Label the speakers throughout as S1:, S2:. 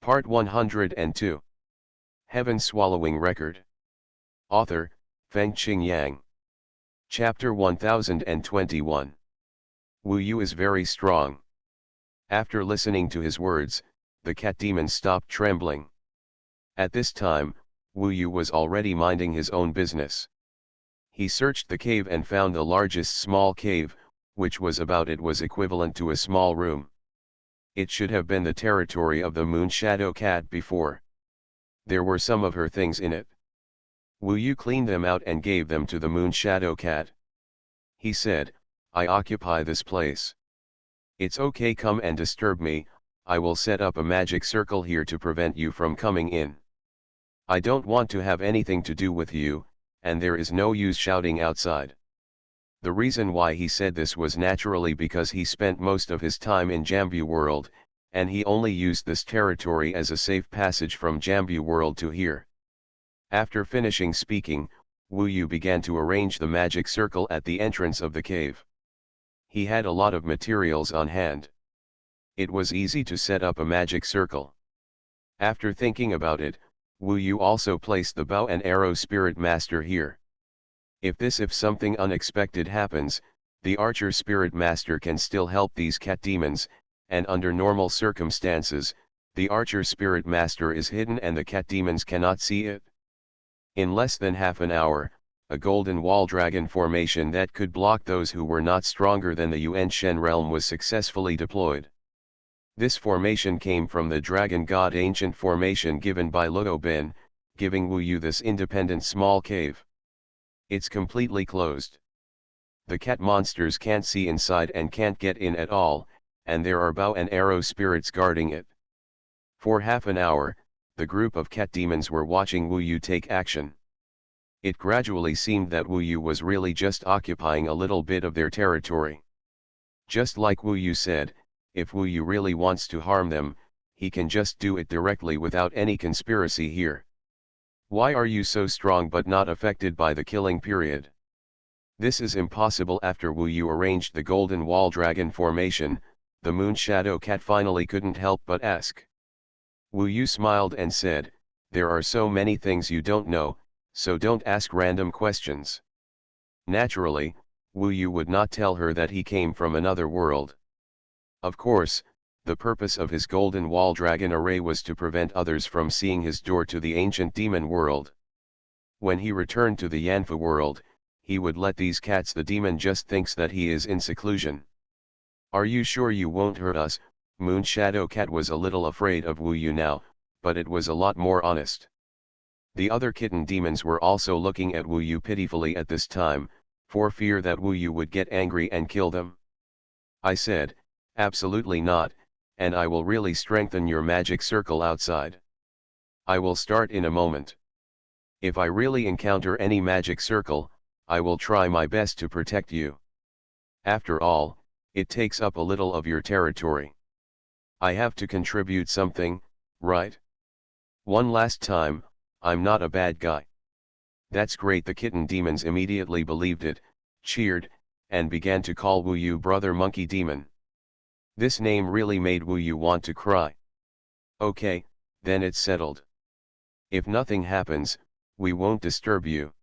S1: Part 102. Heaven-Swallowing Record. Author, Fengqing Yang. Chapter 1021. Wu Yu is very strong. After listening to his words, the cat demon stopped trembling. At this time, Wu Yu was already minding his own business. He searched the cave and found the largest small cave, which was equivalent to a small room. It should have been the territory of the Moon Shadow Cat before. There were some of her things in it. Wu Yu cleaned them out and gave them to the Moon Shadow Cat. He said, "I occupy this place. It's okay, come and disturb me, I will set up a magic circle here to prevent you from coming in. I don't want to have anything to do with you, and there is no use shouting outside." The reason why he said this was naturally because he spent most of his time in Jambu World, and he only used this territory as a safe passage from Jambu World to here. After finishing speaking, Wu Yu began to arrange the magic circle at the entrance of the cave. He had a lot of materials on hand. It was easy to set up a magic circle. After thinking about it, Wu Yu also placed the bow and arrow spirit master here. If something unexpected happens, the archer spirit master can still help these cat demons, and under normal circumstances, the archer spirit master is hidden and the cat demons cannot see it. In less than half an hour, a golden wall dragon formation that could block those who were not stronger than the Yuan Shen realm was successfully deployed. This formation came from the dragon god ancient formation given by Luo Bin, giving Wu Yu this independent small cave. It's completely closed. The cat monsters can't see inside and can't get in at all, and there are bow and arrow spirits guarding it. For half an hour, the group of cat demons were watching Wu Yu take action. It gradually seemed that Wu Yu was really just occupying a little bit of their territory. Just like Wu Yu said, if Wu Yu really wants to harm them, he can just do it directly without any conspiracy here. Why are you so strong but not affected by the killing period? This is impossible. After Wu Yu arranged the golden wall dragon formation, the Moon Shadow Cat finally couldn't help but ask. Wu Yu smiled and said, "There are so many things you don't know, so don't ask random questions." Naturally, Wu Yu would not tell her that he came from another world. Of course, the purpose of his golden wall dragon array was to prevent others from seeing his door to the ancient demon world. When he returned to the Yanfu world, he would let these cats. The demon just thinks that he is in seclusion. "Are you sure you won't hurt us?" Moon Shadow Cat was a little afraid of Wu Yu now, but it was a lot more honest. The other kitten demons were also looking at Wu Yu pitifully at this time, for fear that Wu Yu would get angry and kill them. I said, "Absolutely not, and I will really strengthen your magic circle outside. I will start in a moment. If I really encounter any magic circle, I will try my best to protect you. After all, it takes up a little of your territory. I have to contribute something, right? One last time, I'm not a bad guy." "That's great." The kitten demons immediately believed it, cheered, and began to call Wu Yu Brother Monkey Demon. This name really made Wu Yu want to cry. "Okay, then it's settled. If nothing happens, we won't disturb you.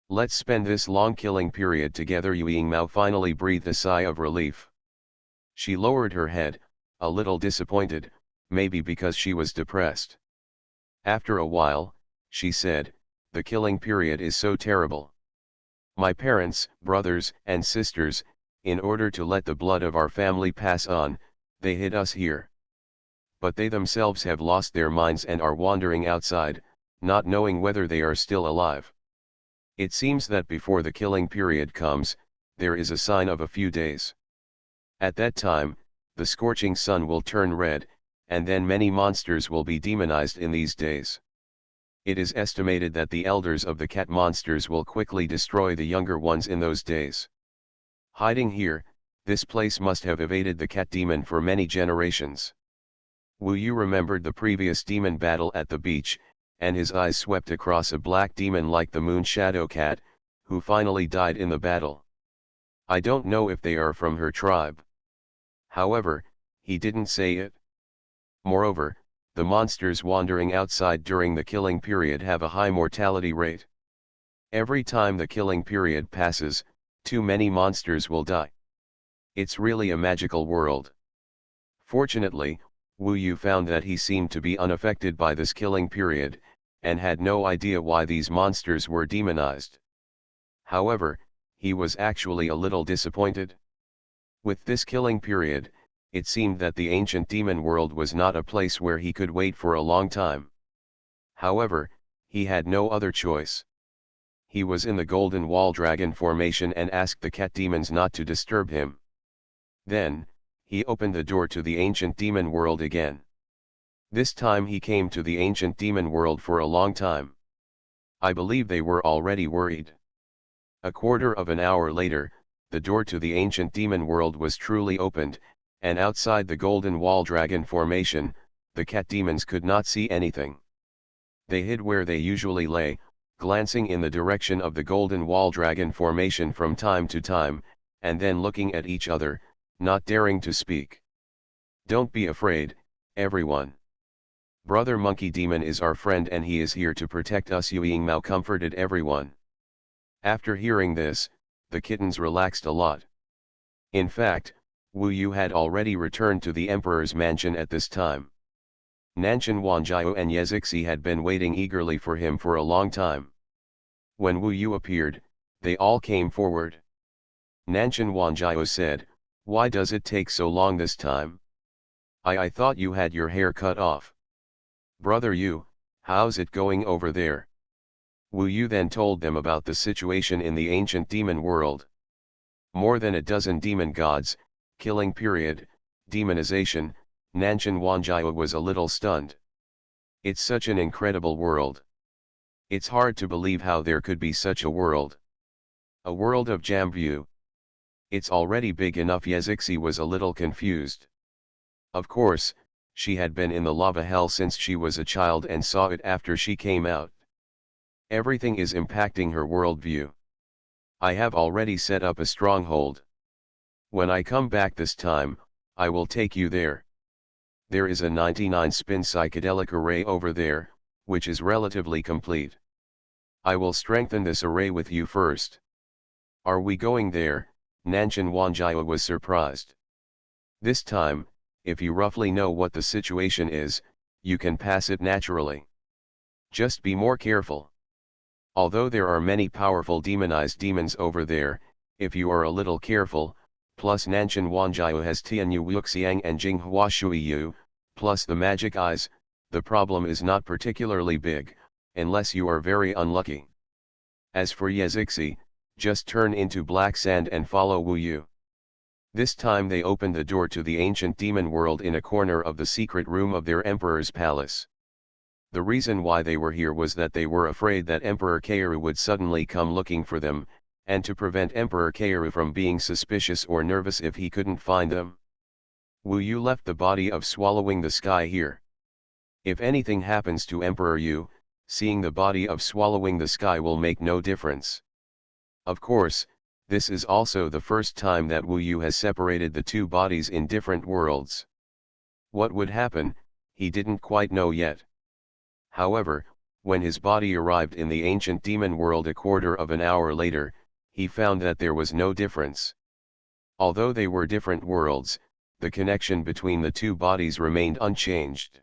S1: Let's spend this long killing period together." Yu Yingmao finally breathed a sigh of relief. She lowered her head, a little disappointed, maybe because she was depressed. After a while, she said, "The killing period is so terrible. My parents, brothers, and sisters, in order to let the blood of our family pass on, they hid us here. But they themselves have lost their minds and are wandering outside, not knowing whether they are still alive. It seems that before the killing period comes, there is a sign of a few days. At that time, the scorching sun will turn red, and then many monsters will be demonized in these days. It is estimated that the elders of the cat monsters will quickly destroy the younger ones in those days. Hiding here, this place must have evaded the cat demon for many generations." Wu Yu remembered the previous demon battle at the beach, and his eyes swept across a black demon like the Moon Shadow Cat, who finally died in the battle. "I don't know if they are from her tribe." However, he didn't say it. Moreover, the monsters wandering outside during the killing period have a high mortality rate. Every time the killing period passes, too many monsters will die. It's really a magical world. Fortunately, Wu Yu found that he seemed to be unaffected by this killing period, and had no idea why these monsters were demonized. However, he was actually a little disappointed. With this killing period, it seemed that the ancient demon world was not a place where he could wait for a long time. However, he had no other choice. He was in the Golden Wall Dragon formation and asked the cat demons not to disturb him. Then, he opened the door to the ancient demon world again. This time he came to the ancient demon world for a long time. I believe they were already worried. A quarter of an hour later, the door to the ancient demon world was truly opened, and outside the Golden Wall Dragon formation, the cat demons could not see anything. They hid where they usually lay, glancing in the direction of the Golden Wall Dragon formation from time to time, and then looking at each other, not daring to speak. Don't be afraid, everyone. Brother Monkey Demon is our friend and he is here to protect us. Yu Yingmao comforted everyone. After hearing this, the kittens relaxed a lot. In fact, Wu Yu had already returned to the emperor's mansion at this time. Nanshan Wanjiao and Yezixi had been waiting eagerly for him for a long time. When Wu Yu appeared, they all came forward. Nanshan Wanjiao said, "Why does it take so long this time? I thought you had your hair cut off. Brother Yu, how's it going over there?" Wu Yu then told them about the situation in the ancient demon world. More than a dozen demon gods, killing period, demonization. Nanshan Wanjiao was a little stunned. It's such an incredible world. It's hard to believe how there could be such a world. A world of Jambu. It's already big enough. Yezixi was a little confused. Of course, she had been in the lava hell since she was a child and saw it after she came out. Everything is impacting her worldview. I have already set up a stronghold. When I come back this time, I will take you there. There is a 99-spin psychedelic array over there, which is relatively complete. I will strengthen this array with you first. Are we going there? Nanshan Wanjiao was surprised. This time, if you roughly know what the situation is, you can pass it naturally. Just be more careful. Although there are many powerful demonized demons over there, if you are a little careful, plus Nanshan Wanjiao has Tianyu Wuxiang and Jinghua Shuiyu, plus the magic eyes, the problem is not particularly big, unless you are very unlucky. As for Yezixi, just turn into black sand and follow Wu Yu. This time they opened the door to the ancient demon world in a corner of the secret room of their emperor's palace. The reason why they were here was that they were afraid that Emperor Keiru would suddenly come looking for them, and to prevent Emperor Keiru from being suspicious or nervous if he couldn't find them. Wu Yu left the body of swallowing the sky here. If anything happens to Emperor Yu, seeing the body of swallowing the sky will make no difference. Of course, this is also the first time that Wu Yu has separated the two bodies in different worlds. What would happen, he didn't quite know yet. However, when his body arrived in the ancient demon world a quarter of an hour later, he found that there was no difference. Although they were different worlds, the connection between the two bodies remained unchanged.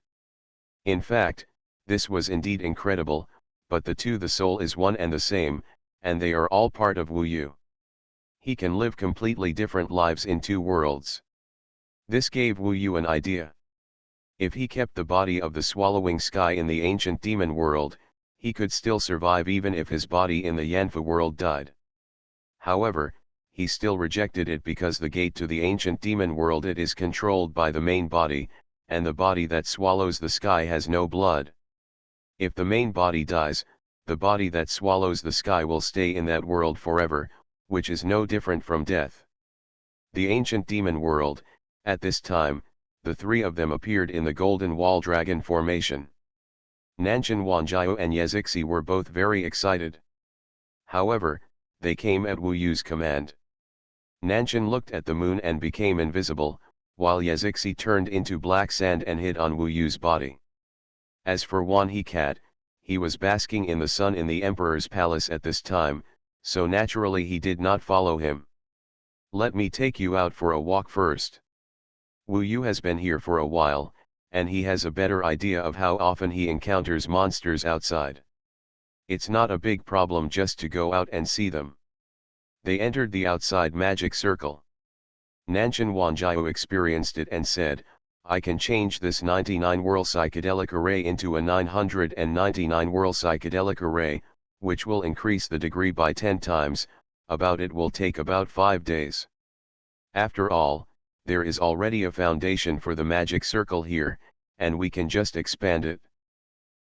S1: In fact, this was indeed incredible, but the soul is one and the same, and they are all part of Wu Yu. He can live completely different lives in two worlds. This gave Wu Yu an idea. If he kept the body of the swallowing sky in the ancient demon world, he could still survive even if his body in the Yanfu world died. However, he still rejected it because the gate to the ancient demon world it is controlled by the main body, and the body that swallows the sky has no blood. If the main body dies, the body that swallows the sky will stay in that world forever, which is no different from death. The ancient demon world, at this time, the three of them appeared in the Golden Wall Dragon formation. Nanshan Wanjiao and Yezixi were both very excited. However, they came at Wu Yu's command. Nanshan looked at the moon and became invisible, while Yezixi turned into black sand and hid on Wu Yu's body. As for Xuanhuan cat, he was basking in the sun in the emperor's palace at this time, so naturally he did not follow him. Let me take you out for a walk first. Wu Yu has been here for a while, and he has a better idea of how often he encounters monsters outside. It's not a big problem just to go out and see them. They entered the outside magic circle. Nanshan Wanjiao experienced it and said, I can change this 99 whirl psychedelic array into a 999 whirl psychedelic array, which will increase the degree by 10 times, it will take about 5 days. After all, there is already a foundation for the magic circle here, and we can just expand it.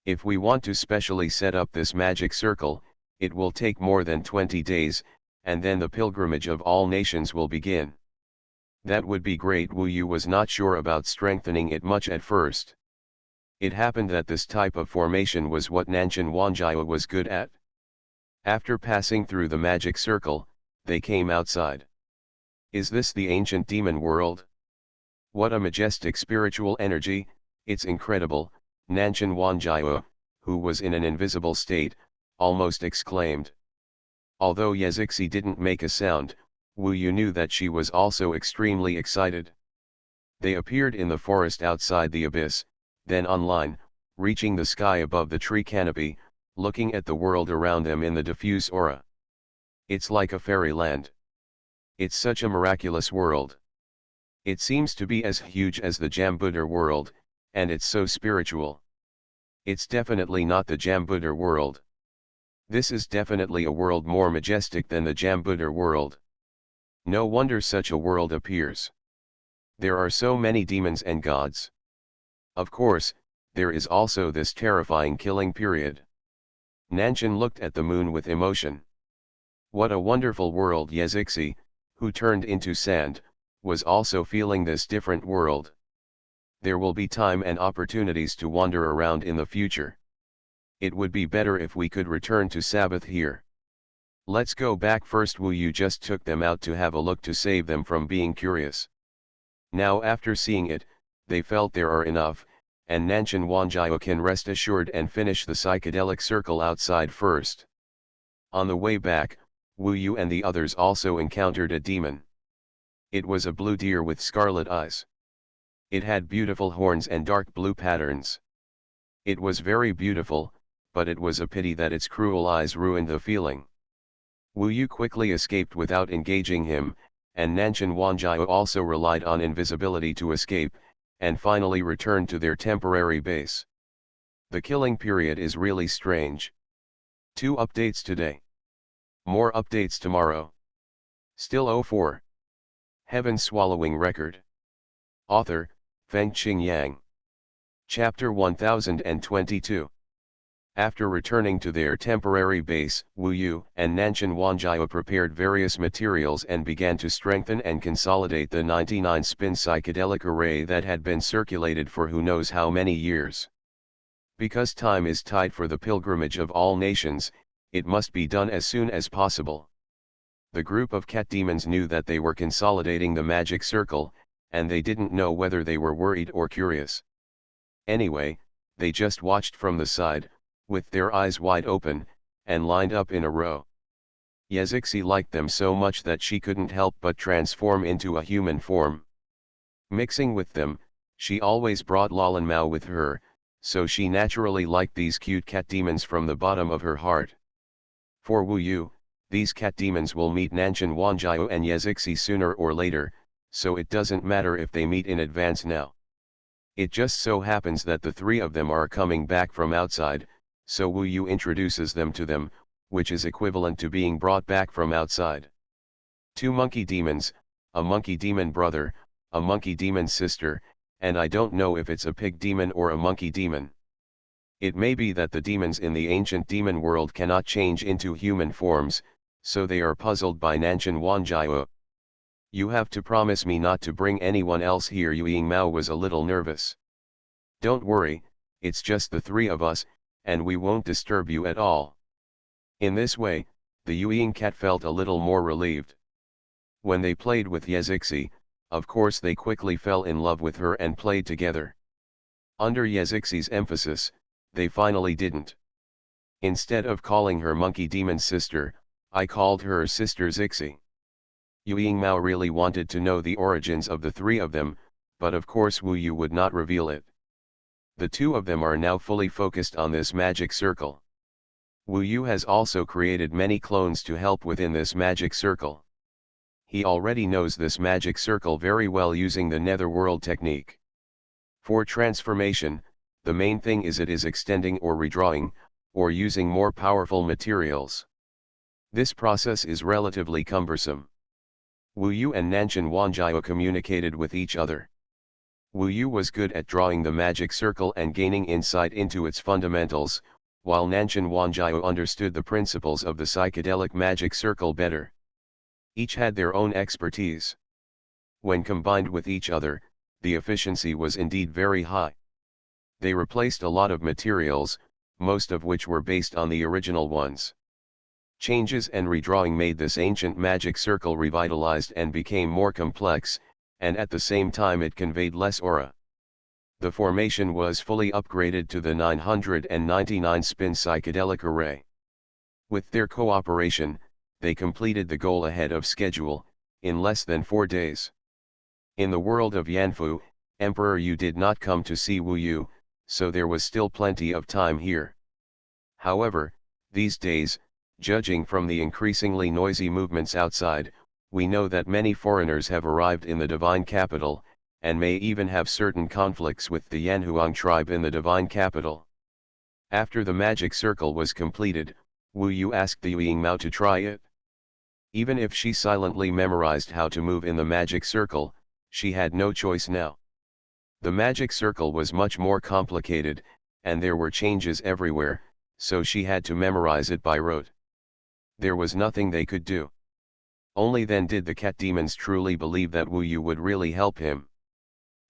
S1: If we want to specially set up this magic circle, it will take more than 20 days, and then the pilgrimage of all nations will begin. That would be great. Wu Yu was not sure about strengthening it much at first. It happened that this type of formation was what Nanshan Wanjiao was good at. After passing through the magic circle, they came outside. Is this the ancient demon world? What a majestic spiritual energy, it's incredible, Nanshan Wanjiao, who was in an invisible state, almost exclaimed. Although Yezixi didn't make a sound, Wu Yu knew that she was also extremely excited. They appeared in the forest outside the abyss, then online, reaching the sky above the tree canopy, looking at the world around them in the diffuse aura. It's like a fairyland. It's such a miraculous world. It seems to be as huge as the Jambuddha world, and it's so spiritual. It's definitely not the Jambuddha world. This is definitely a world more majestic than the Jambuddha world. No wonder such a world appears. There are so many demons and gods. Of course, there is also this terrifying killing period. Nanshan looked at the moon with emotion. What a wonderful world. Yezixi, who turned into sand, was also feeling this different world. There will be time and opportunities to wander around in the future. It would be better if we could return to Sabbath here. Let's go back first. Wu Yu just took them out to have a look to save them from being curious. Now after seeing it, they felt there are enough, and Nanshan Wanjiao can rest assured and finish the psychedelic circle outside first. On the way back, Wu Yu and the others also encountered a demon. It was a blue deer with scarlet eyes. It had beautiful horns and dark blue patterns. It was very beautiful, but it was a pity that its cruel eyes ruined the feeling. Wu Yu quickly escaped without engaging him, and Nanshan Wanjiao also relied on invisibility to escape, and finally returned to their temporary base. The killing period is really strange. 2 updates today. More updates tomorrow. Still 04. Heaven Swallowing Record. Author, Fengqing Yang. Chapter 1022. After returning to their temporary base, Wu Yu and Nanshan Wanjiao prepared various materials and began to strengthen and consolidate the 99-spin psychedelic array that had been circulated for who knows how many years. Because time is tight for the pilgrimage of all nations, it must be done as soon as possible. The group of cat demons knew that they were consolidating the magic circle, and they didn't know whether they were worried or curious. Anyway, they just watched from the side, with their eyes wide open, and lined up in a row. Yezixi liked them so much that she couldn't help but transform into a human form. Mixing with them, she always brought Lalan Mao with her, so she naturally liked these cute cat demons from the bottom of her heart. For Wu Yu, these cat demons will meet Nanshan Wanjiao and Yezixi sooner or later, so it doesn't matter if they meet in advance now. It just so happens that the 3 of them are coming back from outside, so Wu Yu introduces them to them, which is equivalent to being brought back from outside. 2 monkey demons, a monkey demon brother, a monkey demon sister, and I don't know if it's a pig demon or a monkey demon. It may be that the demons in the ancient demon world cannot change into human forms, so they are puzzled by Nanshan Wanjiao. You have to promise me not to bring anyone else here. Yuying Mao was a little nervous. Don't worry, it's just the 3 of us, and we won't disturb you at all. In this way, the Yuying cat felt a little more relieved. When they played with Yezixi, of course they quickly fell in love with her and played together. Under Yezixi's emphasis, they finally didn't. Instead of calling her monkey demon sister, I called her sister Zixi. Yu Yingmao really wanted to know the origins of the three of them, but of course Wu Yu would not reveal it. The two of them are now fully focused on this magic circle. Wu Yu has also created many clones to help within this magic circle. He already knows this magic circle very well using the netherworld technique. For transformation, the main thing is it is extending or redrawing, or using more powerful materials. This process is relatively cumbersome. Wu Yu and Nanshan Wanjiao communicated with each other. Wu Yu was good at drawing the magic circle and gaining insight into its fundamentals, while Nanshan Wanjiao understood the principles of the psychedelic magic circle better. Each had their own expertise. When combined with each other, the efficiency was indeed very high. They replaced a lot of materials, most of which were based on the original ones. Changes and redrawing made this ancient magic circle revitalized and became more complex, and at the same time it conveyed less aura. The formation was fully upgraded to the 999-spin psychedelic array. With their cooperation, they completed the goal ahead of schedule, in less than 4 days. In the world of Yanfu, Emperor Yu did not come to see Wu Yu, so there was still plenty of time here. However, these days, judging from the increasingly noisy movements outside, we know that many foreigners have arrived in the divine capital, and may even have certain conflicts with the Yanhuang tribe in the divine capital. After the magic circle was completed, Wu Yu asked the Yingmao to try it. Even if she silently memorized how to move in the magic circle, she had no choice now. The magic circle was much more complicated, and there were changes everywhere, so she had to memorize it by rote. There was nothing they could do. Only then did the cat demons truly believe that Wu Yu would really help him.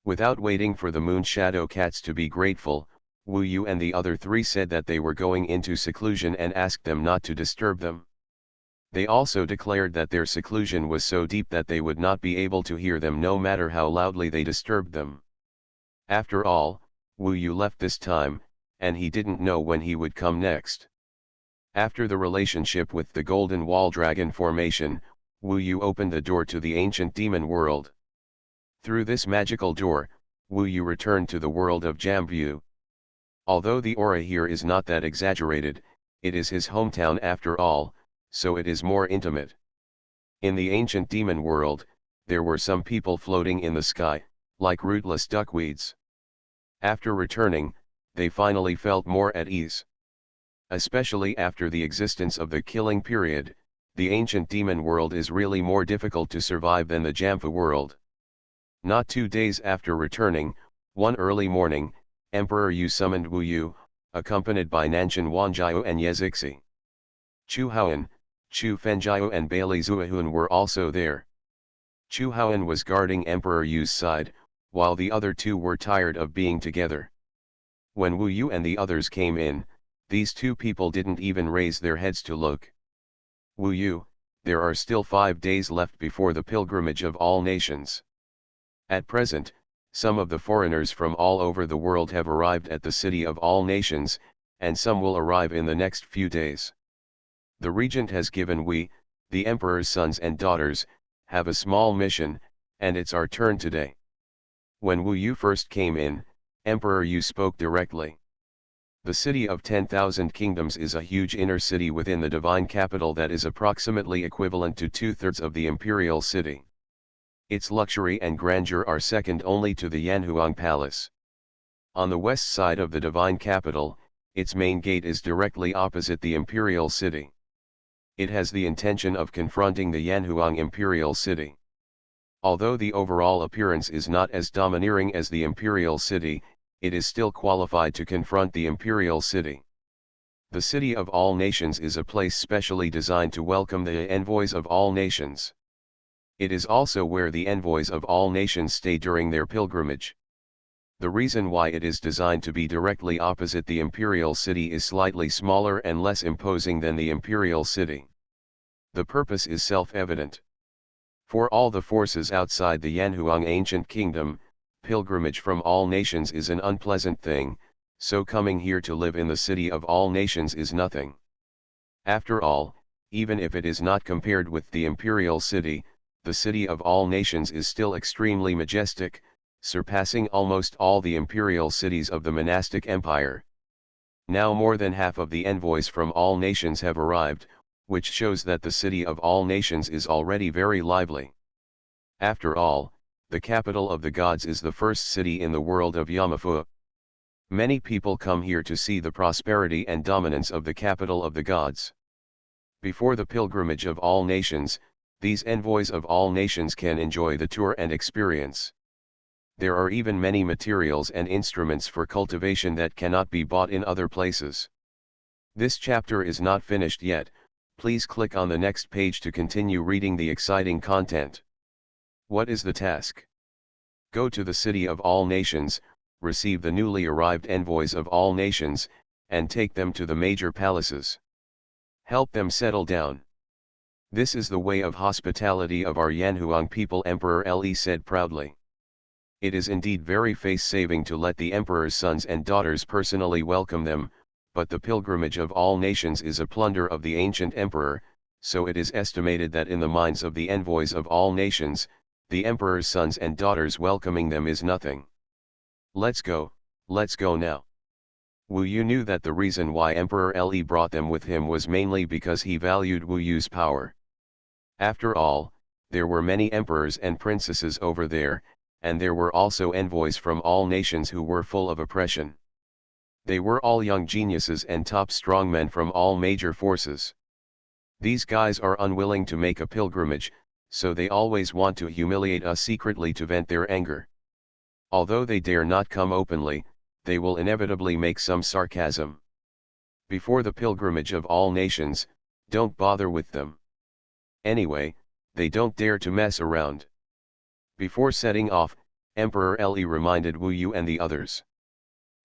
S1: Without waiting for the moon shadow cats to be grateful, Wu Yu and the other three said that they were going into seclusion and asked them not to disturb them. They also declared that their seclusion was so deep that they would not be able to hear them no matter how loudly they disturbed them. After all, Wu Yu left this time, and he didn't know when he would come next. After the relationship with the Golden Wall Dragon formation, Wu Yu opened the door to the ancient demon world. Through this magical door, Wu Yu returned to the world of Jambu. Although the aura here is not that exaggerated, it is his hometown after all, so it is more intimate. In the ancient demon world, there were some people floating in the sky, like rootless duckweeds. After returning, they finally felt more at ease. Especially after the existence of the killing period, the ancient demon world is really more difficult to survive than the Jamfu world. Not 2 days after returning, one early morning, Emperor Yu summoned Wu Yu, accompanied by Nanshan Wanjiao and Yezixi. Xuanhuan, Chu Fenjiao and Bailey Xuanhuan were also there. Xuanhuan was guarding Emperor Yu's side, while the other two were tired of being together. When Wu Yu and the others came in, these two people didn't even raise their heads to look. Wu Yu, there are still 5 days left before the pilgrimage of all nations. At present, some of the foreigners from all over the world have arrived at the city of all nations, and some will arrive in the next few days. The regent has given we, the emperor's sons and daughters, have a small mission, and it's our turn today. When Wu Yu first came in, Emperor Yu spoke directly. The city of 10,000 kingdoms is a huge inner city within the divine capital that is approximately equivalent to 2/3 of the imperial city. Its luxury and grandeur are second only to the Yanhuang Palace. On the west side of the divine capital, its main gate is directly opposite the imperial city. It has the intention of confronting the Yanhuang imperial city. Although the overall appearance is not as domineering as the imperial city, it is still qualified to confront the imperial city. The city of all nations is a place specially designed to welcome the envoys of all nations. It is also where the envoys of all nations stay during their pilgrimage. The reason why it is designed to be directly opposite the imperial city is slightly smaller and less imposing than the imperial city. The purpose is self-evident. For all the forces outside the Yanhuang ancient kingdom, pilgrimage from all nations is an unpleasant thing, so coming here to live in the city of all nations is nothing. After all, even if it is not compared with the imperial city, the city of all nations is still extremely majestic, surpassing almost all the imperial cities of the monastic empire. Now more than half of the envoys from all nations have arrived, which shows that the city of all nations is already very lively. After all, the capital of the gods is the first city in the world of Yamafu. Many people come here to see the prosperity and dominance of the capital of the gods. Before the pilgrimage of all nations, these envoys of all nations can enjoy the tour and experience. There are even many materials and instruments for cultivation that cannot be bought in other places. This chapter is not finished yet, please click on the next page to continue reading the exciting content. What is the task? Go to the city of all nations, receive the newly arrived envoys of all nations, and take them to the major palaces. Help them settle down. This is the way of hospitality of our Yanhuang people, Emperor Le said proudly. It is indeed very face-saving to let the emperor's sons and daughters personally welcome them, but the pilgrimage of all nations is a plunder of the ancient emperor, so it is estimated that in the minds of the envoys of all nations, the emperor's sons and daughters welcoming them is nothing. Let's go now. Wu Yu knew that the reason why Emperor Le brought them with him was mainly because he valued Wu Yu's power. After all, there were many emperors and princesses over there, and there were also envoys from all nations who were full of oppression. They were all young geniuses and top strongmen from all major forces. These guys are unwilling to make a pilgrimage, so they always want to humiliate us secretly to vent their anger. Although they dare not come openly, they will inevitably make some sarcasm. Before the pilgrimage of all nations, don't bother with them. Anyway, they don't dare to mess around. Before setting off, Emperor Le reminded Wu Yu and the others.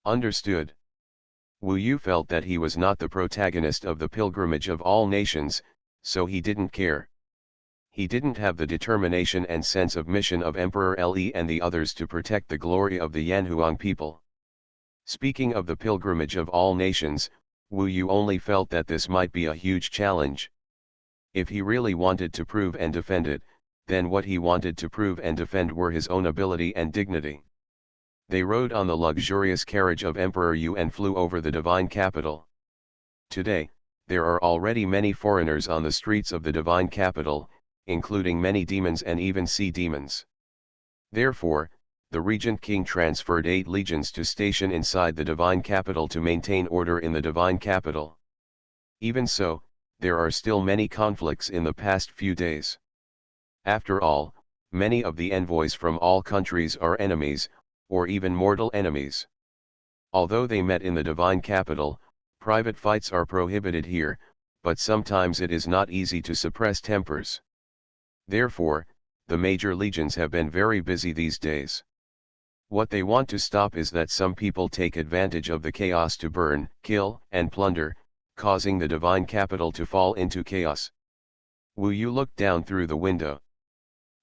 S1: Understood. Wu Yu felt that he was not the protagonist of the pilgrimage of all nations, so he didn't care. He didn't have the determination and sense of mission of Emperor Le and the others to protect the glory of the Yanhuang people. Speaking of the pilgrimage of all nations, Wu Yu only felt that this might be a huge challenge. If he really wanted to prove and defend it, then what he wanted to prove and defend were his own ability and dignity. They rode on the luxurious carriage of Emperor Yu and flew over the divine capital. Today, there are already many foreigners on the streets of the divine capital, including many demons and even sea demons. Therefore, the regent king transferred 8 legions to station inside the divine capital to maintain order in the divine capital. Even so, there are still many conflicts in the past few days. After all, many of the envoys from all countries are enemies, or even mortal enemies. Although they met in the divine capital, private fights are prohibited here, but sometimes it is not easy to suppress tempers. Therefore, the major legions have been very busy these days. What they want to stop is that some people take advantage of the chaos to burn, kill, and plunder, causing the divine capital to fall into chaos. Wu Yu looked down through the window.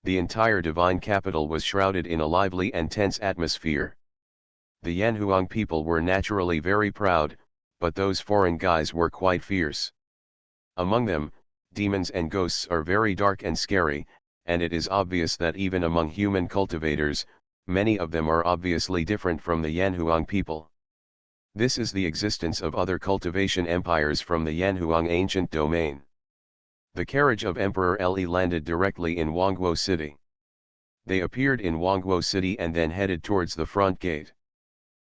S1: The entire divine capital was shrouded in a lively and tense atmosphere. The Yanhuang people were naturally very proud, but those foreign guys were quite fierce. Among them, demons and ghosts are very dark and scary, and it is obvious that even among human cultivators, many of them are obviously different from the Yanhuang people. This is the existence of other cultivation empires from the Yanhuang ancient domain. The carriage of Emperor Le landed directly in Wangguo City. They appeared in Wangguo City and then headed towards the front gate.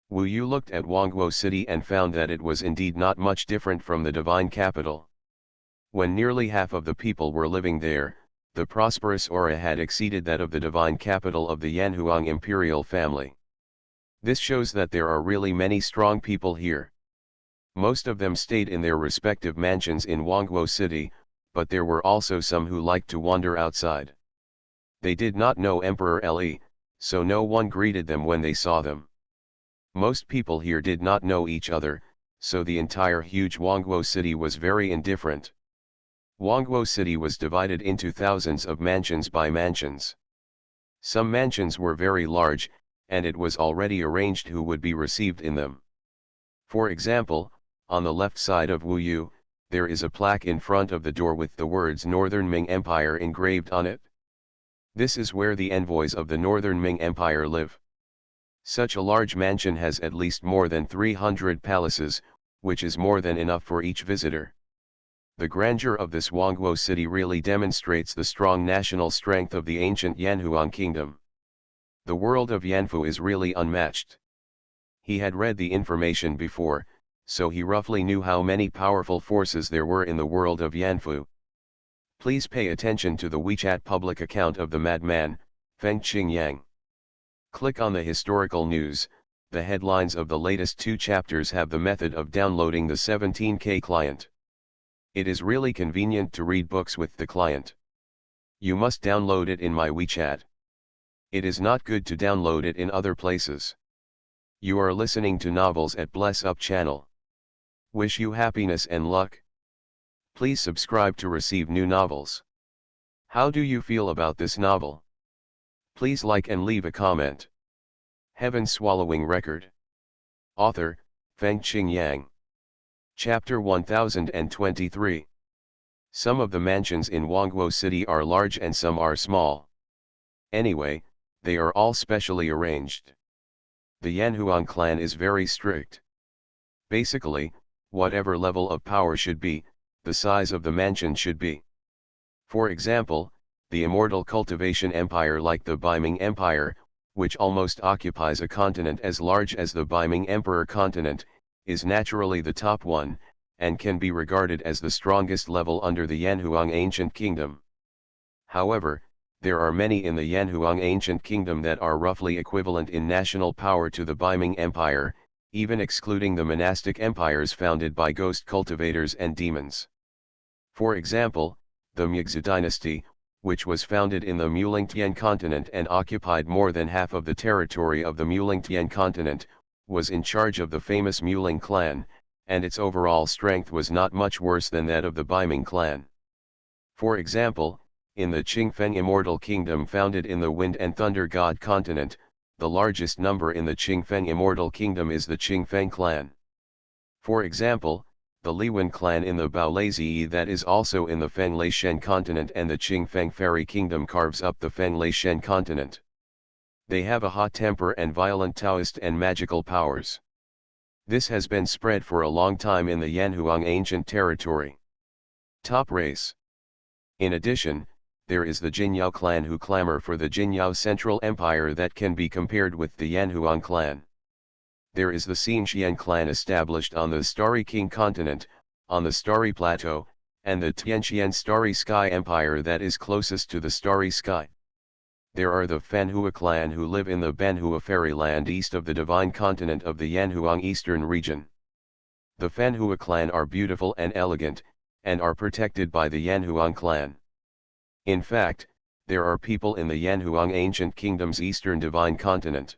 S1: Wu Yu looked at Wangguo City and found that it was indeed not much different from the divine capital. When nearly half of the people were living there, the prosperous aura had exceeded that of the divine capital of the Yanhuang imperial family. This shows that there are really many strong people here. Most of them stayed in their respective mansions in Wangguo City, but there were also some who liked to wander outside. They did not know Emperor Le, so no one greeted them when they saw them. Most people here did not know each other, so the entire huge Wangguo City was very indifferent. Wangguo City was divided into thousands of mansions by mansions. Some mansions were very large, and it was already arranged who would be received in them. For example, on the left side of Wuyu, there is a plaque in front of the door with the words Northern Ming Empire engraved on it. This is where the envoys of the Northern Ming Empire live. Such a large mansion has at least more than 300 palaces, which is more than enough for each visitor. The grandeur of this Xuanhuan city really demonstrates the strong national strength of the ancient Yanhuang kingdom. The world of Yanfu is really unmatched. He had read the information before, so he roughly knew how many powerful forces there were in the world of Yanfu. Please pay attention to the WeChat public account of the madman, Feng Qingyang. Click on the historical news. The headlines of the latest 2 chapters have the method of downloading the 17K client. It is really convenient to read books with the client. You must download it in my WeChat. It is not good to download it in other places. You are listening to novels at Bless Up channel. Wish you happiness and luck. Please subscribe to receive new novels. How do you feel about this novel? Please like and leave a comment. Heaven Swallowing Record. Author, Feng Qingyang. Chapter 1023. Some of the mansions in Xuanhuan City are large and some are small. Anyway, they are all specially arranged. The Yanhuang clan is very strict. Basically, whatever level of power should be, the size of the mansion should be. For example, the immortal Cultivation Empire, like the Baiming Empire, which almost occupies a continent as large as the Baiming Emperor continent, is naturally the top one, and can be regarded as the strongest level under the Yanhuang Ancient Kingdom. However, there are many in the Yanhuang Ancient Kingdom that are roughly equivalent in national power to the Baiming Empire, even excluding the monastic empires founded by ghost cultivators and demons. For example, the Mugzi dynasty, which was founded in the Mulingtian continent and occupied more than half of the territory of the Mulingtian continent, was in charge of the famous Muling clan, and its overall strength was not much worse than that of the Baiming clan. For example, in the Qingfeng Immortal Kingdom founded in the Wind and Thunder God continent, the largest number in the Qingfeng Immortal Kingdom is the Qingfeng clan. For example, the Liwen clan in the Baolazii, that is also in the Feng Leishen continent, and the Qingfeng Fairy Kingdom carves up the Feng Leishen continent. They have a hot temper and violent Taoist and magical powers. This has been spread for a long time in the Yanhuang ancient territory. Top race. In addition, there is the Jinyao clan, who clamor for the Jinyao Central Empire that can be compared with the Yanhuang clan. There is the Xinxian clan, established on the Starry King continent, on the Starry Plateau, and the Tianxian Starry Sky Empire that is closest to the Starry Sky. There are the Fanhua clan, who live in the Banhua fairyland east of the divine continent of the Yanhuang eastern region. The Fanhua clan are beautiful and elegant, and are protected by the Yanhuang clan. In fact, there are people in the Yanhuang ancient kingdom's eastern divine continent.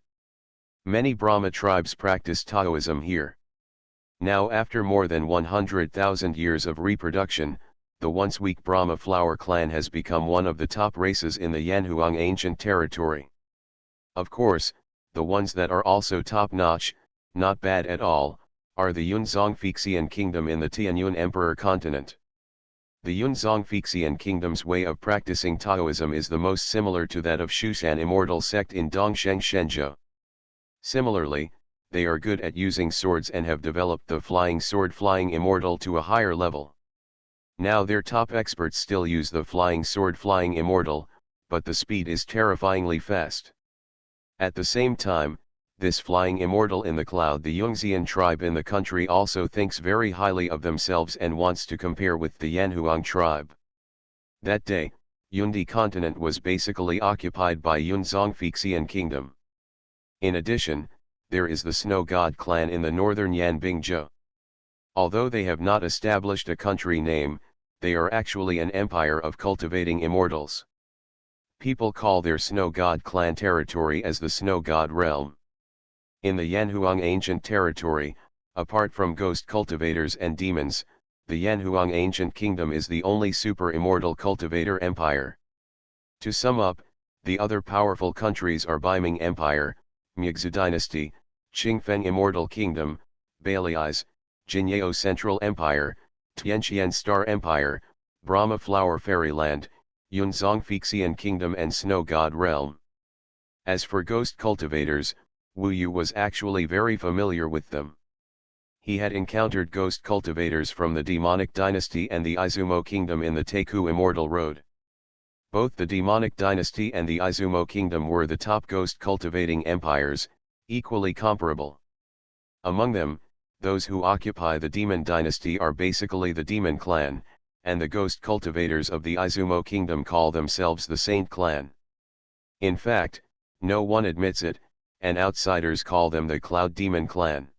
S1: Many Brahma tribes practice Taoism here. Now, after more than 100,000 years of reproduction, the once weak Brahma flower clan has become one of the top races in the Yanhuang ancient territory. Of course, the ones that are also top-notch, not bad at all, are the Yunzong Fixian kingdom in the Tianyun Emperor continent. The Yunzong Fixian kingdom's way of practicing Taoism is the most similar to that of Shushan Immortal sect in Dongsheng Shenzhou. Similarly, they are good at using swords and have developed the flying sword Flying Immortal to a higher level. Now their top experts still use the flying sword Flying Immortal, but the speed is terrifyingly fast. At the same time, this Flying Immortal in the cloud, the Yungzian tribe in the country, also thinks very highly of themselves and wants to compare with the Yanhuang tribe. That day, Yundi continent was basically occupied by Yunzong Fixian kingdom. In addition, there is the Snow God clan in the northern Yanbingzhou. Although they have not established a country name, they are actually an empire of cultivating immortals. People call their Snow God clan territory as the Snow God realm. In the Yanhuang ancient territory, apart from ghost cultivators and demons, the Yanhuang ancient kingdom is the only super immortal cultivator empire. To sum up, the other powerful countries are Baiming Empire, Mugzi dynasty, Qingfeng Immortal Kingdom, Bali's, Jinyao Central Empire, Tianqian Star Empire, Brahma Flower Fairyland, Yunzong Fixian Kingdom and Snow God Realm. As for ghost cultivators, Wu Yu was actually very familiar with them. He had encountered ghost cultivators from the demonic dynasty and the Izumo Kingdom in the Teiku Immortal Road. Both the demonic dynasty and the Izumo Kingdom were the top ghost cultivating empires, equally comparable. Among them, those who occupy the demon dynasty are basically the demon clan, and the ghost cultivators of the Izumo Kingdom call themselves the Saint clan. In fact, no one admits it, and outsiders call them the Cloud Demon clan.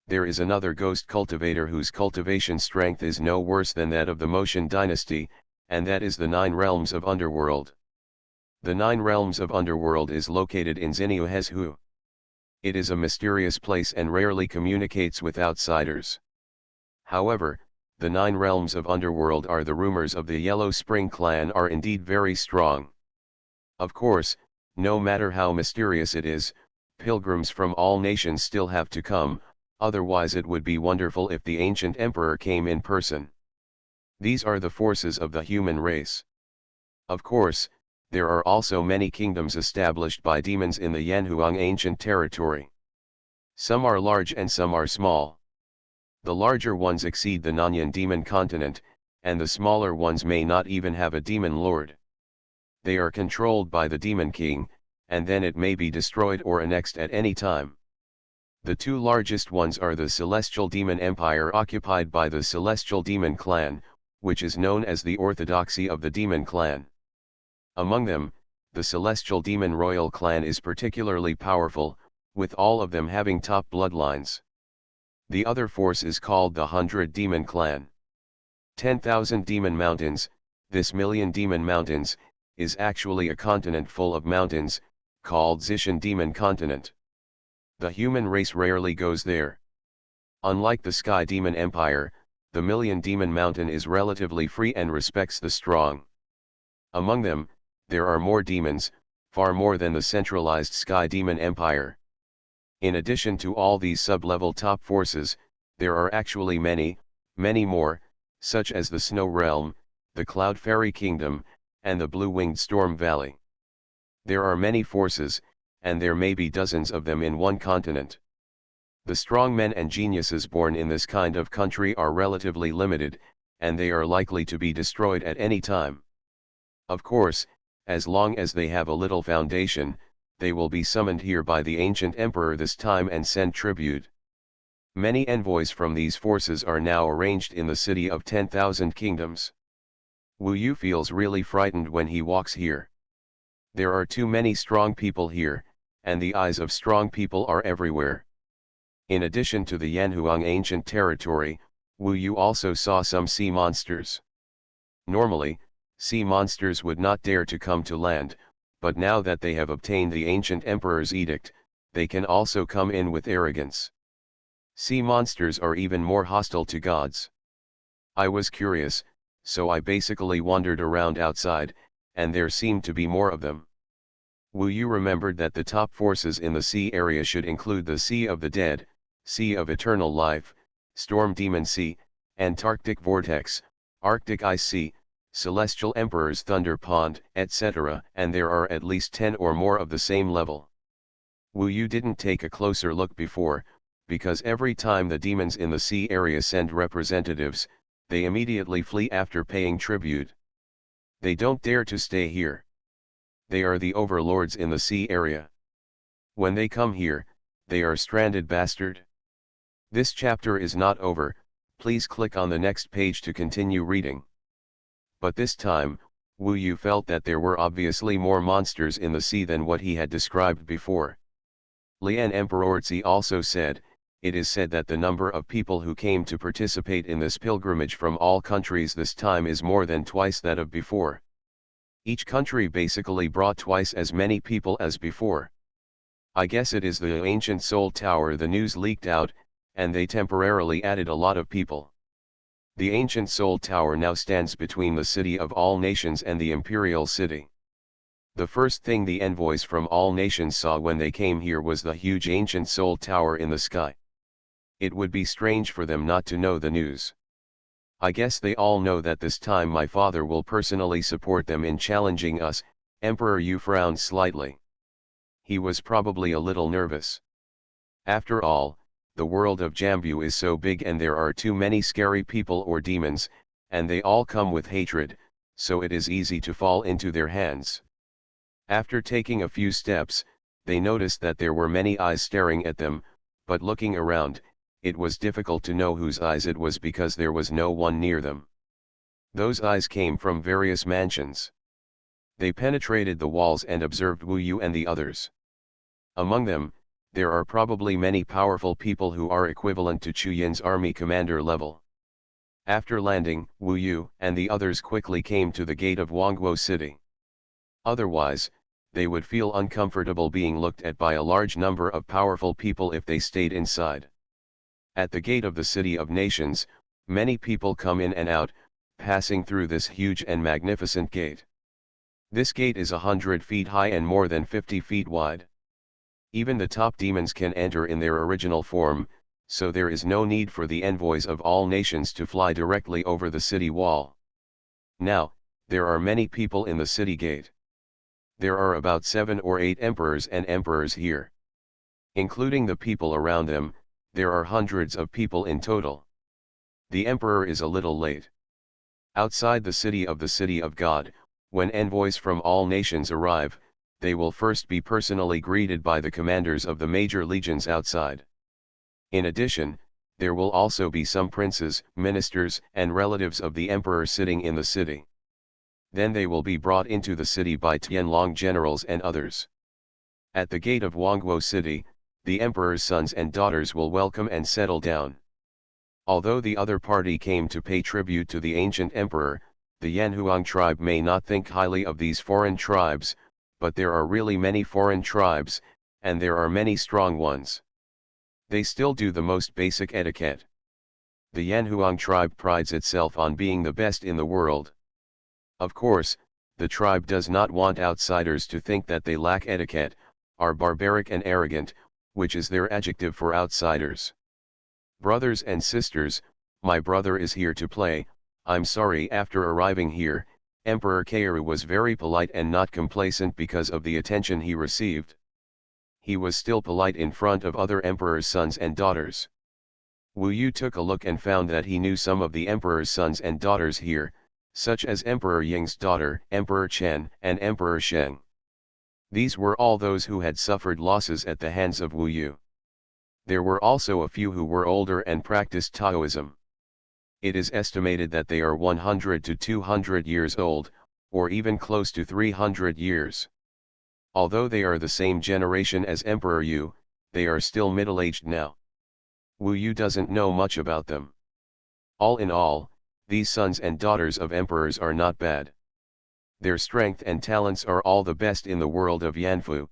S1: There is another ghost cultivator whose cultivation strength is no worse than that of the Motion dynasty, and that is the Nine Realms of Underworld. The Nine Realms of Underworld is located in Zinyu. It is a mysterious place and rarely communicates with outsiders. However, the Nine Realms of Underworld are the rumors of the Yellow Spring clan are indeed very strong. Of course, no matter how mysterious it is, pilgrims from all nations still have to come, otherwise it would be wonderful if the ancient emperor came in person. These are the forces of the human race. Of course, there are also many kingdoms established by demons in the Yanhuang ancient territory. Some are large and some are small. The larger ones exceed the Nanyan demon continent, and the smaller ones may not even have a demon lord. They are controlled by the demon king, and then it may be destroyed or annexed at any time. The two largest ones are the Celestial Demon Empire occupied by the Celestial Demon Clan, which is known as the Orthodoxy of the Demon Clan. Among them, the Celestial Demon Royal Clan is particularly powerful, with all of them having top bloodlines. The other force is called the 100 Demon Clan. 10,000 Demon Mountains, this Million Demon Mountains, is actually a continent full of mountains, called Zishan Demon Continent. The human race rarely goes there. Unlike the Sky Demon Empire, the Million Demon Mountain is relatively free and respects the strong. Among them, there are more demons, far more than the centralized Sky Demon Empire. In addition to all these sub-level top forces, there are actually many more, such as the Snow Realm, the Cloud Fairy Kingdom, and the Blue-Winged Storm Valley. There are many forces, and there may be dozens of them in one continent. The strong men and geniuses born in this kind of country are relatively limited, and they are likely to be destroyed at any time. Of course, as long as they have a little foundation, they will be summoned here by the ancient emperor this time and send tribute. Many envoys from these forces are now arranged in the city of 10,000 kingdoms. Wu Yu feels really frightened when he walks here. There are too many strong people here, and the eyes of strong people are everywhere. In addition to the Yanhuang ancient territory, Wu Yu also saw some sea monsters. Normally, sea monsters would not dare to come to land, but now that they have obtained the ancient emperor's edict, they can also come in with arrogance. Sea monsters are even more hostile to gods. I was curious, so I basically wandered around outside, and there seemed to be more of them. Wu Yu remembered that the top forces in the sea area should include the Sea of the Dead, Sea of Eternal Life, Storm Demon Sea, Antarctic Vortex, Arctic Ice Sea, Celestial Emperor's Thunder Pond, etc., and there are at least 10 or more of the same level. Wu Yu didn't take a closer look before, because every time the demons in the sea area send representatives, they immediately flee after paying tribute. They don't dare to stay here. They are the overlords in the sea area. When they come here, they are stranded bastard. This chapter is not over, please click on the next page to continue reading. But this time, Wu Yu felt that there were obviously more monsters in the sea than what he had described before. Lian Emperorzi also said, it is said that the number of people who came to participate in this pilgrimage from all countries this time is more than twice that of before. Each country basically brought twice as many people as before. I guess it is the ancient Soul Tower the news leaked out, and they temporarily added a lot of people. The ancient Soul Tower now stands between the city of all nations and the imperial city. The first thing the envoys from all nations saw when they came here was the huge ancient Soul Tower in the sky. It would be strange for them not to know the news. I guess they all know that this time my father will personally support them in challenging us. Emperor Yu frowned slightly. He was probably a little nervous. After all, the world of Jambu is so big and there are too many scary people or demons, and they all come with hatred, so it is easy to fall into their hands. After taking a few steps, they noticed that there were many eyes staring at them, but looking around, it was difficult to know whose eyes it was because there was no one near them. Those eyes came from various mansions. They penetrated the walls and observed Wu Yu and the others. Among them, there are probably many powerful people who are equivalent to Chu Yin's army commander level. After landing, Wu Yu and the others quickly came to the gate of Wangguo City. Otherwise, they would feel uncomfortable being looked at by a large number of powerful people if they stayed inside. At the gate of the City of Nations, many people come in and out, passing through this huge and magnificent gate. This gate is 100 feet high and more than 50 feet wide. Even the top demons can enter in their original form, so there is no need for the envoys of all nations to fly directly over the city wall. Now, there are many people in the city gate. There are about 7 or 8 emperors and emperors here. Including the people around them, there are hundreds of people in total. The emperor is a little late. Outside the city of God, when envoys from all nations arrive, they will first be personally greeted by the commanders of the major legions outside. In addition, there will also be some princes, ministers, and relatives of the emperor sitting in the city. Then they will be brought into the city by Tianlong generals and others. At the gate of Wangguo City, the emperor's sons and daughters will welcome and settle down. Although the other party came to pay tribute to the ancient emperor, the Yanhuang tribe may not think highly of these foreign tribes, but there are really many foreign tribes, and there are many strong ones. They still do the most basic etiquette. The Yanhuang tribe prides itself on being the best in the world. Of course, the tribe does not want outsiders to think that they lack etiquette, are barbaric and arrogant, which is their adjective for outsiders. Brothers and sisters, my brother is here to play. I'm sorry. After arriving here, Emperor Kairu was very polite and not complacent because of the attention he received. He was still polite in front of other emperors' sons and daughters. Wu Yu took a look and found that he knew some of the emperor's sons and daughters here, such as Emperor Ying's daughter, Emperor Chen, and Emperor Sheng. These were all those who had suffered losses at the hands of Wu Yu. There were also a few who were older and practiced Taoism. It is estimated that they are 100 to 200 years old, or even close to 300 years. Although they are the same generation as Emperor Yu, they are still middle-aged now. Wu Yu doesn't know much about them. All in all, these sons and daughters of emperors are not bad. Their strength and talents are all the best in the world of Yanfu.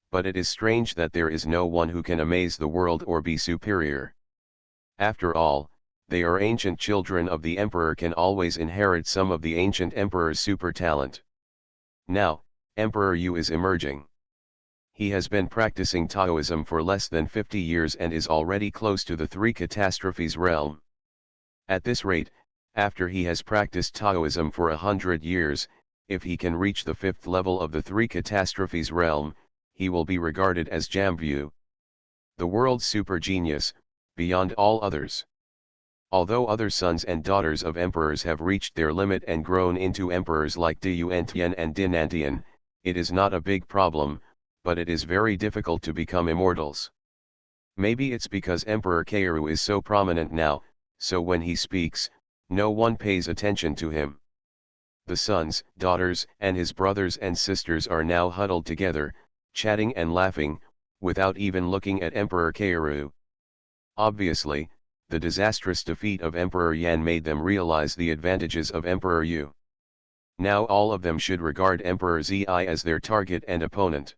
S1: But it is strange that there is no one who can amaze the world or be superior. After all, they are ancient children of the emperor, can always inherit some of the ancient emperor's super talent. Now, Emperor Yu is emerging. He has been practicing Taoism for less than 50 years and is already close to the 3 catastrophes realm. At this rate, after he has practiced Taoism for 100 years, if he can reach the 5th level of the 3 catastrophes realm, he will be regarded as Jambu, the world's super genius, beyond all others. Although other sons and daughters of emperors have reached their limit and grown into emperors like Diyuantian and Dinantian, it is not a big problem, but it is very difficult to become immortals. Maybe it's because Emperor Kairu is so prominent now, so when he speaks, no one pays attention to him. The sons, daughters, and his brothers and sisters are now huddled together, chatting and laughing, without even looking at Emperor Kairu. Obviously, the disastrous defeat of Emperor Yan made them realize the advantages of Emperor Yu. Now all of them should regard Emperor Zi as their target and opponent.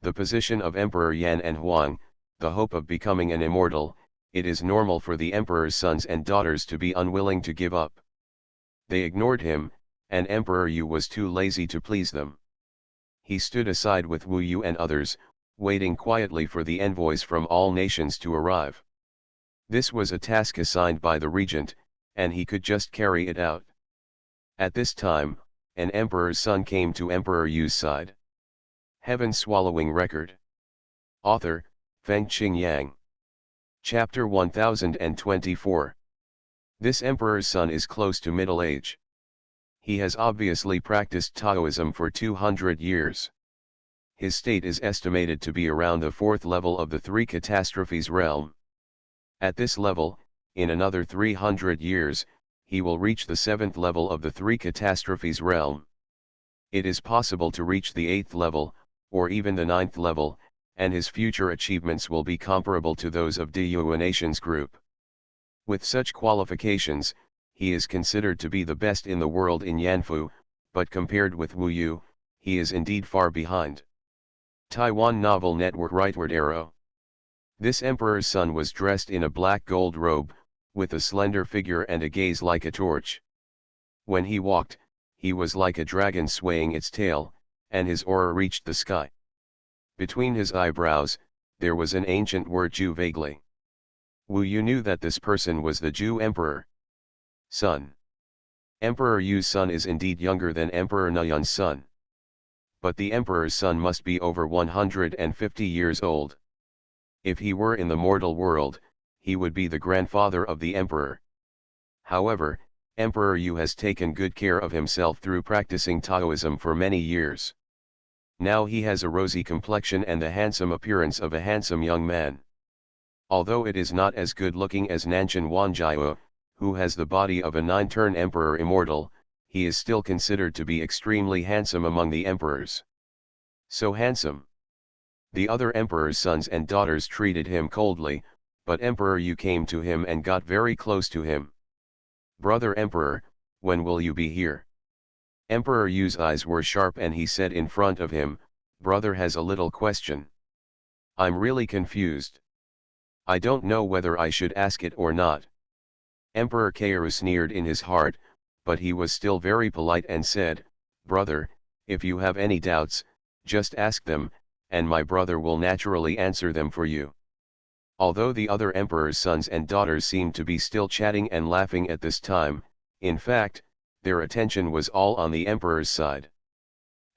S1: The position of Emperor Yan and Huang, the hope of becoming an immortal, it is normal for the emperor's sons and daughters to be unwilling to give up. They ignored him, and Emperor Yu was too lazy to please them. He stood aside with Wu Yu and others, waiting quietly for the envoys from all nations to arrive. This was a task assigned by the regent, and he could just carry it out. At this time, an emperor's son came to Emperor Yu's side. Heaven Swallowing Record. Author, Fengqing Yang. Chapter 1024. This emperor's son is close to middle age. He has obviously practiced Taoism for 200 years. His state is estimated to be around the 4th level of the 3 catastrophes realm. At this level, in another 300 years, he will reach the 7th level of the 3 catastrophes realm. It is possible to reach the 8th level, or even the 9th level, and his future achievements will be comparable to those of De Yuanation's group. With such qualifications, he is considered to be the best in the world in Yanfu, but compared with Wu Yu, he is indeed far behind. Taiwan Novel Network Rightward Arrow. This emperor's son was dressed in a black gold robe, with a slender figure and a gaze like a torch. When he walked, he was like a dragon swaying its tail, and his aura reached the sky. Between his eyebrows, there was an ancient word Ju vaguely. Wu Yu knew that this person was the Ju emperor. Son. Emperor Yu's son is indeed younger than Emperor Nayun's son. But the emperor's son must be over 150 years old. If he were in the mortal world, he would be the grandfather of the emperor. However, Emperor Yu has taken good care of himself through practicing Taoism for many years. Now he has a rosy complexion and the handsome appearance of a handsome young man. Although it is not as good looking as Nanshan Wanjiao, who has the body of a 9-turn emperor immortal, he is still considered to be extremely handsome among the emperors. So handsome. The other emperor's sons and daughters treated him coldly, but Emperor Yu came to him and got very close to him. Brother Emperor, when will you be here? Emperor Yu's eyes were sharp and he said in front of him, Brother has a little question. I'm really confused. I don't know whether I should ask it or not. Emperor Kairu sneered in his heart, but he was still very polite and said, Brother, if you have any doubts, just ask them, and my brother will naturally answer them for you. Although the other emperor's sons and daughters seemed to be still chatting and laughing at this time, in fact, their attention was all on the emperor's side.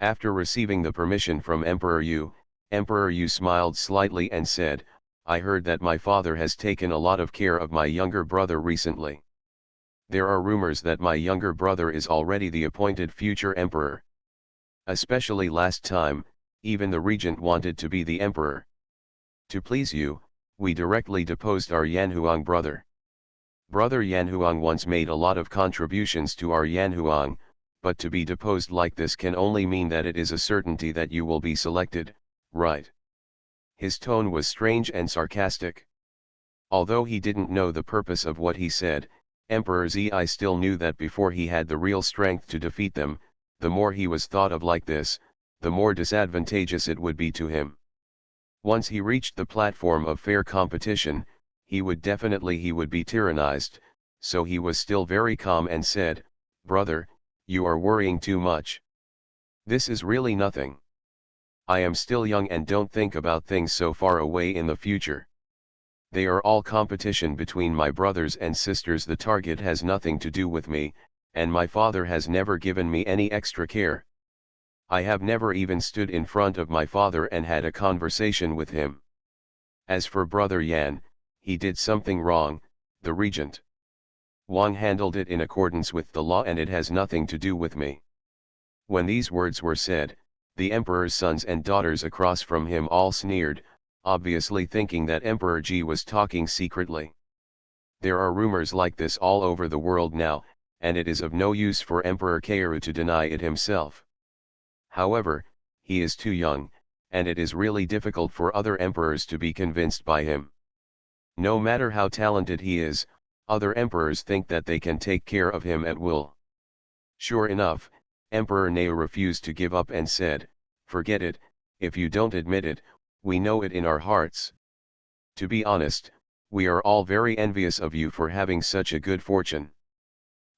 S1: After receiving the permission from Emperor Yu smiled slightly and said, I heard that my father has taken a lot of care of my younger brother recently. There are rumors that my younger brother is already the appointed future emperor. Especially last time, even the regent wanted to be the emperor. To please you, we directly deposed our Yanhuang brother. Brother Yanhuang once made a lot of contributions to our Yanhuang, but to be deposed like this can only mean that it is a certainty that you will be selected, right? His tone was strange and sarcastic. Although he didn't know the purpose of what he said, Emperor Zi still knew that before he had the real strength to defeat them, the more he was thought of like this, the more disadvantageous it would be to him. Once he reached the platform of fair competition, he would be tyrannized, so he was still very calm and said, Brother, you are worrying too much. This is really nothing. I am still young and don't think about things so far away in the future. They are all competition between my brothers and sisters. The target has nothing to do with me, and my father has never given me any extra care. I have never even stood in front of my father and had a conversation with him. As for Brother Yan, he did something wrong, the regent. Wang handled it in accordance with the law and it has nothing to do with me. When these words were said, the emperor's sons and daughters across from him all sneered, obviously thinking that Emperor Ji was talking secretly. There are rumors like this all over the world now, and it is of no use for Emperor Kairu to deny it himself. However, he is too young, and it is really difficult for other emperors to be convinced by him. No matter how talented he is, other emperors think that they can take care of him at will. Sure enough, Emperor Neo refused to give up and said, Forget it, if you don't admit it, we know it in our hearts. To be honest, we are all very envious of you for having such a good fortune.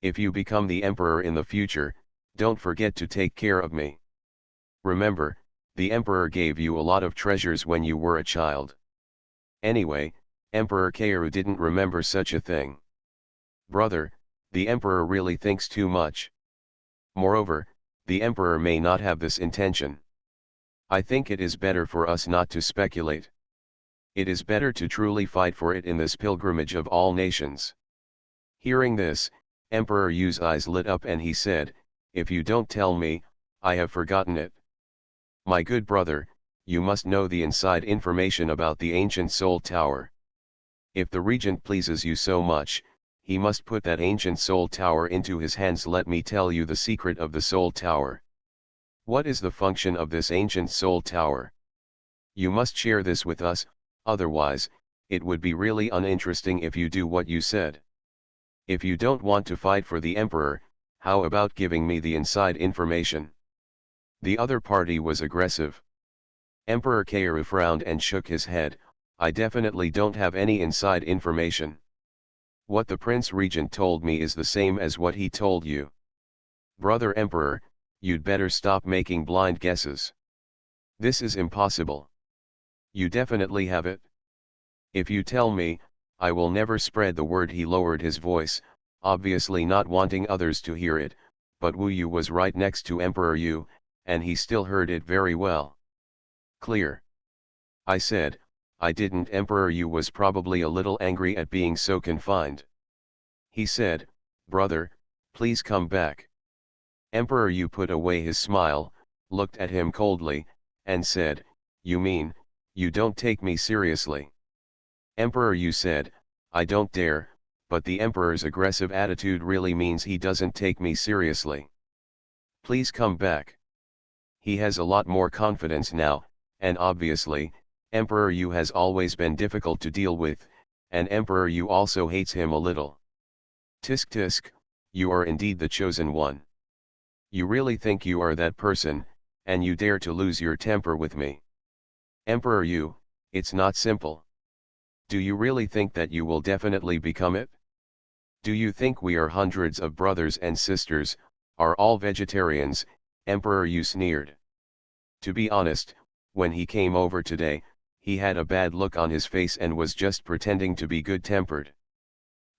S1: If you become the emperor in the future, don't forget to take care of me. Remember, the emperor gave you a lot of treasures when you were a child. Anyway, Emperor Keiru didn't remember such a thing. Brother, the emperor really thinks too much. Moreover, the emperor may not have this intention. I think it is better for us not to speculate. It is better to truly fight for it in this pilgrimage of all nations. Hearing this, Emperor Yu's eyes lit up and he said, if you don't tell me, I have forgotten it. My good brother, you must know the inside information about the ancient Soul Tower. If the regent pleases you so much, he must put that ancient Soul Tower into his hands. Let me tell you the secret of the Soul Tower. What is the function of this ancient Soul Tower? You must share this with us, otherwise, it would be really uninteresting if you do what you said. If you don't want to fight for the emperor, how about giving me the inside information? The other party was aggressive. Emperor Keiru frowned and shook his head. I definitely don't have any inside information. What the Prince Regent told me is the same as what he told you. Brother Emperor, you'd better stop making blind guesses. This is impossible. You definitely have it. If you tell me, I will never spread the word. He lowered his voice, obviously not wanting others to hear it, but Wu Yu was right next to Emperor Yu, and he still heard it very well. Clear. I said, I didn't. Emperor Yu was probably a little angry at being so confined. He said, brother, please come back. Emperor Yu put away his smile, looked at him coldly, and said, you mean, you don't take me seriously? Emperor Yu said, I don't dare, but the emperor's aggressive attitude really means he doesn't take me seriously. Please come back. He has a lot more confidence now, and obviously, Emperor Yu has always been difficult to deal with, and Emperor Yu also hates him a little. Tisk tisk, you are indeed the chosen one. You really think you are that person, and you dare to lose your temper with me? Emperor Yu, it's not simple. Do you really think that you will definitely become it? Do you think we are hundreds of brothers and sisters, are all vegetarians? Emperor Yu sneered. To be honest, when he came over today, he had a bad look on his face and was just pretending to be good-tempered.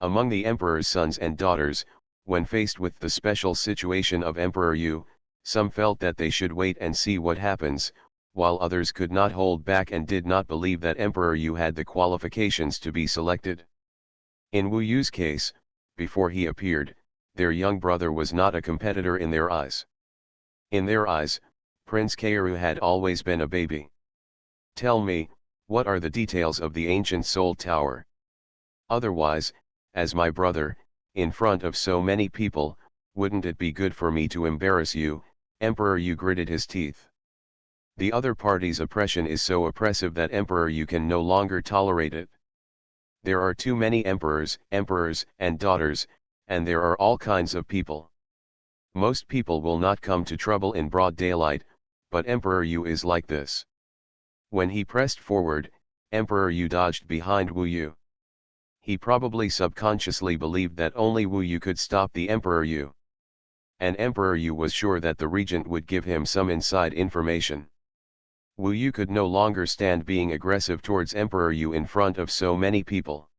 S1: Among the emperor's sons and daughters, when faced with the special situation of Emperor Yu, some felt that they should wait and see what happens, while others could not hold back and did not believe that Emperor Yu had the qualifications to be selected. In Wu Yu's case, before he appeared, their young brother was not a competitor in their eyes. In their eyes, Prince Keiru had always been a baby. Tell me, what are the details of the ancient Soul Tower? Otherwise, as my brother, in front of so many people, wouldn't it be good for me to embarrass you? Emperor Yu gritted his teeth. The other party's oppression is so oppressive that Emperor Yu can no longer tolerate it. There are too many emperors, and daughters, and there are all kinds of people. Most people will not come to trouble in broad daylight, but Emperor Yu is like this. When he pressed forward, Emperor Yu dodged behind Wu Yu. He probably subconsciously believed that only Wu Yu could stop the Emperor Yu. And Emperor Yu was sure that the regent would give him some inside information. Wu Yu could no longer stand being aggressive towards Emperor Yu in front of so many people.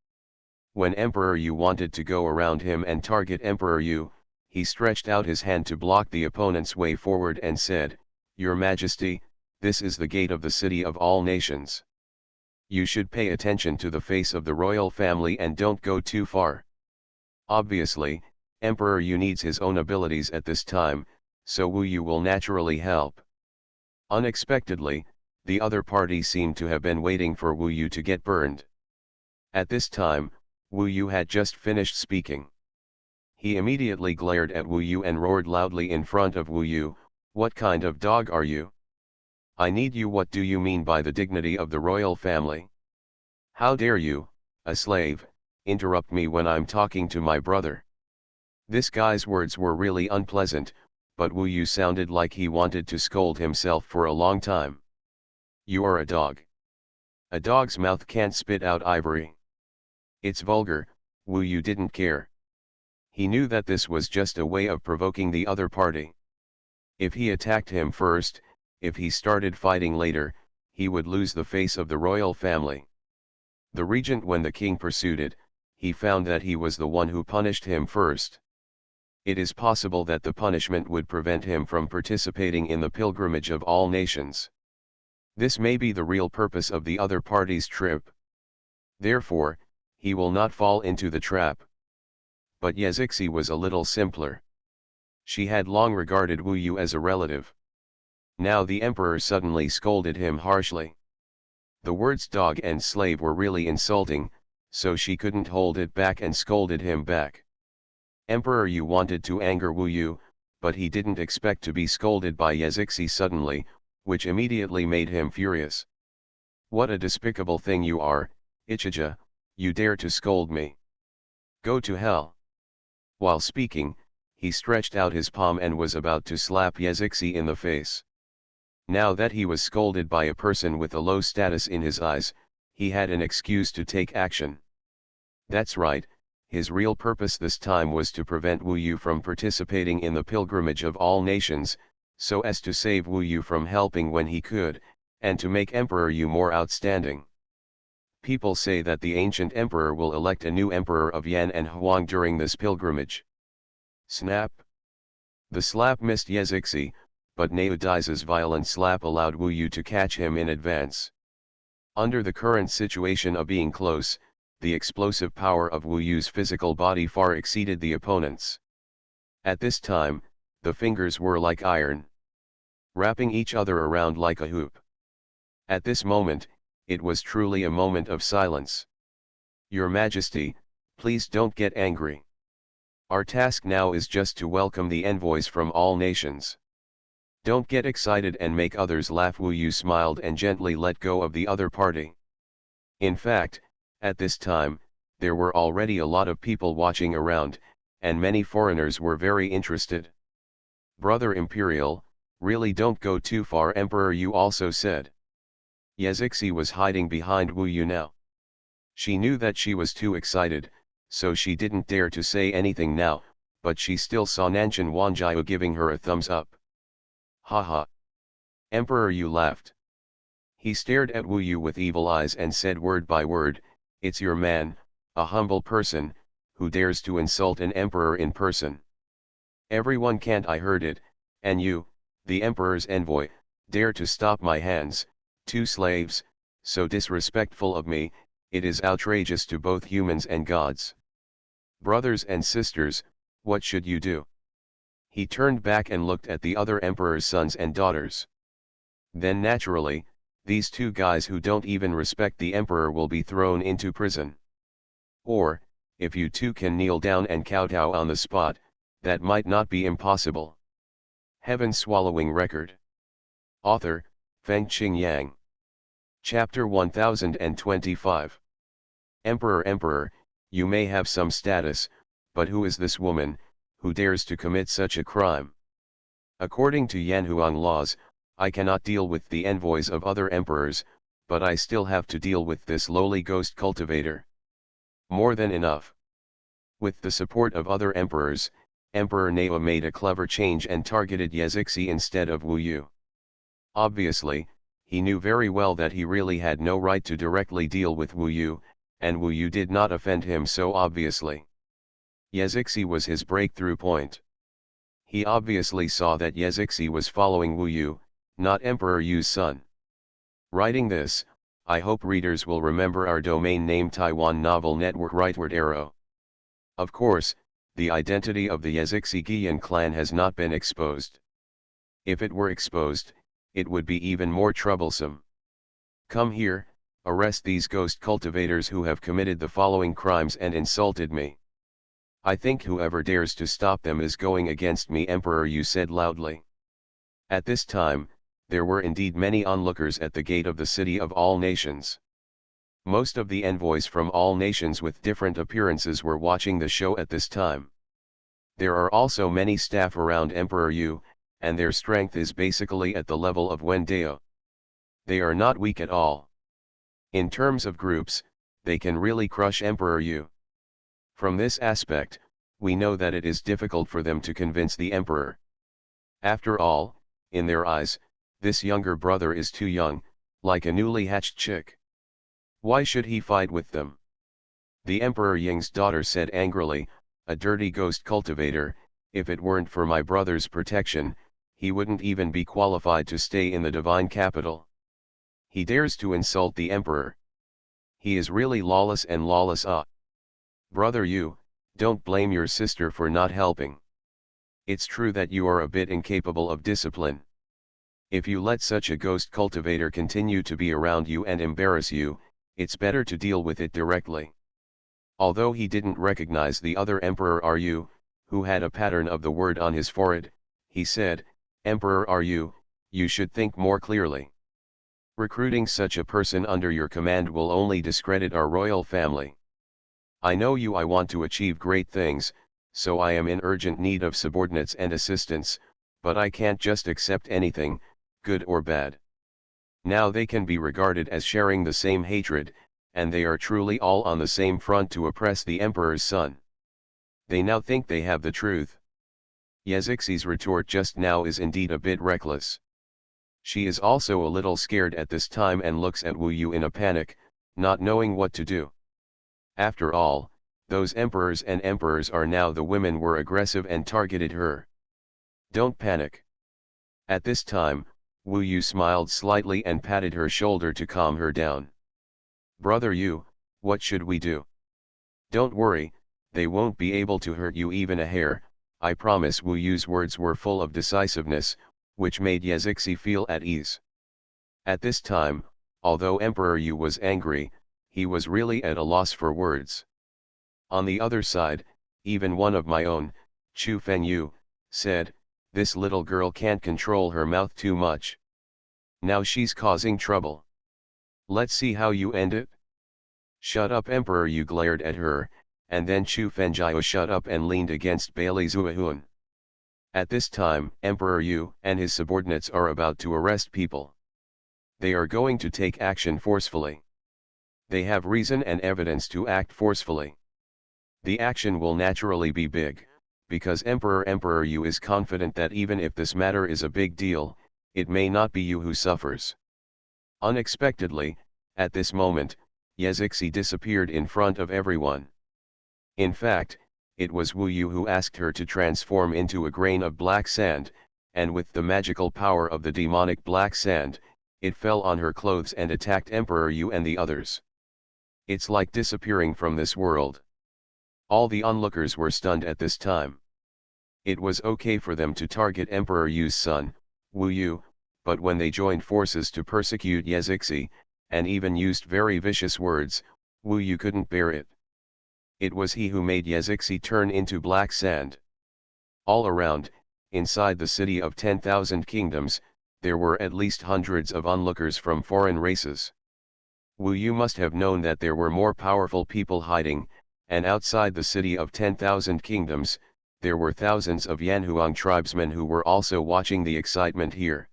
S1: When Emperor Yu wanted to go around him and target Emperor Yu, he stretched out his hand to block the opponent's way forward and said, Your Majesty, this is the gate of the city of all nations. You should pay attention to the face of the royal family and don't go too far. Obviously, Emperor Yu needs his own abilities at this time, so Wu Yu will naturally help. Unexpectedly, the other party seemed to have been waiting for Wu Yu to get burned. At this time, Wu Yu had just finished speaking. He immediately glared at Wu Yu and roared loudly in front of Wu Yu, What kind of dog are you? I need you. What do you mean by the dignity of the royal family? How dare you, a slave, interrupt me when I'm talking to my brother? This guy's words were really unpleasant, but Wu Yu sounded like he wanted to scold himself for a long time. You are a dog. A dog's mouth can't spit out ivory. It's vulgar. Wu Yu didn't care. He knew that this was just a way of provoking the other party. If he attacked him first, if he started fighting later, he would lose the face of the royal family. The regent, when the king pursued it, he found that he was the one who punished him first. It is possible that the punishment would prevent him from participating in the pilgrimage of all nations. This may be the real purpose of the other party's trip. Therefore, he will not fall into the trap. But Yazixi was a little simpler. She had long regarded Wu Yu as a relative. Now the emperor suddenly scolded him harshly. The words dog and slave were really insulting, so she couldn't hold it back and scolded him back. Emperor Yu wanted to anger Wu Yu, but he didn't expect to be scolded by Yazixi suddenly, which immediately made him furious. What a despicable thing you are, Ichija, you dare to scold me. Go to hell. While speaking, he stretched out his palm and was about to slap Yazixi in the face. Now that he was scolded by a person with a low status in his eyes, he had an excuse to take action. That's right, his real purpose this time was to prevent Wu Yu from participating in the pilgrimage of all nations, so as to save Wu Yu from helping when he could, and to make Emperor Yu more outstanding. People say that the ancient emperor will elect a new emperor of Yan and Huang during this pilgrimage. Snap! The slap missed Yazixi, but Naodiza's violent slap allowed Wu Yu to catch him in advance. Under the current situation of being close, the explosive power of Wu Yu's physical body far exceeded the opponent's. At this time, the fingers were like iron, wrapping each other around like a hoop. At this moment, it was truly a moment of silence. Your Majesty, please don't get angry. Our task now is just to welcome the envoys from all nations. Don't get excited and make others laugh. Wu Yu smiled and gently let go of the other party. In fact, at this time, there were already a lot of people watching around, and many foreigners were very interested. Brother Imperial, really don't go too far, Emperor Yu also said. Yazixi was hiding behind Wu Yu now. She knew that she was too excited, so she didn't dare to say anything now, but she still saw Nanshan Wanjiao giving her a thumbs up. Haha. Emperor Yu laughed. He stared at Wu Yu with evil eyes and said word by word, "It's your man, a humble person, who dares to insult an emperor in person. Everyone can't, I heard it, and you, the emperor's envoy, dare to stop my hands, two slaves, so disrespectful of me, it is outrageous to both humans and gods. Brothers and sisters, what should you do?" He turned back and looked at the other emperor's sons and daughters. Then naturally, these two guys who don't even respect the emperor will be thrown into prison. Or, if you two can kneel down and kowtow on the spot, that might not be impossible. Heaven Swallowing Record. Author, Fengqing Yang. Chapter 1025. Emperor, you may have some status, but who is this woman, who dares to commit such a crime? According to Yanhuang laws, I cannot deal with the envoys of other emperors, but I still have to deal with this lowly ghost cultivator. More than enough. With the support of other emperors, Emperor Nao made a clever change and targeted Yazixi instead of Wu Yu. Obviously, he knew very well that he really had no right to directly deal with Wu Yu, and Wu Yu did not offend him so obviously. Yazixi was his breakthrough point. He obviously saw that Yazixi was following Wu Yu, not Emperor Yu's son. Writing this, I hope readers will remember our domain name Taiwan Novel Network Rightward Arrow. Of course, the identity of the Yazixi Guiyan clan has not been exposed. If it were exposed, it would be even more troublesome. Come here, arrest these ghost cultivators who have committed the following crimes and insulted me. I think whoever dares to stop them is going against me, Emperor Yu said loudly. At this time, there were indeed many onlookers at the gate of the city of all nations. Most of the envoys from all nations with different appearances were watching the show at this time. There are also many staff around Emperor Yu, and their strength is basically at the level of Wendao. They are not weak at all. In terms of groups, they can really crush Emperor Yu. From this aspect, we know that it is difficult for them to convince the emperor. After all, in their eyes, this younger brother is too young, like a newly hatched chick. Why should he fight with them? The Emperor Ying's daughter said angrily, a dirty ghost cultivator, if it weren't for my brother's protection, he wouldn't even be qualified to stay in the divine capital. He dares to insult the emperor. He is really lawless and lawless. Brother, you, don't blame your sister for not helping. It's true that you are a bit incapable of discipline. If you let such a ghost cultivator continue to be around you and embarrass you, it's better to deal with it directly. Although he didn't recognize the other Emperor Ru, who had a pattern of the word on his forehead, he said, Emperor Ru, you should think more clearly. Recruiting such a person under your command will only discredit our royal family. I know you. I want to achieve great things, so I am in urgent need of subordinates and assistants, but I can't just accept anything, good or bad. Now they can be regarded as sharing the same hatred, and they are truly all on the same front to oppress the emperor's son. They now think they have the truth. Yezixi's retort just now is indeed a bit reckless. She is also a little scared at this time and looks at Wu Yu in a panic, not knowing what to do. After all, those emperors and emperors are now the women were aggressive and targeted her. Don't panic. At this time, Wu Yu smiled slightly and patted her shoulder to calm her down. Brother Yu, what should we do? Don't worry, they won't be able to hurt you even a hair, I promise. Wu Yu's words were full of decisiveness, which made Yezixi feel at ease. At this time, although Emperor Yu was angry, he was really at a loss for words. On the other side, even one of my own, Chu Fengyu, said, this little girl can't control her mouth too much. Now she's causing trouble. Let's see how you end it. Shut up, Emperor Yu glared at her, and then Chu Fengyu shut up and leaned against Bailey Xuanhuan. At this time, Emperor Yu and his subordinates are about to arrest people. They are going to take action forcefully. They have reason and evidence to act forcefully. The action will naturally be big, because Emperor Yu is confident that even if this matter is a big deal, it may not be you who suffers. Unexpectedly, at this moment, Yezixi disappeared in front of everyone. In fact, it was Wu Yu who asked her to transform into a grain of black sand, and with the magical power of the demonic black sand, it fell on her clothes and attacked Emperor Yu and the others. It's like disappearing from this world. All the onlookers were stunned at this time. It was okay for them to target Emperor Yu's son, Wu Yu, but when they joined forces to persecute Yezixi, and even used very vicious words, Wu Yu couldn't bear it. It was he who made Yezixi turn into black sand. All around, inside the city of 10,000 kingdoms, there were at least hundreds of onlookers from foreign races. Wu Yu must have known that there were more powerful people hiding, and outside the city of 10,000 kingdoms, there were thousands of Yanhuang tribesmen who were also watching the excitement here.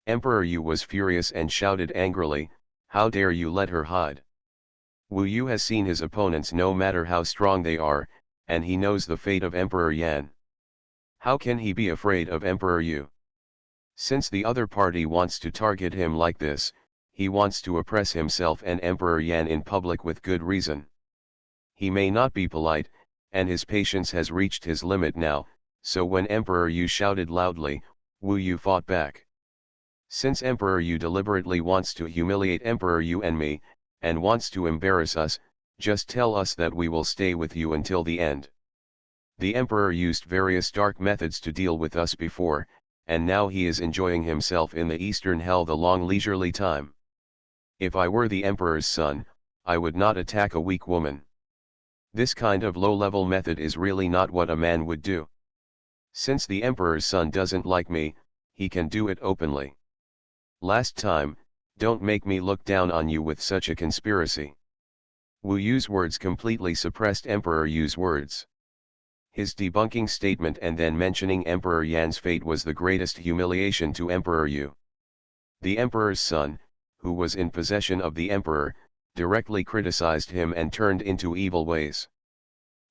S1: Emperor Yu was furious and shouted angrily, how dare you let her hide? Wu Yu has seen his opponents no matter how strong they are, and he knows the fate of Emperor Yan. How can he be afraid of Emperor Yu? Since the other party wants to target him like this, he wants to oppress himself and Emperor Yan in public with good reason. He may not be polite, and his patience has reached his limit now, so when Emperor Yu shouted loudly, Wu Yu fought back. Since Emperor Yu deliberately wants to humiliate Emperor Yu and me, and wants to embarrass us, just tell us that we will stay with you until the end. The Emperor used various dark methods to deal with us before, and now he is enjoying himself in the Eastern Hell the long leisurely time. If I were the Emperor's son, I would not attack a weak woman. This kind of low-level method is really not what a man would do. Since the Emperor's son doesn't like me, he can do it openly. Last time, don't make me look down on you with such a conspiracy. Wu Yu's words completely suppressed Emperor Yu's words. His debunking statement and then mentioning Emperor Yan's fate was the greatest humiliation to Emperor Yu. The Emperor's son, who was in possession of the Emperor, directly criticized him and turned into evil ways.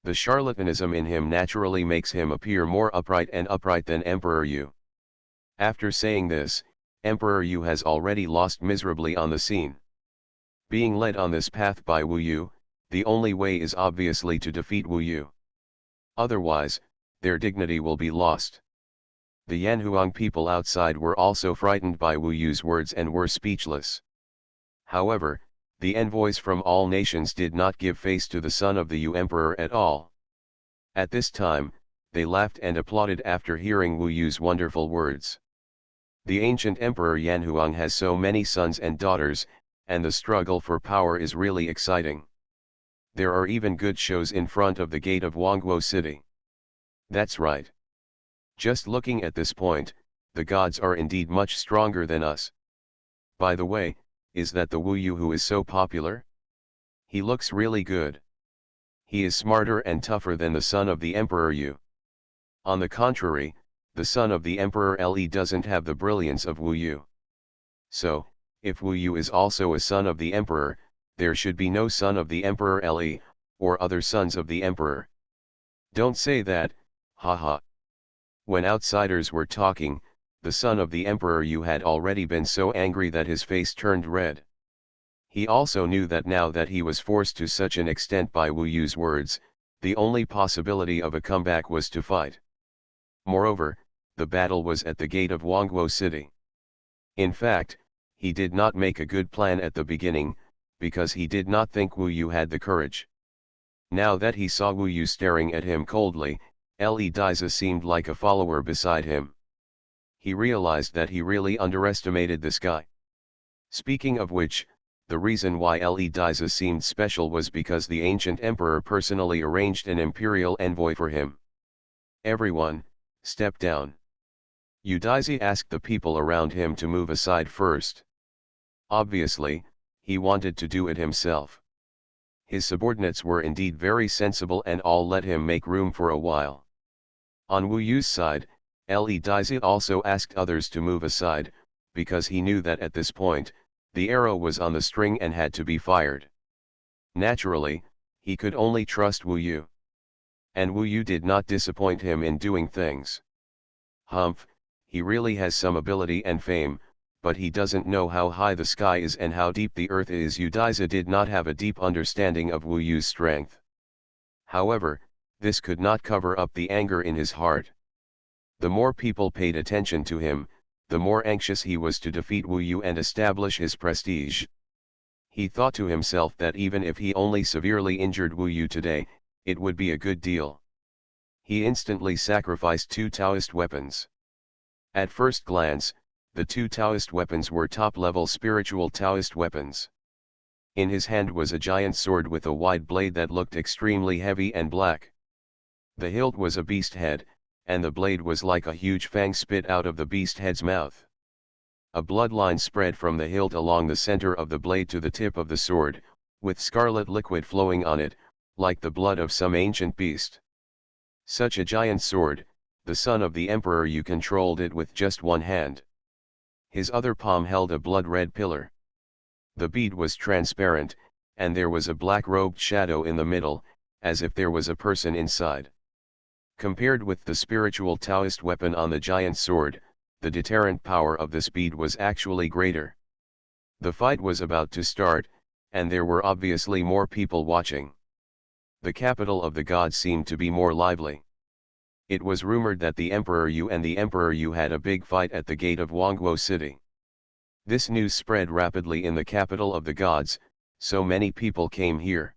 S1: The charlatanism in him naturally makes him appear more upright than Emperor Yu. After saying this, Emperor Yu has already lost miserably on the scene. Being led on this path by Wu Yu, the only way is obviously to defeat Wu Yu. Otherwise, their dignity will be lost. The Yanhuang people outside were also frightened by Wu Yu's words and were speechless. However, the envoys from all nations did not give face to the son of the Yu emperor at all. At this time, they laughed and applauded after hearing Wu Yu's wonderful words. The ancient emperor Yanhuang has so many sons and daughters, and the struggle for power is really exciting. There are even good shows in front of the gate of Huangguo City. That's right. Just looking at this point, the gods are indeed much stronger than us. By the way, is that the Wu Yu who is so popular? He looks really good. He is smarter and tougher than the son of the Emperor Yu. On the contrary, the son of the Emperor Le doesn't have the brilliance of Wu Yu. So, if Wu Yu is also a son of the Emperor, there should be no son of the Emperor Le, or other sons of the Emperor. Don't say that, haha. When outsiders were talking, the son of the Emperor Yu had already been so angry that his face turned red. He also knew that now that he was forced to such an extent by Wu Yu's words, the only possibility of a comeback was to fight. Moreover, the battle was at the gate of Huangguo City. In fact, he did not make a good plan at the beginning, because he did not think Wu Yu had the courage. Now that he saw Wu Yu staring at him coldly, Le Diza seemed like a follower beside him. He realized that he really underestimated this guy. Speaking of which, the reason why Le Diza seemed special was because the ancient emperor personally arranged an imperial envoy for him. Everyone, step down. Udizi asked the people around him to move aside first. Obviously, he wanted to do it himself. His subordinates were indeed very sensible and all let him make room for a while. On Wu Yu's side, Le Dizi also asked others to move aside, because he knew that at this point, the arrow was on the string and had to be fired. Naturally, he could only trust Wu Yu. And Wu Yu did not disappoint him in doing things. Humph, he really has some ability and fame, but he doesn't know how high the sky is and how deep the earth is. Udiza did not have a deep understanding of Wu Yu's strength. However, this could not cover up the anger in his heart. The more people paid attention to him, the more anxious he was to defeat Wu Yu and establish his prestige. He thought to himself that even if he only severely injured Wu Yu today, it would be a good deal. He instantly sacrificed 2 Taoist weapons. At first glance, the 2 Taoist weapons were top-level spiritual Taoist weapons. In his hand was a giant sword with a wide blade that looked extremely heavy and black. The hilt was a beast head, and the blade was like a huge fang spit out of the beast head's mouth. A bloodline spread from the hilt along the center of the blade to the tip of the sword, with scarlet liquid flowing on it, like the blood of some ancient beast. Such a giant sword, the son of the Emperor Yu controlled it with just one hand. His other palm held a blood-red pillar. The bead was transparent, and there was a black-robed shadow in the middle, as if there was a person inside. Compared with the spiritual Taoist weapon on the giant sword, the deterrent power of this bead was actually greater. The fight was about to start, and there were obviously more people watching. The capital of the gods seemed to be more lively. It was rumored that the Emperor Yu and the Emperor Yu had a big fight at the gate of Huangguo City. This news spread rapidly in the capital of the gods, so many people came here.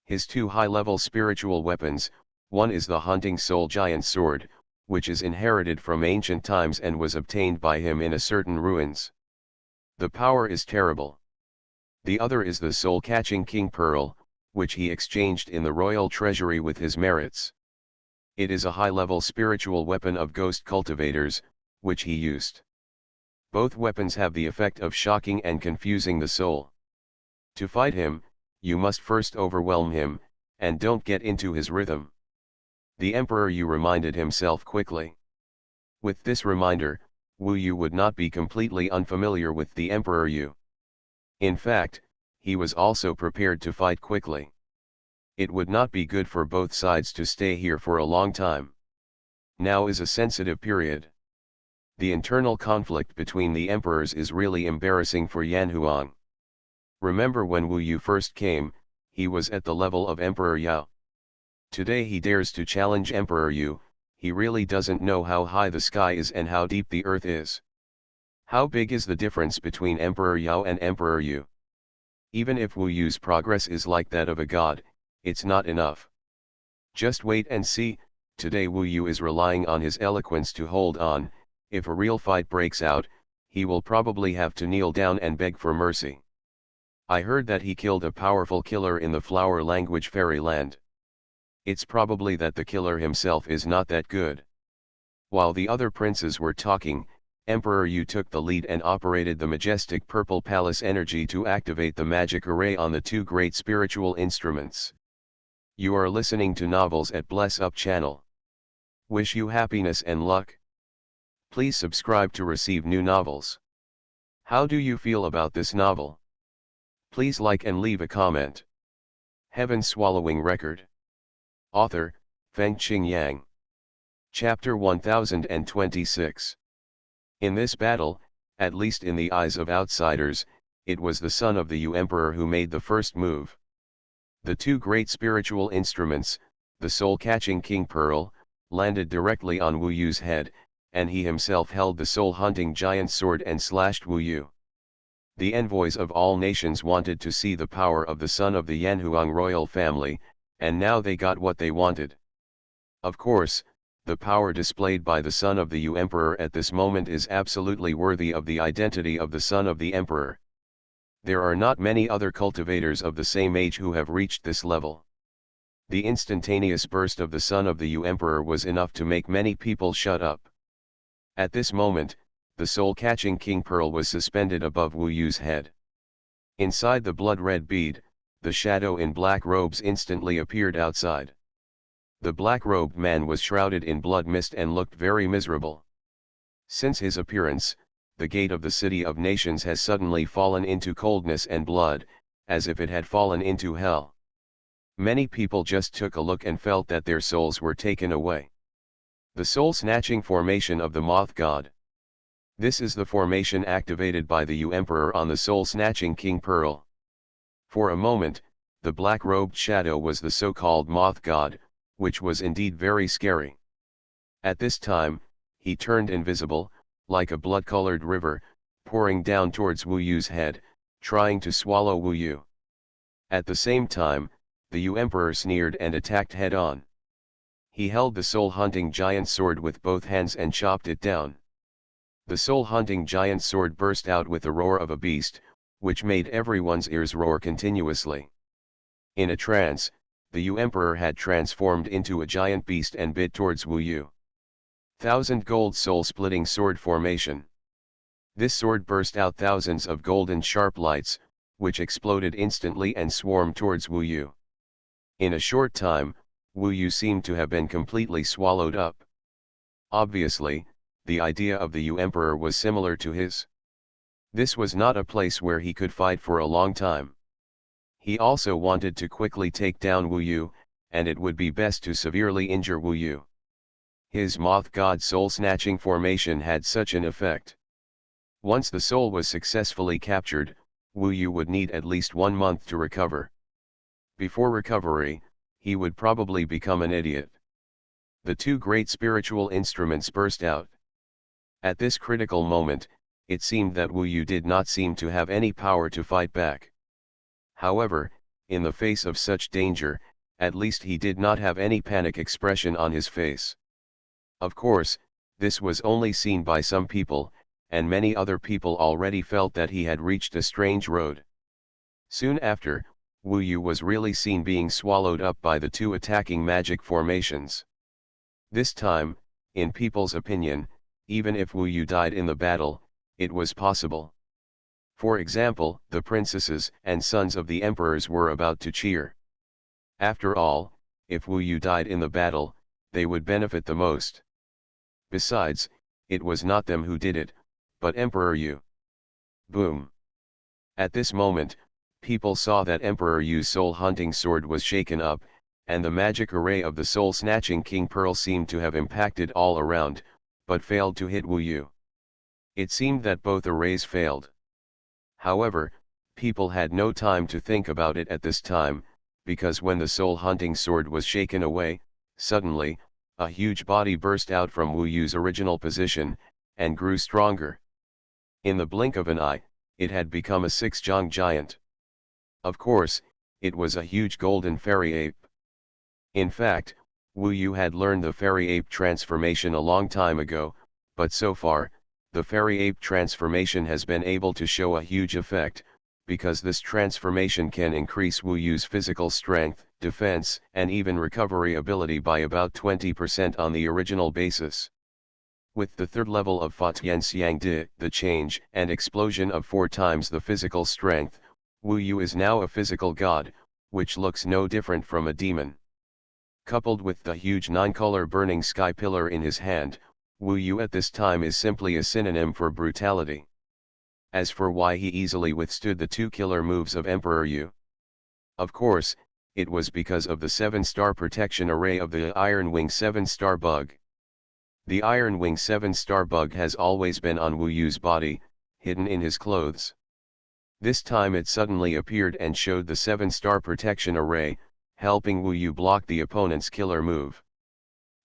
S1: His 2 high-level spiritual weapons, one is the hunting soul giant sword, which is inherited from ancient times and was obtained by him in a certain ruins. The power is terrible. The other is the soul-catching king pearl, which he exchanged in the royal treasury with his merits. It is a high-level spiritual weapon of ghost cultivators, which he used. Both weapons have the effect of shocking and confusing the soul. To fight him, you must first overwhelm him, and don't get into his rhythm. The Emperor Yu reminded himself quickly. With this reminder, Wu Yu would not be completely unfamiliar with the Emperor Yu. In fact, he was also prepared to fight quickly. It would not be good for both sides to stay here for a long time. Now is a sensitive period. The internal conflict between the emperors is really embarrassing for Yanhuang. Remember when Wu Yu first came, he was at the level of Emperor Yao. Today he dares to challenge Emperor Yu. He really doesn't know how high the sky is and how deep the earth is. How big is the difference between Emperor Yao and Emperor Yu? Even if Wu Yu's progress is like that of a god, it's not enough. Just wait and see. Today Wu Yu is relying on his eloquence to hold on. If a real fight breaks out, he will probably have to kneel down and beg for mercy. I heard that he killed a powerful killer in the flower language fairyland. It's probably that the killer himself is not that good. While the other princes were talking, Emperor Yu took the lead and operated the majestic purple palace energy to activate the magic array on the two great spiritual instruments. You are listening to Novels at Bless Up channel. Wish you happiness and luck. Please subscribe to receive new novels. How do you feel about this novel? Please like and leave a comment. Heaven Swallowing Record. Author, Fengqing Yang. Chapter 1026. In this battle, at least in the eyes of outsiders, it was the son of the Yu Emperor who made the first move. The two great spiritual instruments, the soul-catching King Pearl, landed directly on Wu Yu's head, and he himself held the soul-hunting giant sword and slashed Wu Yu. The envoys of all nations wanted to see the power of the son of the Yanhuang royal family, and now they got what they wanted. Of course, the power displayed by the son of the Yu Emperor at this moment is absolutely worthy of the identity of the son of the Emperor. There are not many other cultivators of the same age who have reached this level. The instantaneous burst of the son of the Yu Emperor was enough to make many people shut up. At this moment, the soul-catching King Pearl was suspended above Wu Yu's head. Inside the blood-red bead, the shadow in black robes instantly appeared outside. The black-robed man was shrouded in blood mist and looked very miserable. Since his appearance, the gate of the City of Nations has suddenly fallen into coldness and blood, as if it had fallen into hell. Many people just took a look and felt that their souls were taken away. The soul-snatching formation of the Moth God. This is the formation activated by the Yu Emperor on the soul-snatching King Pearl. For a moment, the black-robed shadow was the so-called Moth God, which was indeed very scary. At this time, he turned invisible, like a blood-colored river, pouring down towards Wu Yu's head, trying to swallow Wu Yu. At the same time, the Yu Emperor sneered and attacked head-on. He held the soul-hunting giant sword with both hands and chopped it down. The soul-hunting giant sword burst out with the roar of a beast, which made everyone's ears roar continuously. In a trance, the Yu Emperor had transformed into a giant beast and bit towards Wu Yu. 1000 gold soul-splitting sword formation. This sword burst out thousands of golden sharp lights, which exploded instantly and swarmed towards Wu Yu. In a short time, Wu Yu seemed to have been completely swallowed up. Obviously, the idea of the Yu Emperor was similar to his. This was not a place where he could fight for a long time. He also wanted to quickly take down Wu Yu, and it would be best to severely injure Wu Yu. His Moth God soul-snatching formation had such an effect. Once the soul was successfully captured, Wu Yu would need at least 1 month to recover. Before recovery, he would probably become an idiot. The two great spiritual instruments burst out. At this critical moment, it seemed that Wu Yu did not seem to have any power to fight back. However, in the face of such danger, at least he did not have any panic expression on his face. Of course, this was only seen by some people, and many other people already felt that he had reached a strange road. Soon after, Wu Yu was really seen being swallowed up by the two attacking magic formations. This time, in people's opinion, even if Wu Yu died in the battle, it was possible. For example, the princesses and sons of the emperors were about to cheer. After all, if Wu Yu died in the battle, they would benefit the most. Besides, it was not them who did it, but Emperor Yu. Boom. At this moment, people saw that Emperor Yu's soul-hunting sword was shaken up, and the magic array of the soul-snatching King Pearl seemed to have impacted all around, but failed to hit Wu Yu. It seemed that both arrays failed. However, People had no time to think about it at this time, because when the soul hunting sword was shaken away, suddenly, a huge body burst out from Wu Yu's original position, and grew stronger. In the blink of an eye, it had become a six-jong giant. Of course, it was a huge golden fairy ape. In fact, Wu Yu had learned the fairy ape transformation a long time ago, but so far, the fairy ape transformation has been able to show a huge effect, because this transformation can increase Wu Yu's physical strength, defense, and even recovery ability by about 20% on the original basis. With the third level of Fa Tian Xiang Di, the change and explosion of 4 times the physical strength, Wu Yu is now a physical god, which looks no different from a demon. Coupled with the huge 9-color burning sky pillar in his hand, Wu Yu at this time is simply a synonym for brutality. As for why he easily withstood the 2 killer moves of Emperor Yu, of course, it was because of the 7-star protection array of the Iron Wing 7-star bug. The Iron Wing 7-star bug has always been on Wu Yu's body, hidden in his clothes. This time it suddenly appeared and showed the 7-star protection array, helping Wu Yu block the opponent's killer move.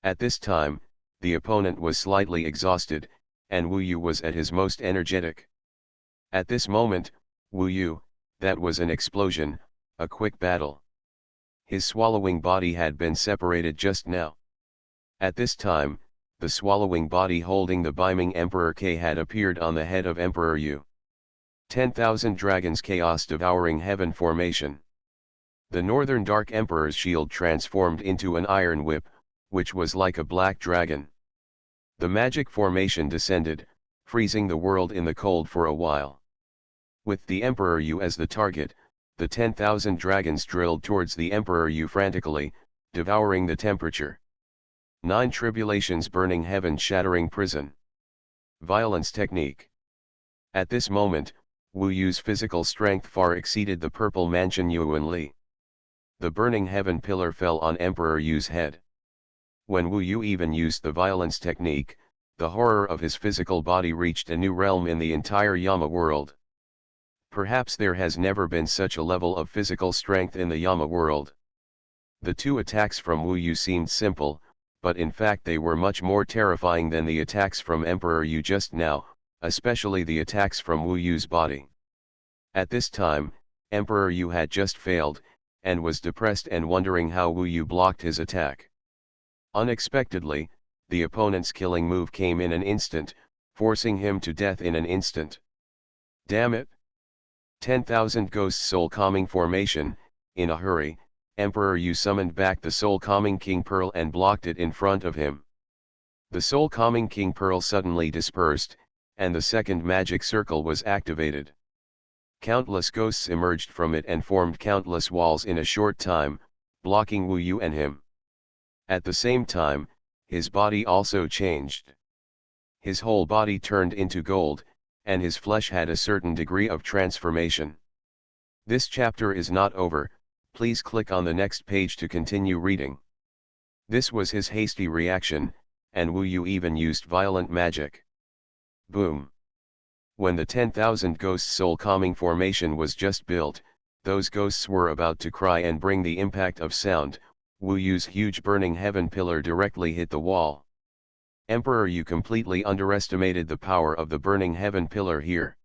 S1: At this time, the opponent was slightly exhausted, and Wu Yu was at his most energetic. At this moment, Wu Yu, that was an explosion, a quick battle. His swallowing body had been separated just now. At this time, the swallowing body holding the beaming Emperor K had appeared on the head of Emperor Yu. 10,000 Dragons Chaos Devouring Heaven Formation. The Northern Dark Emperor's shield transformed into an iron whip, which was like a black dragon. The magic formation descended, freezing the world in the cold for a while. With the Emperor Yu as the target, the 10,000 dragons drilled towards the Emperor Yu frantically, devouring the temperature. 9 Tribulations Burning Heaven Shattering Prison. Violence Technique. At this moment, Wu Yu's physical strength far exceeded the purple mansion Yuan Li. The burning heaven pillar fell on Emperor Yu's head. When Wu Yu even used the violence technique, the horror of his physical body reached a new realm in the entire Yama world. Perhaps there has never been such a level of physical strength in the Yama world. The 2 attacks from Wu Yu seemed simple, but in fact they were much more terrifying than the attacks from Emperor Yu just now, especially the attacks from Wu Yu's body. At this time, Emperor Yu had just failed, and was depressed and wondering how Wu Yu blocked his attack. Unexpectedly, the opponent's killing move came in an instant, forcing him to death in an instant. Damn it! 10,000 Ghost Soul Calming Formation. In a hurry, Emperor Yu summoned back the Soul Calming King Pearl and blocked it in front of him. The Soul Calming King Pearl suddenly dispersed, and the second magic circle was activated. Countless ghosts emerged from it and formed countless walls in a short time, blocking Wu Yu and him. At the same time, his body also changed. His whole body turned into gold, and his flesh had a certain degree of transformation. This chapter is not over, please click on the next page to continue reading. This was his hasty reaction, and Wu Yu even used violent magic. Boom! When the 10,000 Ghost Soul Calming Formation was just built, those ghosts were about to cry and bring the impact of sound. Wu Yu's huge burning heaven pillar directly hit the wall. Emperor Yu completely underestimated the power of the burning heaven pillar here.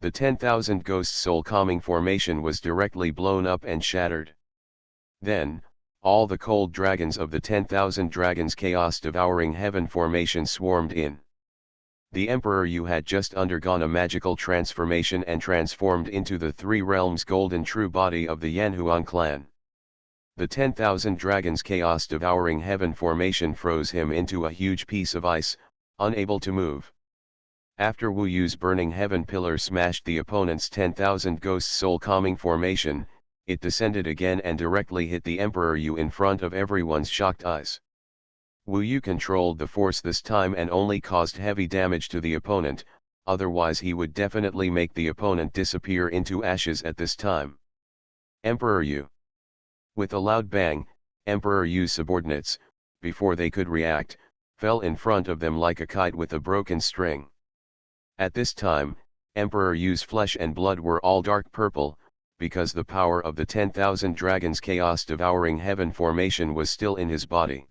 S1: The 10,000 Ghost Soul Calming Formation was directly blown up and shattered. Then, all the cold dragons of the 10,000 Dragons Chaos Devouring Heaven Formation swarmed in. The Emperor Yu had just undergone a magical transformation and transformed into the 3 realms golden true body of the Yanhuan clan. The 10,000 Dragons Chaos Devouring Heaven Formation froze him into a huge piece of ice, unable to move. After Wu Yu's burning heaven pillar smashed the opponent's 10,000 Ghost Soul Calming Formation, it descended again and directly hit the Emperor Yu in front of everyone's shocked eyes. Wu Yu controlled the force this time and only caused heavy damage to the opponent, otherwise he would definitely make the opponent disappear into ashes at this time. Emperor Yu. With a loud bang, Emperor Yu's subordinates, before they could react, fell in front of them like a kite with a broken string. At this time, Emperor Yu's flesh and blood were all dark purple, because the power of the 10,000 dragons chaos devouring heaven formation was still in his body.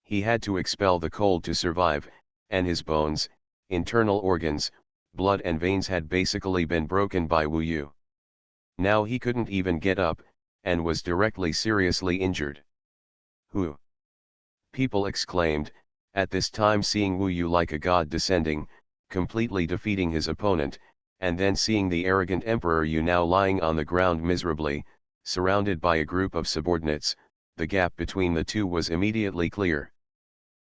S1: He had to expel the cold to survive, and his bones, internal organs, blood and veins had basically been broken by Wu Yu. Now he couldn't even get up, and was directly seriously injured. Who? People exclaimed, at this time seeing Wu Yu like a god descending, completely defeating his opponent, and then seeing the arrogant Emperor Yu now lying on the ground miserably, surrounded by a group of subordinates. The gap between the two was immediately clear.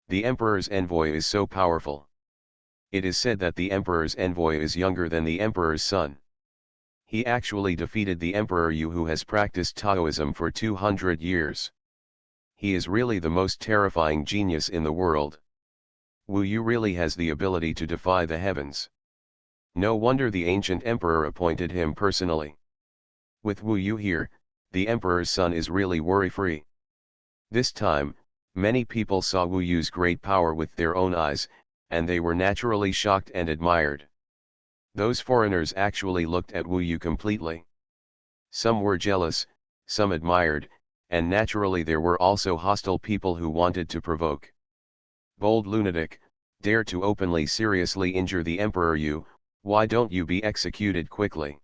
S1: The Emperor's envoy is so powerful. It is said that the Emperor's envoy is younger than the Emperor's son. He actually defeated the Emperor Yu, who has practiced Taoism for 200 years. He is really the most terrifying genius in the world. Wu Yu really has the ability to defy the heavens. No wonder the ancient emperor appointed him personally. With Wu Yu here, the emperor's son is really worry-free. This time, many people saw Wu Yu's great power with their own eyes, and they were naturally shocked and admired. Those foreigners actually looked at Wu Yu completely. Some were jealous, some admired, and naturally there were also hostile people who wanted to provoke. Bold lunatic, dare to openly seriously injure the Emperor Yu, why don't you be executed quickly?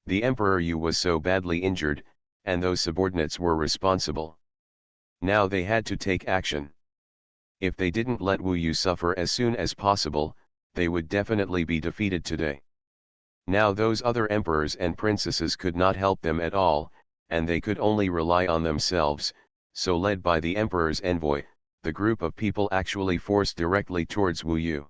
S1: The Emperor Yu was so badly injured, and those subordinates were responsible. Now they had to take action. If they didn't let Wu Yu suffer as soon as possible, they would definitely be defeated today. Now those other emperors and princesses could not help them at all, and they could only rely on themselves, so led by the emperor's envoy, the group of people actually forced directly towards Wu Yu.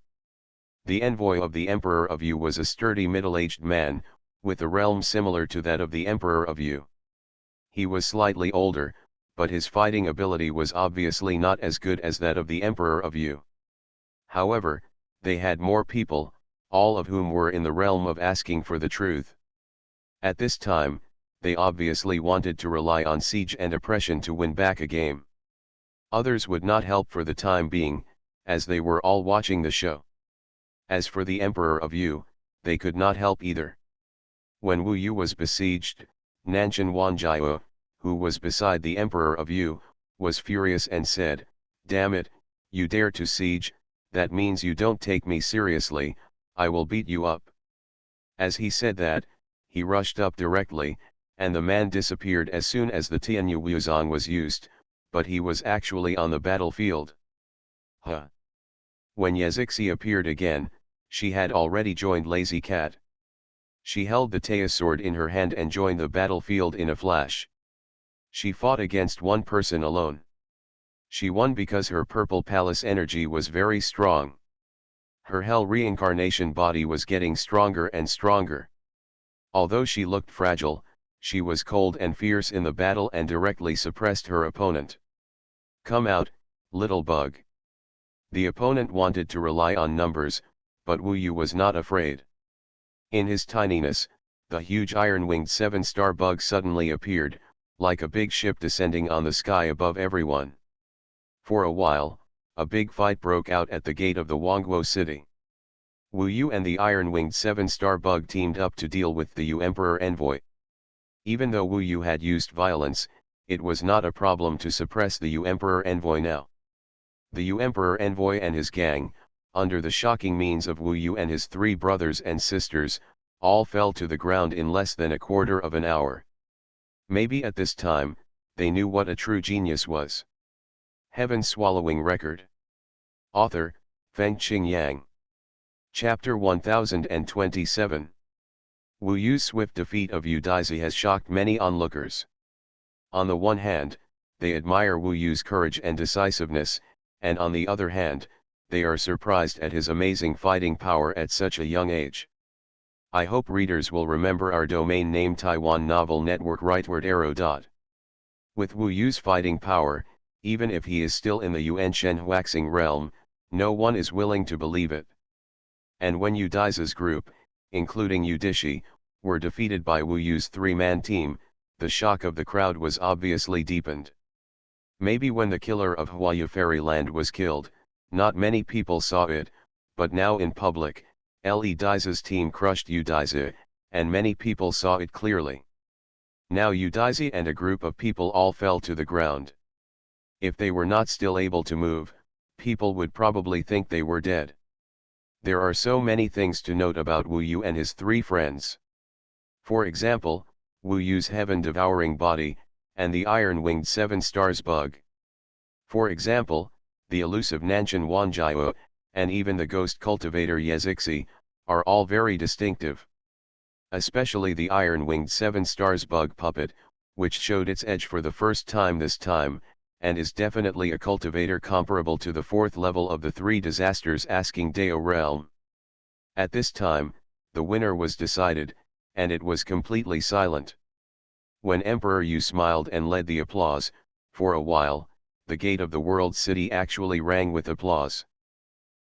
S1: The envoy of the Emperor of Yu was a sturdy middle-aged man, with a realm similar to that of the Emperor of Yu. He was slightly older, but his fighting ability was obviously not as good as that of the Emperor of Yu. However, they had more people, all of whom were in the realm of asking for the truth. At this time, they obviously wanted to rely on siege and oppression to win back a game. Others would not help for the time being, as they were all watching the show. As for the Emperor of Yu, they could not help either. When Wu Yu was besieged, Nanshan Wanjiao, who was beside the Emperor of Yu, was furious and said, "Damn it, you dare to siege, that means you don't take me seriously, I will beat you up." As he said that, he rushed up directly, and the man disappeared as soon as the Tianyu Wuzong was used, but he was actually on the battlefield. Huh! When Yazixi appeared again, she had already joined Lazy Cat. She held the Taya sword in her hand and joined the battlefield in a flash. She fought against one person alone. She won because her purple palace energy was very strong. Her hell reincarnation body was getting stronger and stronger. Although she looked fragile, she was cold and fierce in the battle and directly suppressed her opponent. "Come out, little bug." The opponent wanted to rely on numbers, but Wu Yu was not afraid. In his tininess, the huge iron-winged seven-star bug suddenly appeared, like a big ship descending on the sky above everyone. For a while, a big fight broke out at the gate of the Wangguo city. Wu Yu and the iron-winged seven-star bug teamed up to deal with the Yu Emperor envoy. Even though Wu Yu had used violence, it was not a problem to suppress the Yu Emperor envoy now. The Yu Emperor envoy and his gang, under the shocking means of Wu Yu and his three brothers and sisters, all fell to the ground in less than a quarter of an hour. Maybe at this time, they knew what a true genius was. Heaven-swallowing record. Author, Fengqing Yang. Chapter 1027. Wu Yu's swift defeat of Yu Daizhi has shocked many onlookers. On the one hand, they admire Wu Yu's courage and decisiveness, and on the other hand, they are surprised at his amazing fighting power at such a young age. I hope readers will remember our domain name Taiwan Novel Network rightward arrow. With Wu Yu's fighting power, even if he is still in the Yuan Shen waxing realm, no one is willing to believe it. And when Yu Daizhi's group, including Yu Dishi, were defeated by Wu Yu's three-man team, the shock of the crowd was obviously deepened. Maybe when the killer of Huayu Fairyland was killed, not many people saw it, but now in public, Le Daize's team crushed Yu Daize, and many people saw it clearly. Now Yu Daize and a group of people all fell to the ground. If they were not still able to move, people would probably think they were dead. There are so many things to note about Wu Yu and his three friends. For example, Wu Yu's heaven-devouring body, and the iron-winged 7 stars bug. For example, the elusive Nanshan Wanjiao, and even the ghost cultivator Yezixi, are all very distinctive. Especially the iron-winged 7 stars bug puppet, which showed its edge for the first time this time, and is definitely a cultivator comparable to the 4th level of the 3 disasters asking Deo realm. At this time, the winner was decided, and it was completely silent. When Emperor Yu smiled and led the applause, for a while, the gate of the world city actually rang with applause.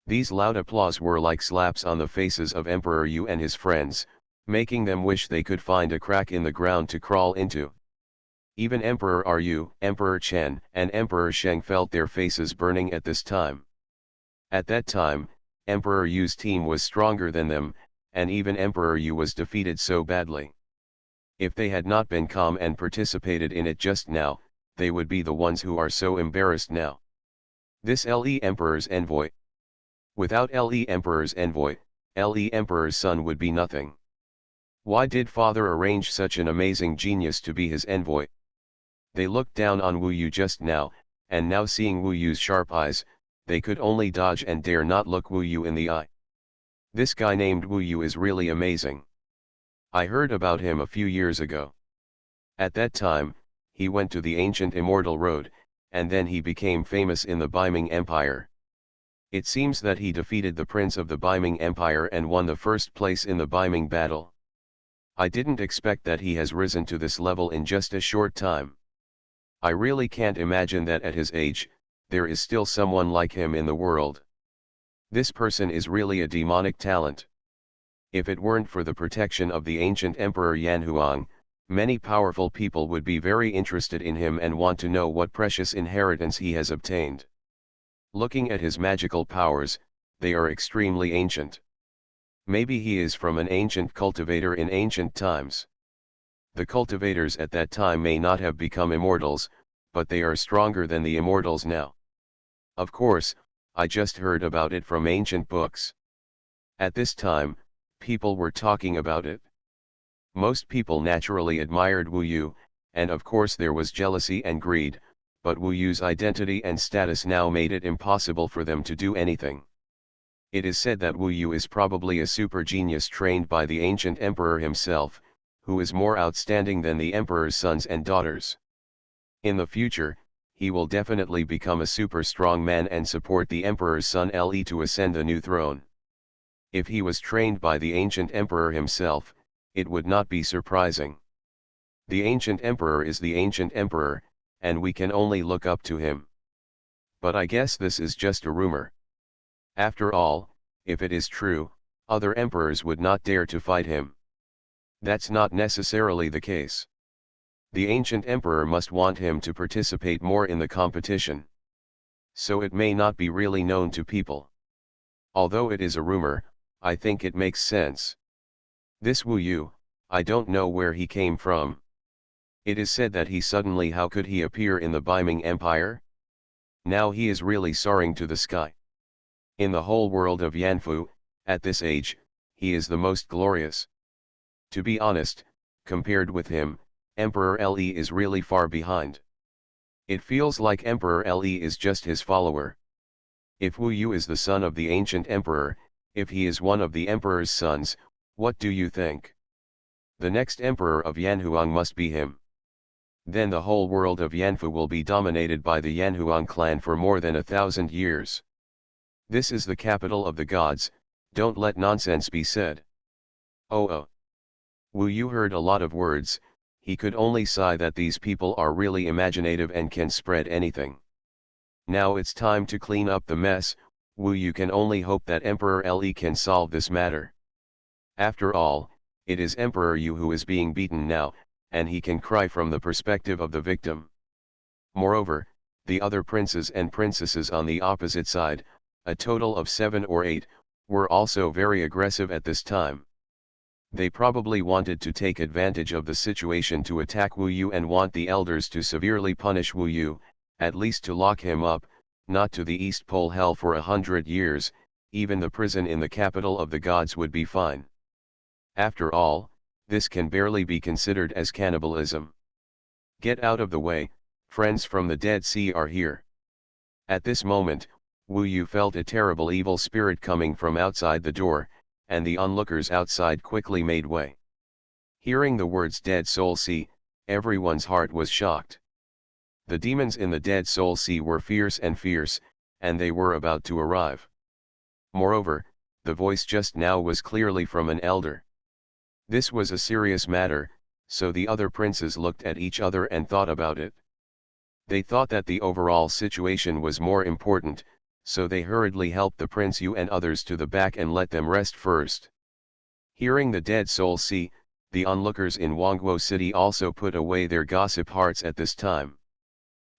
S1: These loud applause were like slaps on the faces of Emperor Yu and his friends, making them wish they could find a crack in the ground to crawl into. Even Emperor Ru, Emperor Chen, and Emperor Sheng felt their faces burning at this time. At that time, Emperor Yu's team was stronger than them, and even Emperor Yu was defeated so badly. If they had not been calm and participated in it just now, they would be the ones who are so embarrassed now. This Le Emperor's envoy. Without Le Emperor's envoy, Le Emperor's son would be nothing. Why did father arrange such an amazing genius to be his envoy? They looked down on Wu Yu just now, and now seeing Wu Yu's sharp eyes, they could only dodge and dare not look Wu Yu in the eye. This guy named Wu Yu is really amazing. I heard about him a few years ago. At that time, he went to the ancient Immortal Road, and then he became famous in the Biming Empire. It seems that he defeated the prince of the Biming Empire and won the first place in the Biming battle. I didn't expect that he has risen to this level in just a short time. I really can't imagine that at his age, there is still someone like him in the world. This person is really a demonic talent. If it weren't for the protection of the ancient Emperor Yanhuang, many powerful people would be very interested in him and want to know what precious inheritance he has obtained. Looking at his magical powers, they are extremely ancient. Maybe he is from an ancient cultivator in ancient times. The cultivators at that time may not have become immortals, but they are stronger than the immortals now. Of course, I just heard about it from ancient books. At this time, people were talking about it. Most people naturally admired Wu Yu, and of course there was jealousy and greed, but Wu Yu's identity and status now made it impossible for them to do anything. It is said that Wu Yu is probably a super genius trained by the ancient emperor himself, who is more outstanding than the emperor's sons and daughters. In the future, he will definitely become a super strong man and support the emperor's son Le to ascend the new throne. If he was trained by the ancient emperor himself, it would not be surprising. The ancient emperor is the ancient emperor, and we can only look up to him. But I guess this is just a rumor. After all, if it is true, other emperors would not dare to fight him. That's not necessarily the case. The ancient emperor must want him to participate more in the competition. So it may not be really known to people. Although it is a rumor, I think it makes sense. This Wu Yu, I don't know where he came from. It is said that how could he appear in the Biming Empire? Now he is really soaring to the sky. In the whole world of Yanfu, at this age, he is the most glorious. To be honest, compared with him, Emperor Le is really far behind. It feels like Emperor Le is just his follower. If Wu Yu is the son of the ancient emperor, if he is one of the emperor's sons, what do you think? The next emperor of Yanhuang must be him. Then the whole world of Yanfu will be dominated by the Yanhuang clan for more than 1,000 years. This is the capital of the gods, don't let nonsense be said. Oh. Wu Yu heard a lot of words, he could only sigh that these people are really imaginative and can spread anything. Now it's time to clean up the mess. Wu Yu can only hope that Emperor Le can solve this matter. After all, it is Emperor Yu who is being beaten now, and he can cry from the perspective of the victim. Moreover, the other princes and princesses on the opposite side, a total of 7 or 8, were also very aggressive at this time. They probably wanted to take advantage of the situation to attack Wu Yu and want the elders to severely punish Wu Yu, at least to lock him up, not to the East Pole hell for 100 years, even the prison in the capital of the gods would be fine. After all, this can barely be considered as cannibalism. Get out of the way, friends from the Dead Sea are here. At this moment, Wu Yu felt a terrible evil spirit coming from outside the door, and the onlookers outside quickly made way. Hearing the words Dead Soul Sea, everyone's heart was shocked. The demons in the Dead Soul Sea were fierce, and they were about to arrive. Moreover, the voice just now was clearly from an elder. This was a serious matter, so the other princes looked at each other and thought about it. They thought that the overall situation was more important, so they hurriedly helped the Prince Yu and others to the back and let them rest first. Hearing the Dead Soul Sea, the onlookers in Wangguo City also put away their gossip hearts at this time.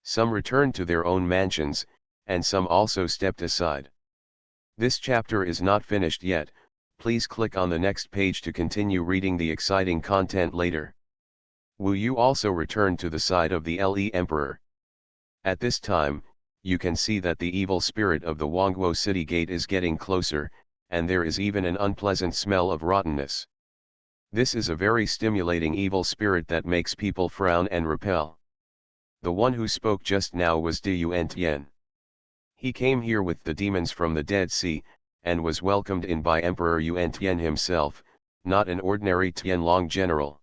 S1: Some returned to their own mansions, and some also stepped aside. This chapter is not finished yet. Please click on the next page to continue reading the exciting content later. Wu Yu also returned to the side of the Le Emperor. At this time, you can see that the evil spirit of the Wangguo city gate is getting closer, and there is even an unpleasant smell of rottenness. This is a very stimulating evil spirit that makes people frown and repel. The one who spoke just now was Di Yuan Tian. He came here with the demons from the Dead Sea, and was welcomed in by Emperor Yuan Tian himself, not an ordinary Tianlong general.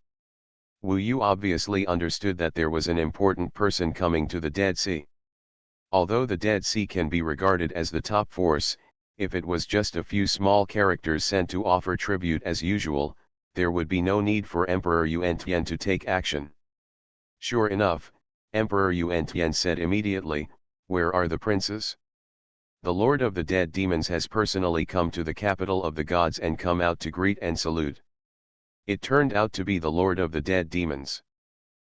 S1: Wu Yu obviously understood that there was an important person coming to the Dead Sea. Although the Dead Sea can be regarded as the top force, if it was just a few small characters sent to offer tribute as usual, there would be no need for Emperor Yuan Tian to take action. Sure enough, Emperor Yuan Tian said immediately, "Where are the princes? The Lord of the Dead Demons has personally come to the capital of the gods and come out to greet and salute." It turned out to be the Lord of the Dead Demons.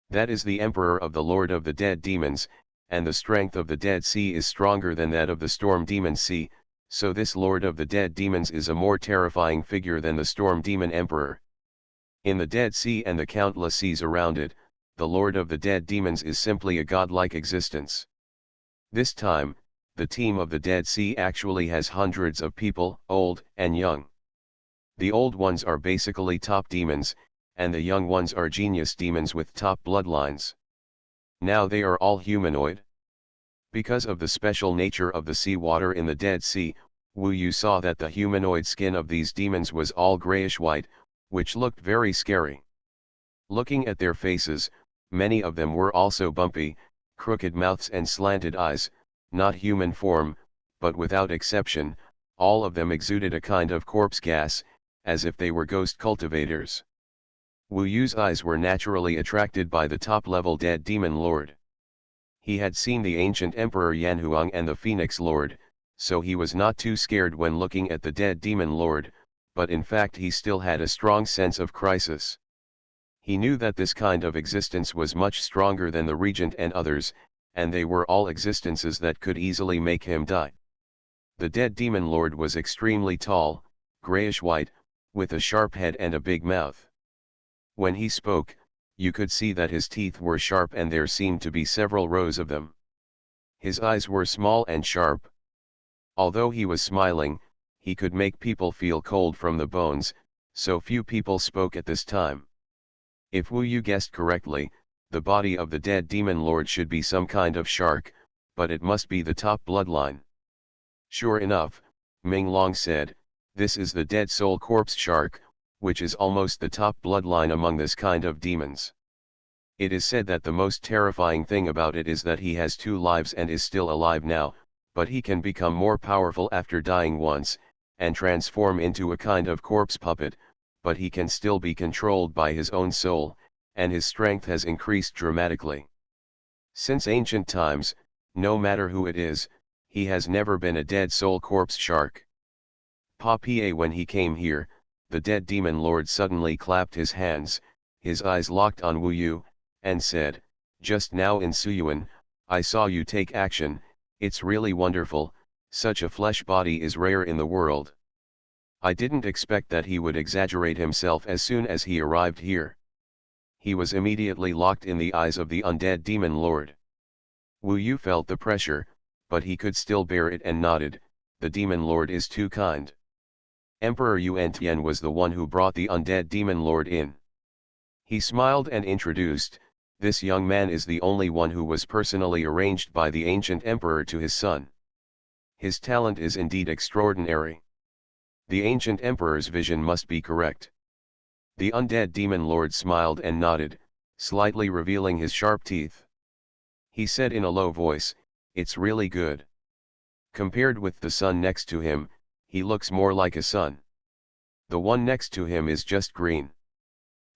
S1: That is the Emperor of the Lord of the Dead Demons, and the strength of the Dead Sea is stronger than that of the Storm Demon Sea, so this Lord of the Dead Demons is a more terrifying figure than the Storm Demon Emperor. In the Dead Sea and the countless seas around it, the Lord of the Dead Demons is simply a godlike existence. This time, the team of the Dead Sea actually has hundreds of people, old and young. The old ones are basically top demons, and the young ones are genius demons with top bloodlines. Now they are all humanoid. Because of the special nature of the sea water in the Dead Sea, Wu Yu saw that the humanoid skin of these demons was all grayish-white, which looked very scary. Looking at their faces, many of them were also bumpy, crooked mouths and slanted eyes, not human form, but without exception, all of them exuded a kind of corpse gas, as if they were ghost cultivators. Wu Yu's eyes were naturally attracted by the top-level dead demon lord. He had seen the ancient Emperor Yanhuang and the Phoenix Lord, so he was not too scared when looking at the dead demon lord, but in fact he still had a strong sense of crisis. He knew that this kind of existence was much stronger than the regent and others, and they were all existences that could easily make him die. The dead demon lord was extremely tall, grayish-white, with a sharp head and a big mouth. When he spoke, you could see that his teeth were sharp and there seemed to be several rows of them. His eyes were small and sharp. Although he was smiling, he could make people feel cold from the bones, so few people spoke at this time. If Wu Yu guessed correctly, the body of the dead demon lord should be some kind of shark, but it must be the top bloodline. Sure enough, Ming Long said, "This is the dead soul corpse shark, which is almost the top bloodline among this kind of demons. It is said that the most terrifying thing about it is that he has 2 lives and is still alive now, but he can become more powerful after dying once, and transform into a kind of corpse puppet, but he can still be controlled by his own soul, and his strength has increased dramatically. Since ancient times, no matter who it is, he has never been a dead soul corpse shark." Pa when he came here, the dead demon lord suddenly clapped his hands, his eyes locked on Wu Yu, and said, "Just now in Suyuan, I saw you take action. It's really wonderful, such a flesh body is rare in the world. I didn't expect that he would exaggerate himself as soon as he arrived here. He was immediately locked in the eyes of the undead demon lord. Wu Yu felt the pressure, but he could still bear it and nodded. The demon lord is too kind. Emperor Yuan Tian was the one who brought the undead demon lord in. He smiled and introduced, this young man is the only one who was personally arranged by the ancient emperor to his son. His talent is indeed extraordinary. The ancient emperor's vision must be correct. The undead demon lord smiled and nodded, slightly revealing his sharp teeth. He said in a low voice, "It's really good. Compared with the son next to him, he looks more like a son. The one next to him is just green."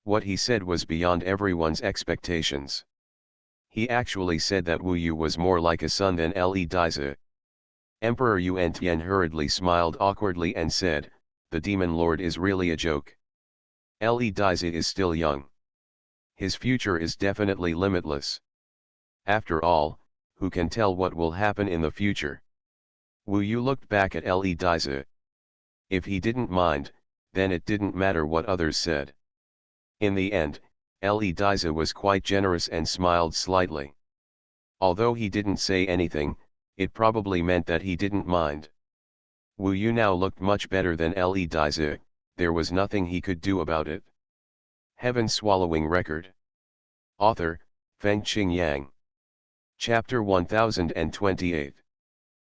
S1: What he said was beyond everyone's expectations. He actually said that Wu Yu was more like a son than Le Daizi. Emperor Yuan Tian hurriedly smiled awkwardly and said, "The demon lord is really a joke. Le Daizi is still young. His future is definitely limitless. After all, who can tell what will happen in the future?" Wu Yu looked back at Le Daizi. If he didn't mind, then it didn't matter what others said. In the end, Le Daizi was quite generous and smiled slightly. Although he didn't say anything, it probably meant that he didn't mind. Wu Yu now looked much better than Le Daizi, there was nothing he could do about it. Heaven-swallowing record. Author, Fengqing Yang. Chapter 1028.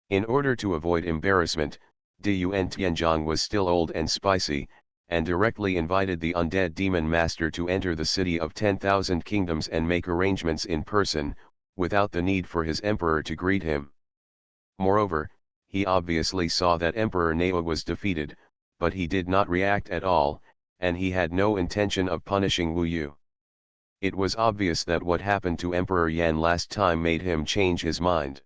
S1: In order to avoid embarrassment, Di Yuan Tianzhong was still old and spicy, and directly invited the undead demon master to enter the city of 10,000 kingdoms and make arrangements in person, without the need for his emperor to greet him. Moreover, he obviously saw that Emperor Neo was defeated, but he did not react at all, and he had no intention of punishing Wu Yu. It was obvious that what happened to Emperor Yan last time made him change his mind.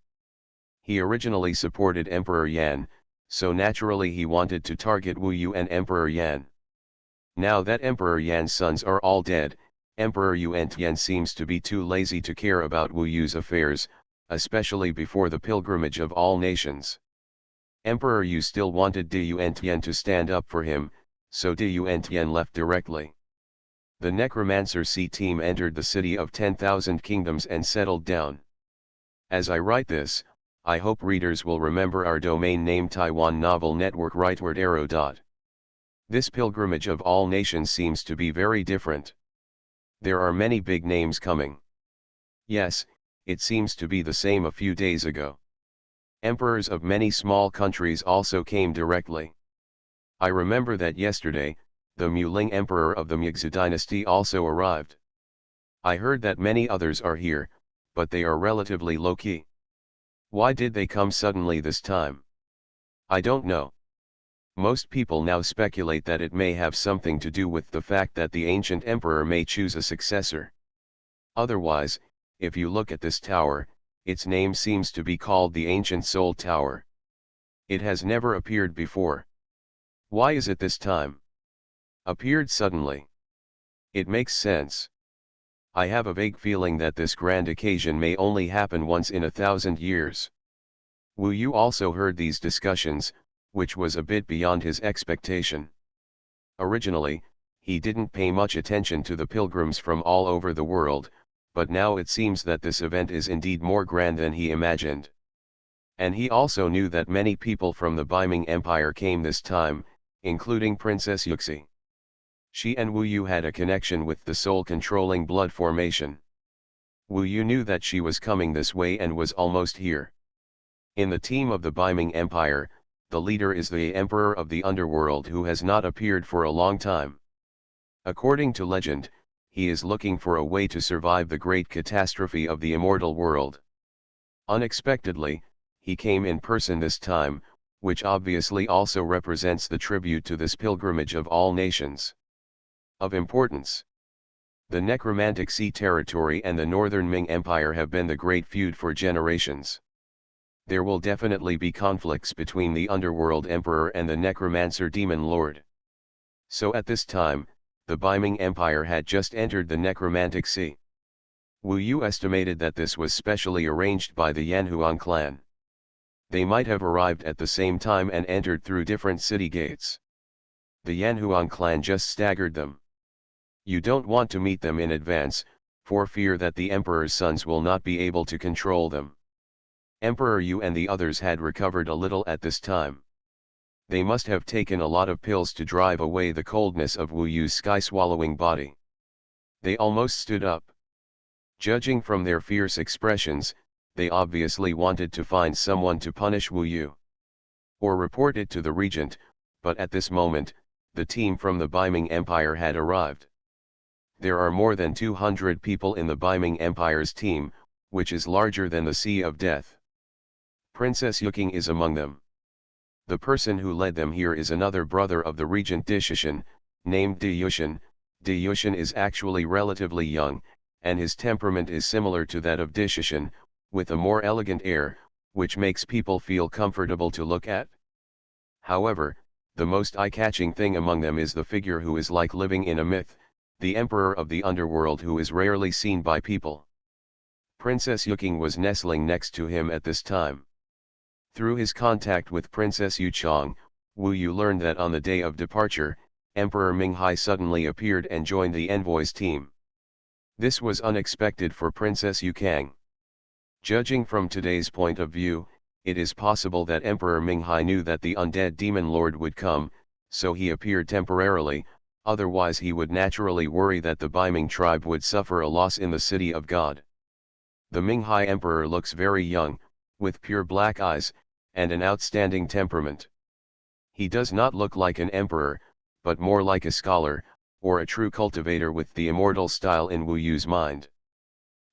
S1: He originally supported Emperor Yan, so naturally he wanted to target Wu Yu and Emperor Yan. Now that Emperor Yan's sons are all dead, Emperor Yuan Tian seems to be too lazy to care about Wu Yu's affairs, especially before the pilgrimage of all nations. Emperor Yu still wanted Di Yuan Tian to stand up for him, so Di Yuan Tian left directly. The Necromancer C team entered the city of 10,000 kingdoms and settled down. As I write this, I hope readers will remember our domain name Taiwan Novel Network rightward arrow. This pilgrimage of all nations seems to be very different. There are many big names coming. Yes, it seems to be the same a few days ago. Emperors of many small countries also came directly. I remember that yesterday, the Muling Emperor of the Mugzi dynasty also arrived. I heard that many others are here, but they are relatively low-key. Why did they come suddenly this time? I don't know. Most people now speculate that it may have something to do with the fact that the ancient emperor may choose a successor. Otherwise, if you look at this tower, its name seems to be called the Ancient Soul Tower. It has never appeared before. Why is it this time? Appeared suddenly. It makes sense. I have a vague feeling that this grand occasion may only happen once in 1,000 years. Wu Yu also heard these discussions, which was a bit beyond his expectation. Originally, he didn't pay much attention to the pilgrims from all over the world, but now it seems that this event is indeed more grand than he imagined. And he also knew that many people from the Beiming Empire came this time, including Princess Yuxi. She and Wu Yu had a connection with the soul-controlling blood formation. Wu Yu knew that she was coming this way and was almost here. In the team of the Beiming Empire, the leader is the Emperor of the Underworld who has not appeared for a long time. According to legend, he is looking for a way to survive the great catastrophe of the immortal world. Unexpectedly, he came in person this time, which obviously also represents the tribute to this pilgrimage of all nations. Of importance. The Necromantic Sea territory and the Northern Ming Empire have been the great feud for generations. There will definitely be conflicts between the Underworld Emperor and the Necromancer Demon Lord. So at this time, the Beiming Empire had just entered the Necromantic Sea. Wu Yu estimated that this was specially arranged by the Yanhuang clan. They might have arrived at the same time and entered through different city gates. The Yanhuang clan just staggered them. You don't want to meet them in advance, for fear that the emperor's sons will not be able to control them. Emperor Yu and the others had recovered a little at this time. They must have taken a lot of pills to drive away the coldness of Wu Yu's sky-swallowing body. They almost stood up. Judging from their fierce expressions, they obviously wanted to find someone to punish Wu Yu. Or report it to the regent, but at this moment, the team from the Beiming Empire had arrived. There are more than 200 people in the Beiming Empire's team, which is larger than the Sea of Death. Princess Yuking is among them. The person who led them here is another brother of the regent Dishushan, named De Yushan. De Yushan is actually relatively young, and his temperament is similar to that of Dishushan, with a more elegant air, which makes people feel comfortable to look at. However, the most eye-catching thing among them is the figure who is like living in a myth, the emperor of the underworld who is rarely seen by people. Princess Yuking was nestling next to him at this time. Through his contact with Princess Yuchang, Wu Yu learned that on the day of departure, Emperor Minghai suddenly appeared and joined the envoy's team. This was unexpected for Princess Yukang. Judging from today's point of view, it is possible that Emperor Minghai knew that the undead demon lord would come, so he appeared temporarily, otherwise he would naturally worry that the Beiming tribe would suffer a loss in the city of God. The Minghai emperor looks very young, with pure black eyes, and an outstanding temperament. He does not look like an emperor, but more like a scholar, or a true cultivator with the immortal style in Wu Yu's mind.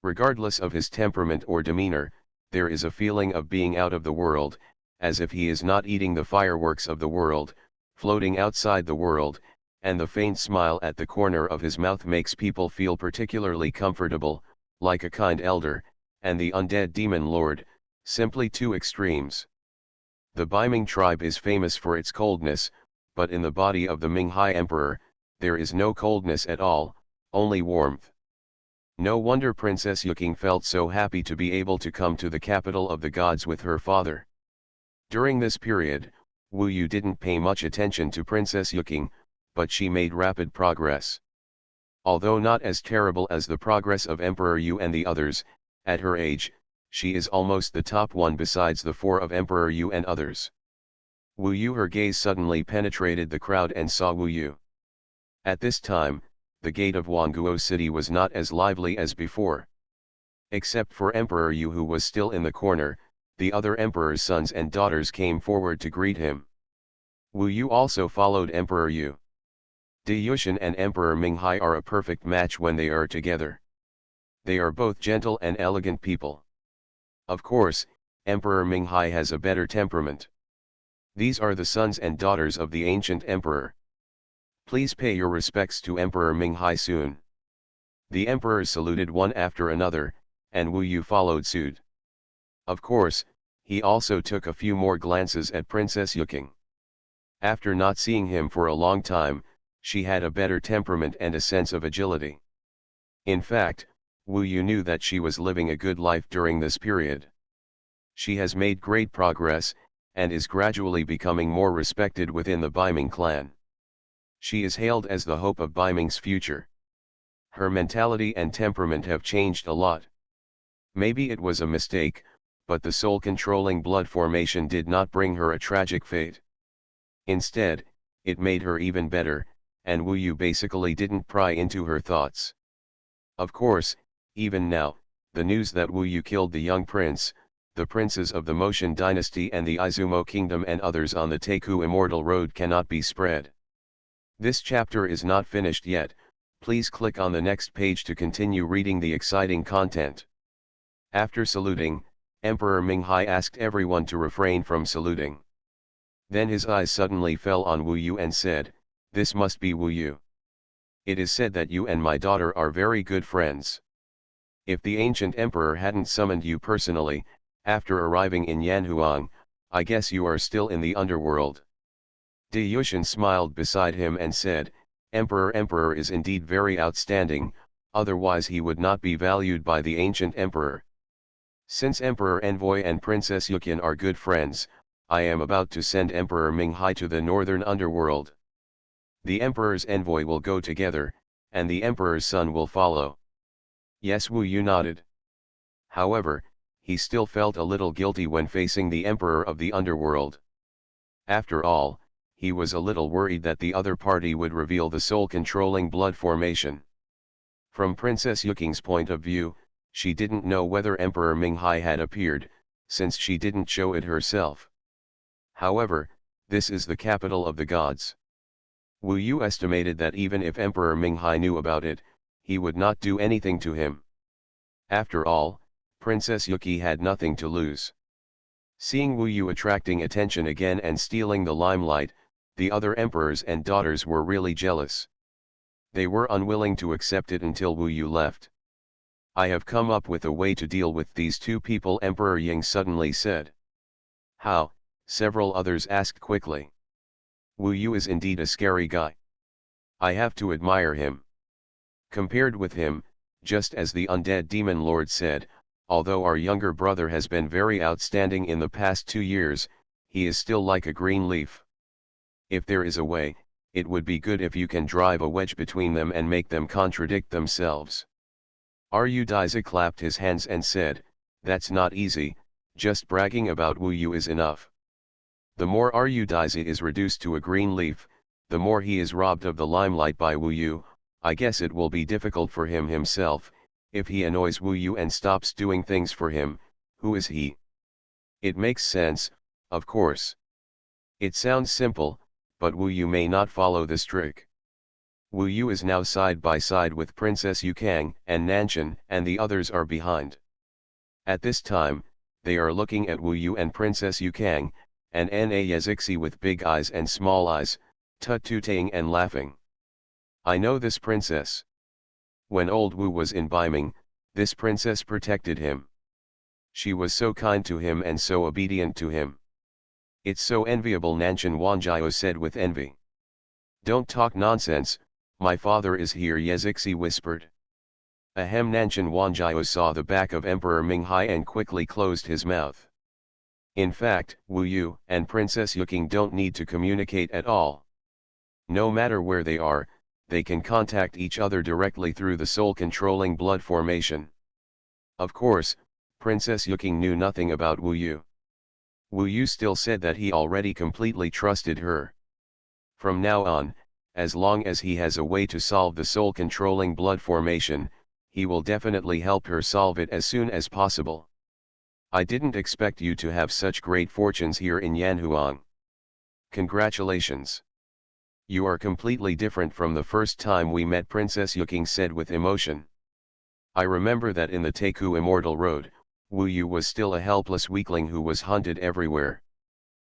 S1: Regardless of his temperament or demeanor, there is a feeling of being out of the world, as if he is not eating the fireworks of the world, floating outside the world, and the faint smile at the corner of his mouth makes people feel particularly comfortable, like a kind elder, and the undead demon lord, simply two extremes. The Beiming tribe is famous for its coldness, but in the body of the Minghai emperor, there is no coldness at all, only warmth. No wonder Princess Yuking felt so happy to be able to come to the capital of the gods with her father. During this period, Wu Yu didn't pay much attention to Princess Yuking, but she made rapid progress. Although not as terrible as the progress of Emperor Yu and the others, at her age, she is almost the top one besides the four of Emperor Yu and others. Wu Yu, her gaze suddenly penetrated the crowd and saw Wu Yu. At this time, the gate of Wanguo city was not as lively as before. Except for Emperor Yu, who was still in the corner, the other emperor's sons and daughters came forward to greet him. Wu Yu also followed Emperor Yu. De Yushan and Emperor Minghai are a perfect match when they are together. They are both gentle and elegant people. Of course, Emperor Minghai has a better temperament. These are the sons and daughters of the ancient emperor. Please pay your respects to Emperor Minghai soon. The emperors saluted one after another, and Wu Yu followed suit. Of course, he also took a few more glances at Princess Yuking. After not seeing him for a long time, she had a better temperament and a sense of agility. In fact, Wu Yu knew that she was living a good life during this period. She has made great progress, and is gradually becoming more respected within the Beiming clan. She is hailed as the hope of Beiming's future. Her mentality and temperament have changed a lot. Maybe it was a mistake, but the soul-controlling blood formation did not bring her a tragic fate. Instead, it made her even better, and Wu Yu basically didn't pry into her thoughts. Of course, even now, the news that Wu Yu killed the young prince, the princes of the Motion dynasty and the Izumo kingdom and others on the Teiku Immortal Road cannot be spread. This chapter is not finished yet, please click on the next page to continue reading the exciting content. After saluting, Emperor Minghai asked everyone to refrain from saluting. Then his eyes suddenly fell on Wu Yu and said, "This must be Wu Yu. It is said that you and my daughter are very good friends. If the ancient emperor hadn't summoned you personally, after arriving in Yanhuang, I guess you are still in the underworld." De Yushan smiled beside him and said, Emperor is indeed very outstanding, otherwise he would not be valued by the ancient emperor. Since Emperor Envoy and Princess Yukin are good friends, I am about to send Emperor Minghai to the northern underworld. The emperor's envoy will go together, and the emperor's son will follow. Yes, Wu Yu nodded. However, he still felt a little guilty when facing the emperor of the underworld. After all, he was a little worried that the other party would reveal the soul-controlling blood formation. From Princess Yuking's point of view, she didn't know whether Emperor Minghai had appeared, since she didn't show it herself. However, this is the capital of the gods. Wu Yu estimated that even if Emperor Minghai knew about it, he would not do anything to him. After all, Princess Yuki had nothing to lose. Seeing Wu Yu attracting attention again and stealing the limelight, the other emperors and daughters were really jealous. They were unwilling to accept it until Wu Yu left. I have come up with a way to deal with these two people, Emperor Ying suddenly said. How? Several others asked quickly. Wu Yu is indeed a scary guy. I have to admire him. Compared with him, just as the undead demon lord said, although our younger brother has been very outstanding in the past 2 years, he is still like a green leaf. If there is a way, it would be good if you can drive a wedge between them and make them contradict themselves. Ryu Daiza clapped his hands and said, that's not easy, just bragging about Wu Yu is enough. The more Ryu Daiza is reduced to a green leaf, the more he is robbed of the limelight by Wu Yu. I guess it will be difficult for him himself, if he annoys Wu Yu and stops doing things for him. Who is he? It makes sense, of course. It sounds simple, but Wu Yu may not follow this trick. Wu Yu is now side by side with Princess Yukang and Nanshan, and the others are behind. At this time, they are looking at Wu Yu and Princess Yukang, and Na Yazixi with big eyes and small eyes, tut-tutaying and laughing. I know this princess. When old Wu was in Beiming, this princess protected him. She was so kind to him and so obedient to him. It's so enviable, Nanshan Wanjiao said with envy. Don't talk nonsense, my father is here, Yazixi whispered. Ahem, Nanshan Wanjiao saw the back of Emperor Minghai and quickly closed his mouth. In fact, Wu Yu and Princess Yuking don't need to communicate at all. No matter where they are, they can contact each other directly through the soul-controlling blood formation. Of course, Princess Yuking knew nothing about Wu Yu. Wu Yu still said that he already completely trusted her. From now on, as long as he has a way to solve the soul-controlling blood formation, he will definitely help her solve it as soon as possible. I didn't expect you to have such great fortunes here in Yanhuang. Congratulations. You are completely different from the first time we met, Princess Yuking said with emotion. I remember that in the Teiku Immortal Road, Wu Yu was still a helpless weakling who was hunted everywhere.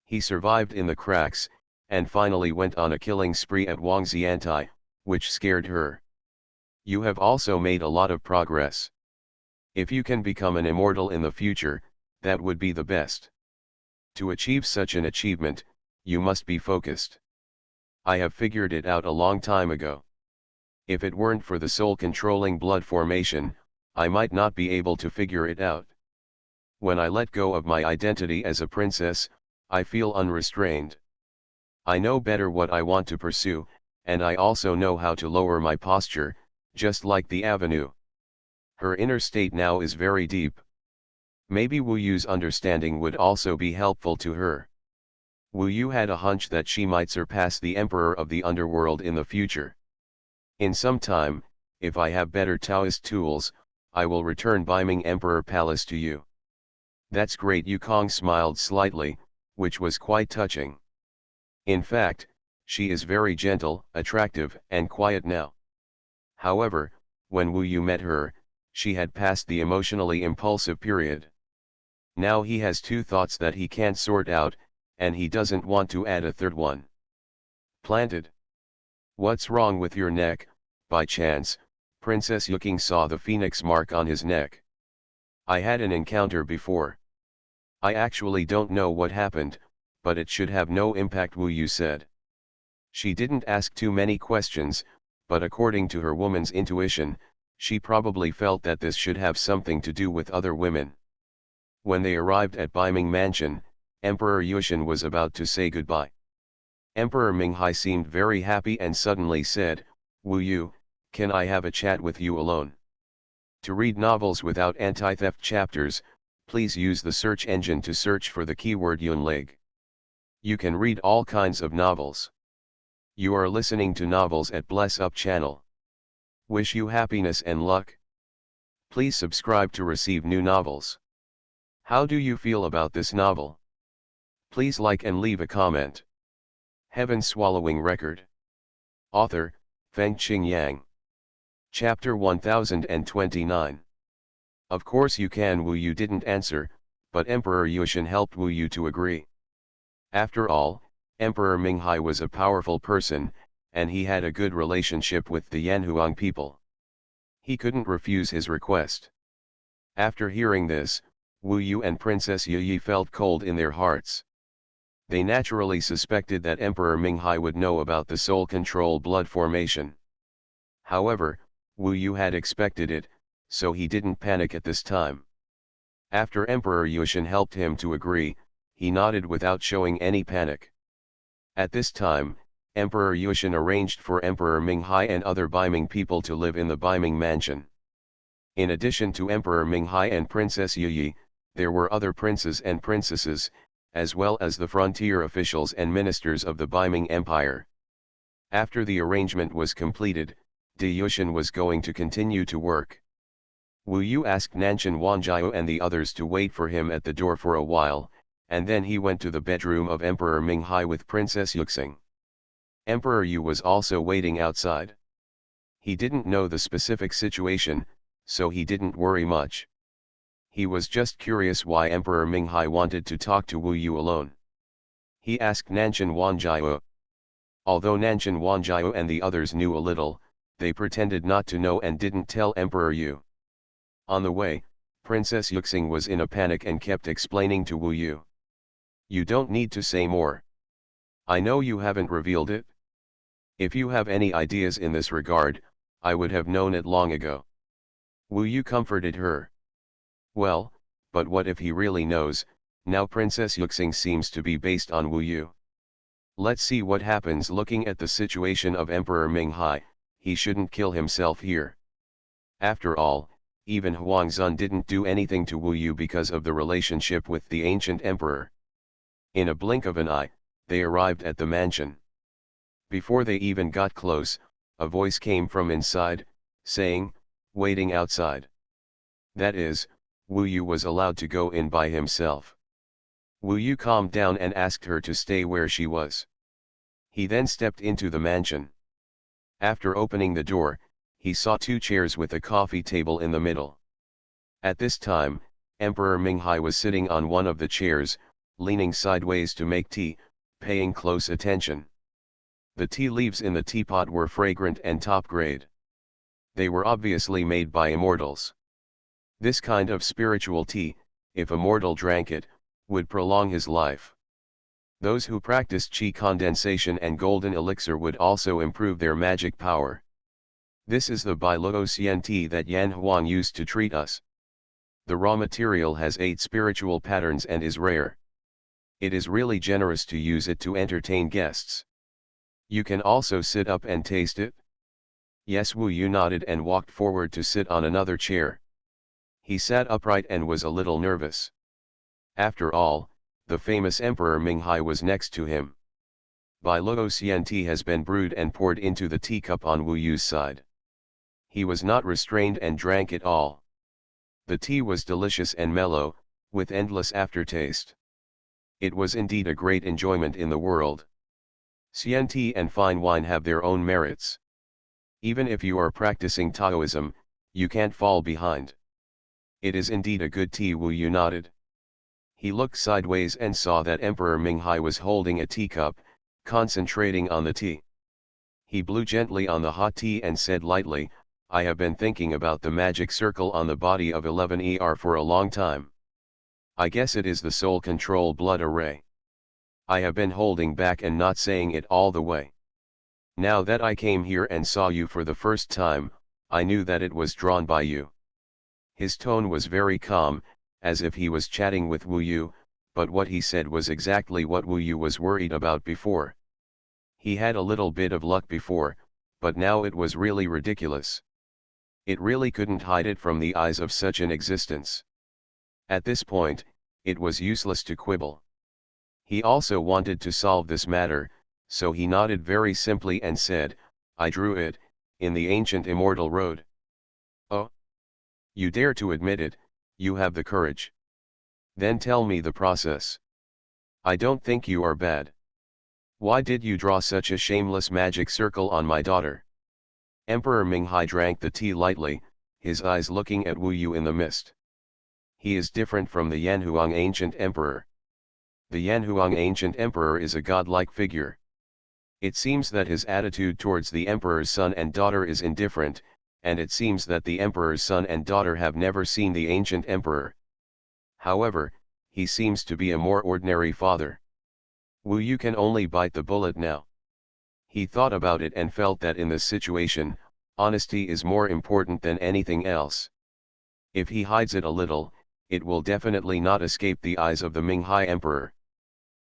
S1: He survived in the cracks, and finally went on a killing spree at Wangxiantai, which scared her. You have also made a lot of progress. If you can become an immortal in the future, that would be the best. To achieve such an achievement, you must be focused. I have figured it out a long time ago. If it weren't for the soul-controlling blood formation, I might not be able to figure it out. When I let go of my identity as a princess, I feel unrestrained. I know better what I want to pursue, and I also know how to lower my posture, just like the avenue. Her inner state now is very deep. Maybe Wu Yu's understanding would also be helpful to her. Wu Yu had a hunch that she might surpass the Emperor of the Underworld in the future. In some time, if I have better Taoist tools, I will return Beiming Emperor Palace to you. That's great. Yukong smiled slightly, which was quite touching. In fact, she is very gentle, attractive, and quiet now. However, when Wu Yu met her, she had passed the emotionally impulsive period. Now he has two thoughts that he can't sort out, and he doesn't want to add a third one. Planted. What's wrong with your neck? By chance, Princess Yuking saw the phoenix mark on his neck. I had an encounter before. I actually don't know what happened, but it should have no impact, Wu Yu said. She didn't ask too many questions, but according to her woman's intuition, she probably felt that this should have something to do with other women. When they arrived at Beiming Mansion, Emperor Yushin was about to say goodbye. Emperor Minghai seemed very happy and suddenly said, "Wu Yu, can I have a chat with you alone?" To read novels without anti-theft chapters, please use the search engine to search for the keyword Yunlig. You can read all kinds of novels. You are listening to Novels at Bless Up channel. Wish you happiness and luck. Please subscribe to receive new novels. How do you feel about this novel? Please like and leave a comment. Heaven Swallowing Record. Author, Fengqing Yang. Chapter 1029. Of course you can. Wu Yu didn't answer, but Emperor Yushin helped Wu Yu to agree. After all, Emperor Minghai was a powerful person, and he had a good relationship with the Yanhuang people. He couldn't refuse his request. After hearing this, Wu Yu and Princess Yi felt cold in their hearts. They naturally suspected that Emperor Minghai would know about the soul control blood formation. However, Wu Yu had expected it, so he didn't panic at this time. After Emperor Yushin helped him to agree, he nodded without showing any panic. At this time, Emperor Yushin arranged for Emperor Minghai and other Baiming people to live in the Baiming mansion. In addition to Emperor Minghai and Princess Yi, there were other princes and princesses, as well as the frontier officials and ministers of the Baiming Empire. After the arrangement was completed, De Yushin was going to continue to work. Wu Yu asked Nanshan Wanjiao and the others to wait for him at the door for a while, and then he went to the bedroom of Emperor Minghai with Princess Yuxing. Emperor Yu was also waiting outside. He didn't know the specific situation, so he didn't worry much. He was just curious why Emperor Minghai wanted to talk to Wu Yu alone. He asked Nanshan Wanjiao. Although Nanshan Wanjiao and the others knew a little, they pretended not to know and didn't tell Emperor Yu. On the way, Princess Yuxing was in a panic and kept explaining to Wu Yu. "You don't need to say more. I know you haven't revealed it. If you have any ideas in this regard, I would have known it long ago." Wu Yu comforted her. Well, but what if he really knows? Now Princess Yuxing seems to be based on Wu Yu. Let's see what happens. Looking at the situation of Emperor Minghai, he shouldn't kill himself here. After all, even Huangzun didn't do anything to Wu Yu because of the relationship with the ancient emperor. In a blink of an eye, they arrived at the mansion. Before they even got close, a voice came from inside, saying, "Waiting outside." That is, Wu Yu was allowed to go in by himself. Wu Yu calmed down and asked her to stay where she was. He then stepped into the mansion. After opening the door, he saw two chairs with a coffee table in the middle. At this time, Emperor Minghai was sitting on one of the chairs, leaning sideways to make tea, paying close attention. The tea leaves in the teapot were fragrant and top grade. They were obviously made by Immortals. This kind of spiritual tea, if a mortal drank it, would prolong his life. Those who practiced qi condensation and golden elixir would also improve their magic power. This is the Biluo tea that Yan Huang used to treat us. The raw material has 8 spiritual patterns and is rare. It is really generous to use it to entertain guests. You can also sit up and taste it. Yes, Wu Yu nodded and walked forward to sit on another chair. He sat upright and was a little nervous. After all, the famous Emperor Minghai was next to him. Biluo tea has been brewed and poured into the teacup on Wu Yu's side. He was not restrained and drank it all. The tea was delicious and mellow, with endless aftertaste. It was indeed a great enjoyment in the world. Xian tea and fine wine have their own merits. Even if you are practicing Taoism, you can't fall behind. It is indeed a good tea. Wu Yu nodded. He looked sideways and saw that Emperor Minghai was holding a teacup, concentrating on the tea. He blew gently on the hot tea and said lightly, "I have been thinking about the magic circle on the body of 11ER for a long time. I guess it is the soul control blood array. I have been holding back and not saying it all the way. Now that I came here and saw you for the first time, I knew that it was drawn by you." His tone was very calm, as if he was chatting with Wu Yu, but what he said was exactly what Wu Yu was worried about before. He had a little bit of luck before, but now it was really ridiculous. It really couldn't hide it from the eyes of such an existence. At this point, it was useless to quibble. He also wanted to solve this matter, so he nodded very simply and said, "I drew it, in the ancient immortal road." "Oh? You dare to admit it, you have the courage. Then tell me the process. I don't think you are bad. Why did you draw such a shameless magic circle on my daughter?" Emperor Minghai drank the tea lightly, his eyes looking at Wu Yu in the mist. He is different from the Yanhuang ancient emperor. The Yanhuang ancient emperor is a godlike figure. It seems that his attitude towards the emperor's son and daughter is indifferent, and it seems that the emperor's son and daughter have never seen the ancient emperor. However, he seems to be a more ordinary father. Wu Yu can only bite the bullet now. He thought about it and felt that in this situation, honesty is more important than anything else. If he hides it a little, it will definitely not escape the eyes of the Minghai emperor.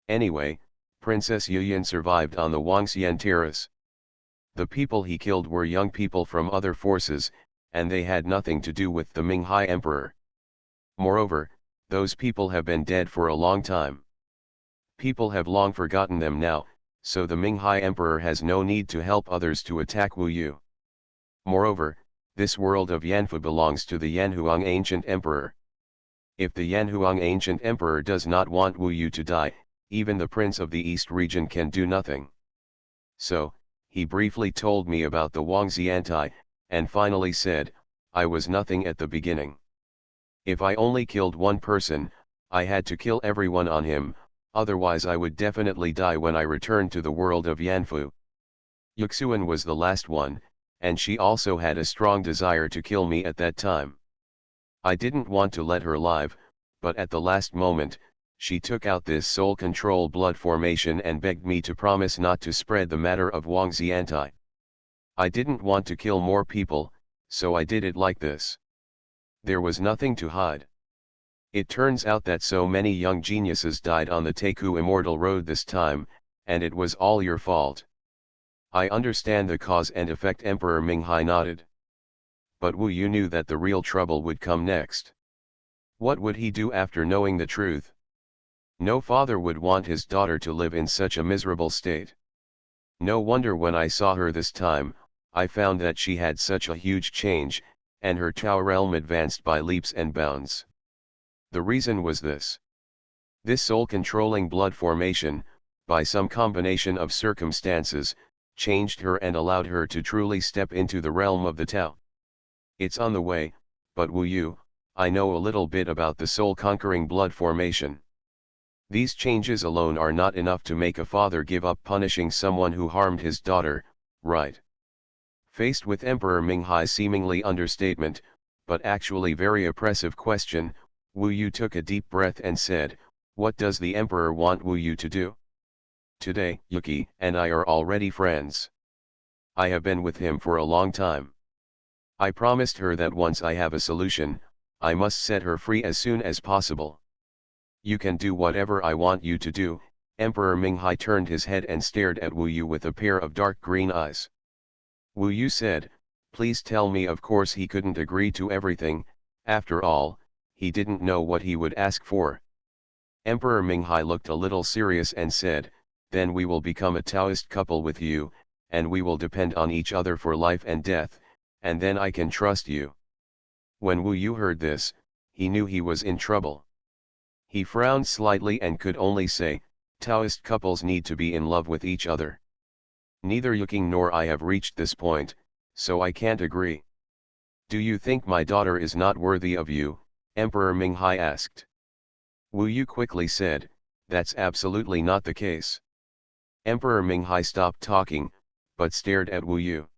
S1: Anyway, Princess Yuyan survived on the Wangxian terrace. The people he killed were young people from other forces, and they had nothing to do with the Minghai emperor. Moreover, those people have been dead for a long time. People have long forgotten them now, so the Minghai emperor has no need to help others to attack Wu Yu. Moreover, this world of Yanfu belongs to the Yanhuang ancient emperor. If the Yanhuang ancient emperor does not want Wu Yu to die, even the prince of the East region can do nothing. So, he briefly told me about the Wangxiantai, and finally said, "I was nothing at the beginning. If I only killed one person, I had to kill everyone on him, otherwise I would definitely die when I returned to the world of Yanfu." Xuanhuan was the last one, and she also had a strong desire to kill me at that time. I didn't want to let her live, but at the last moment, she took out this soul control blood formation and begged me to promise not to spread the matter of Wangxiantai. I didn't want to kill more people, so I did it like this. There was nothing to hide. It turns out that so many young geniuses died on the Taku Immortal Road this time, and it was all your fault. I understand the cause and effect. Emperor Minghai nodded. But Wu Yu knew that the real trouble would come next. What would he do after knowing the truth? No father would want his daughter to live in such a miserable state. No wonder when I saw her this time, I found that she had such a huge change, and her Tao realm advanced by leaps and bounds. The reason was this. This soul-controlling blood formation, by some combination of circumstances, changed her and allowed her to truly step into the realm of the Tao. It's on the way, but Wu Yu, I know a little bit about the soul-conquering blood formation. These changes alone are not enough to make a father give up punishing someone who harmed his daughter, right? Faced with Emperor Minghai's seemingly understatement, but actually very oppressive question, Wu Yu took a deep breath and said, "What does the Emperor want Wu Yu to do?" "Today, Yuki and I are already friends. I have been with him for a long time. I promised her that once I have a solution, I must set her free as soon as possible. You can do whatever I want you to do." Emperor Minghai turned his head and stared at Wu Yu with a pair of dark green eyes. Wu Yu said, "Please tell me." Of course he couldn't agree to everything, after all, he didn't know what he would ask for. Emperor Minghai looked a little serious and said, "Then we will become a Taoist couple with you, and we will depend on each other for life and death, and then I can trust you." When Wu Yu heard this, he knew he was in trouble. He frowned slightly and could only say, "Taoist couples need to be in love with each other. Neither Yuking nor I have reached this point, so I can't agree." "Do you think my daughter is not worthy of you?" Emperor Minghai asked. Wu Yu quickly said, "That's absolutely not the case." Emperor Minghai stopped talking, but stared at Wu Yu.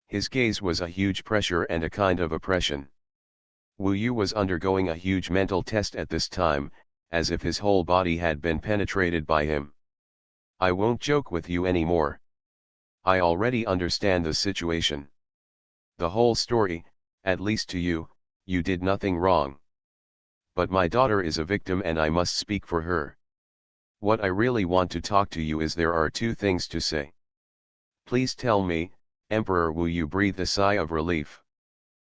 S1: His gaze was a huge pressure and a kind of oppression. Wu Yu was undergoing a huge mental test at this time, as if his whole body had been penetrated by him. "I won't joke with you anymore. I already understand the situation. The whole story, at least to you, you did nothing wrong. But my daughter is a victim and I must speak for her. What I really want to talk to you is there are two things to say. Please tell me, Emperor Wu Yu breathed a sigh of relief.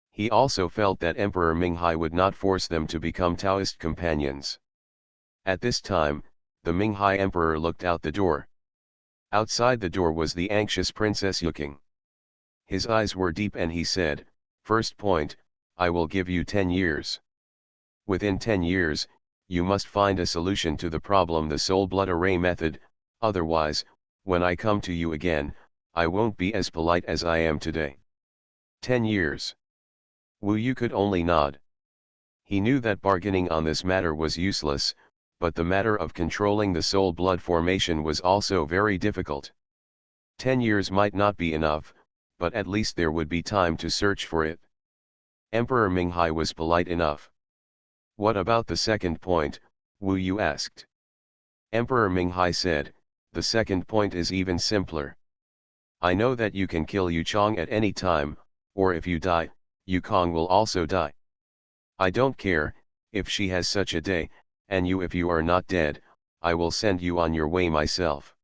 S1: He also felt that Emperor Minghai would not force them to become Taoist companions. At this time, the Minghai Emperor looked out the door. Outside the door was the anxious Princess Yuking. His eyes were deep and he said, "First point, I will give you 10 years. Within 10 years, you must find a solution to the problem, the soul blood array method, otherwise, when I come to you again, I won't be as polite as I am today." 10 years. Wu Yu could only nod. He knew that bargaining on this matter was useless, but the matter of controlling the soul blood formation was also very difficult. 10 years might not be enough, but at least there would be time to search for it. Emperor Minghai was polite enough. "What about the second point?" Wu Yu asked. Emperor Minghai said, "The second point is even simpler. I know that you can kill Yu Chong at any time, or if you die, Yu Kong will also die. I don't care, if she has such a day, and if you are not dead, I will send you on your way myself.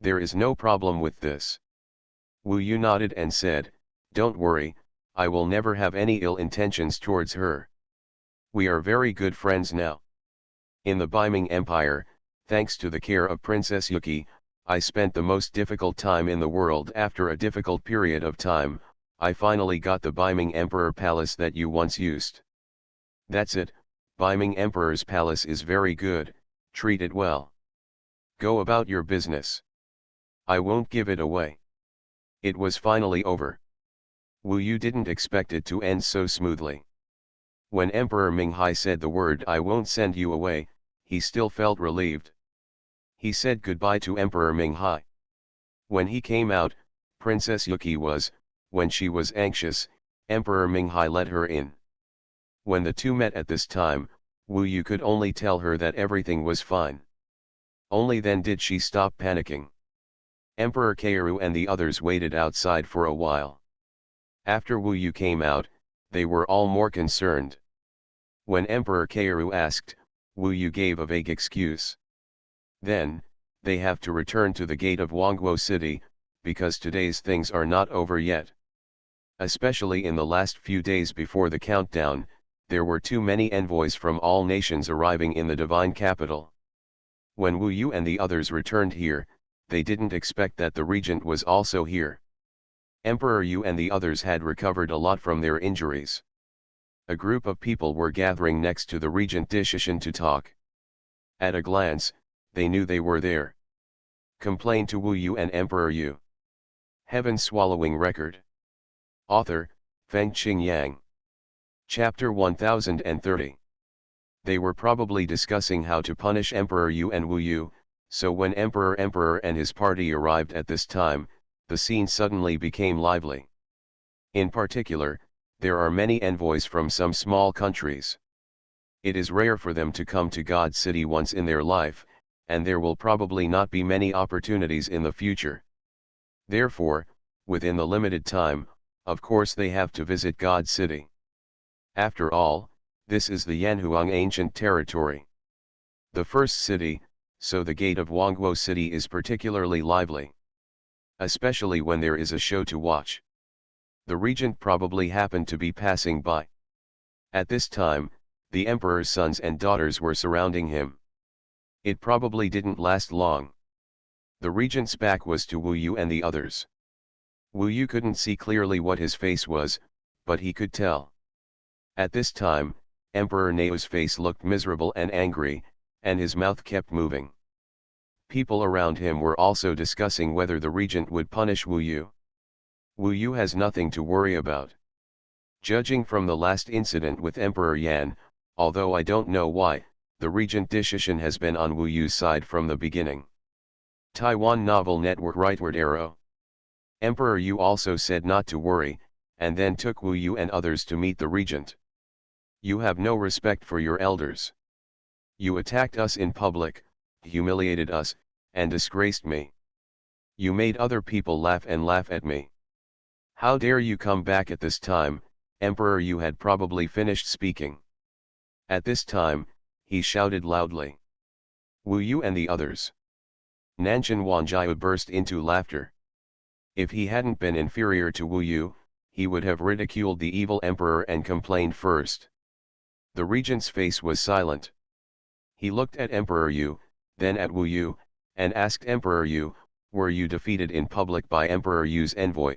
S1: There is no problem with this." Wu Yu nodded and said, "Don't worry, I will never have any ill intentions towards her. We are very good friends now. In the Beiming Empire, thanks to the care of Princess Yuki, I spent the most difficult time in the world. After a difficult period of time, I finally got the Beiming Emperor Palace that you once used. That's it, Beiming Emperor's Palace is very good, treat it well. Go about your business. I won't give it away." It was finally over. Wu Yu didn't expect it to end so smoothly. When Emperor Minghai said the word "I won't send you away," he still felt relieved. He said goodbye to Emperor Minghai. When he came out, Princess Yuki was, when she was anxious, Emperor Minghai let her in. When the two met at this time, Wu Yu could only tell her that everything was fine. Only then did she stop panicking. Emperor Kairu and the others waited outside for a while. After Wu Yu came out, they were all more concerned. When Emperor Kairu asked, Wu Yu gave a vague excuse. Then, "They have to return to the gate of Wangguo City, because today's things are not over yet. Especially in the last few days before the countdown, there were too many envoys from all nations arriving in the divine capital." When Wu Yu and the others returned here, they didn't expect that the regent was also here. Emperor Yu and the others had recovered a lot from their injuries. A group of people were gathering next to the regent Dishishan to talk. At a glance, they knew they were there. Complain to Wu Yu and Emperor Yu. Heaven Swallowing Record. Author, Fengqing Yang. Chapter 1030. They were probably discussing how to punish Emperor Yu and Wu Yu, so when Emperor and his party arrived at this time, the scene suddenly became lively. In particular, there are many envoys from some small countries. It is rare for them to come to God City once in their life, and there will probably not be many opportunities in the future. Therefore, within the limited time, of course they have to visit God City. After all, this is the Yanhuang ancient territory. The first city, so the gate of Wangguo City is particularly lively. Especially when there is a show to watch. The regent probably happened to be passing by. At this time, the emperor's sons and daughters were surrounding him. It probably didn't last long. The regent's back was to Wu Yu and the others. Wu Yu couldn't see clearly what his face was, but he could tell. At this time, Emperor Nao's face looked miserable and angry, and his mouth kept moving. People around him were also discussing whether the regent would punish Wu Yu. Wu Yu has nothing to worry about. Judging from the last incident with Emperor Yan, although I don't know why, the regent Dishishan has been on Wu Yu's side from the beginning. Taiwan Novel Network Rightward Arrow. Emperor Yu also said not to worry, and then took Wu Yu and others to meet the regent. "You have no respect for your elders. You attacked us in public, humiliated us, and disgraced me. You made other people laugh at me. How dare you come back at this time?" Emperor Yu had probably finished speaking. At this time, he shouted loudly. Wu Yu and the others. Nanshan Wanjiu burst into laughter. If he hadn't been inferior to Wu Yu, he would have ridiculed the evil emperor and complained first. The regent's face was silent. He looked at Emperor Yu, then at Wu Yu, and asked Emperor Yu, "Were you defeated in public by Emperor Yu's envoy?"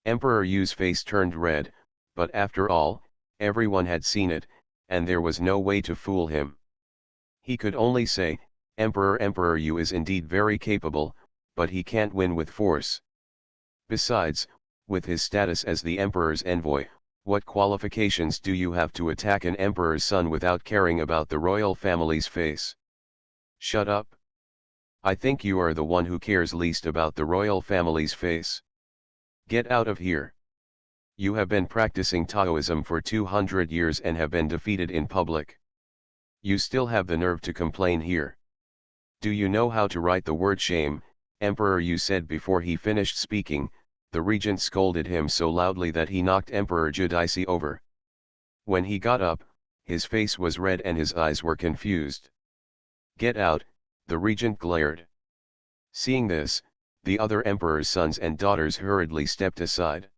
S1: Emperor Yu's face turned red, but after all, everyone had seen it, and there was no way to fool him. He could only say, Emperor Yu is indeed very capable, but he can't win with force. Besides, with his status as the emperor's envoy, what qualifications do you have to attack an emperor's son without caring about the royal family's face? Shut up. I think you are the one who cares least about the royal family's face. Get out of here. You have been practicing Taoism for 200 years and have been defeated in public. You still have the nerve to complain here. Do you know how to write the word shame? Emperor Yu said before he finished speaking. The regent scolded him so loudly that he knocked Emperor Judici over. When he got up, his face was red and his eyes were confused. Get out, the regent glared. Seeing this, the other emperor's sons and daughters hurriedly stepped aside.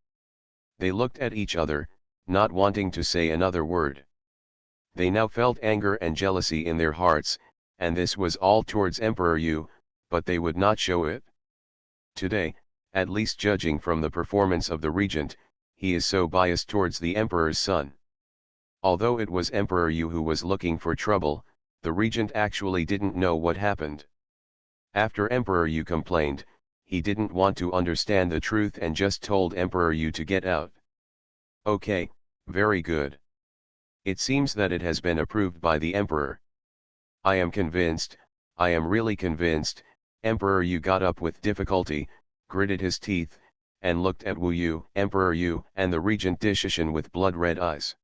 S1: They looked at each other, not wanting to say another word. They now felt anger and jealousy in their hearts, and this was all towards Emperor Yu, but they would not show it. Today, at least judging from the performance of the regent, he is so biased towards the emperor's son. Although it was Emperor Yu who was looking for trouble, the regent actually didn't know what happened. After Emperor Yu complained, he didn't want to understand the truth and just told Emperor Yu to get out. Okay, very good. It seems that it has been approved by the emperor. I am convinced, I am really convinced. Emperor Yu got up with difficulty, gritted his teeth, and looked at Wu Yu, Emperor Yu, and the regent Dishishan with blood-red eyes.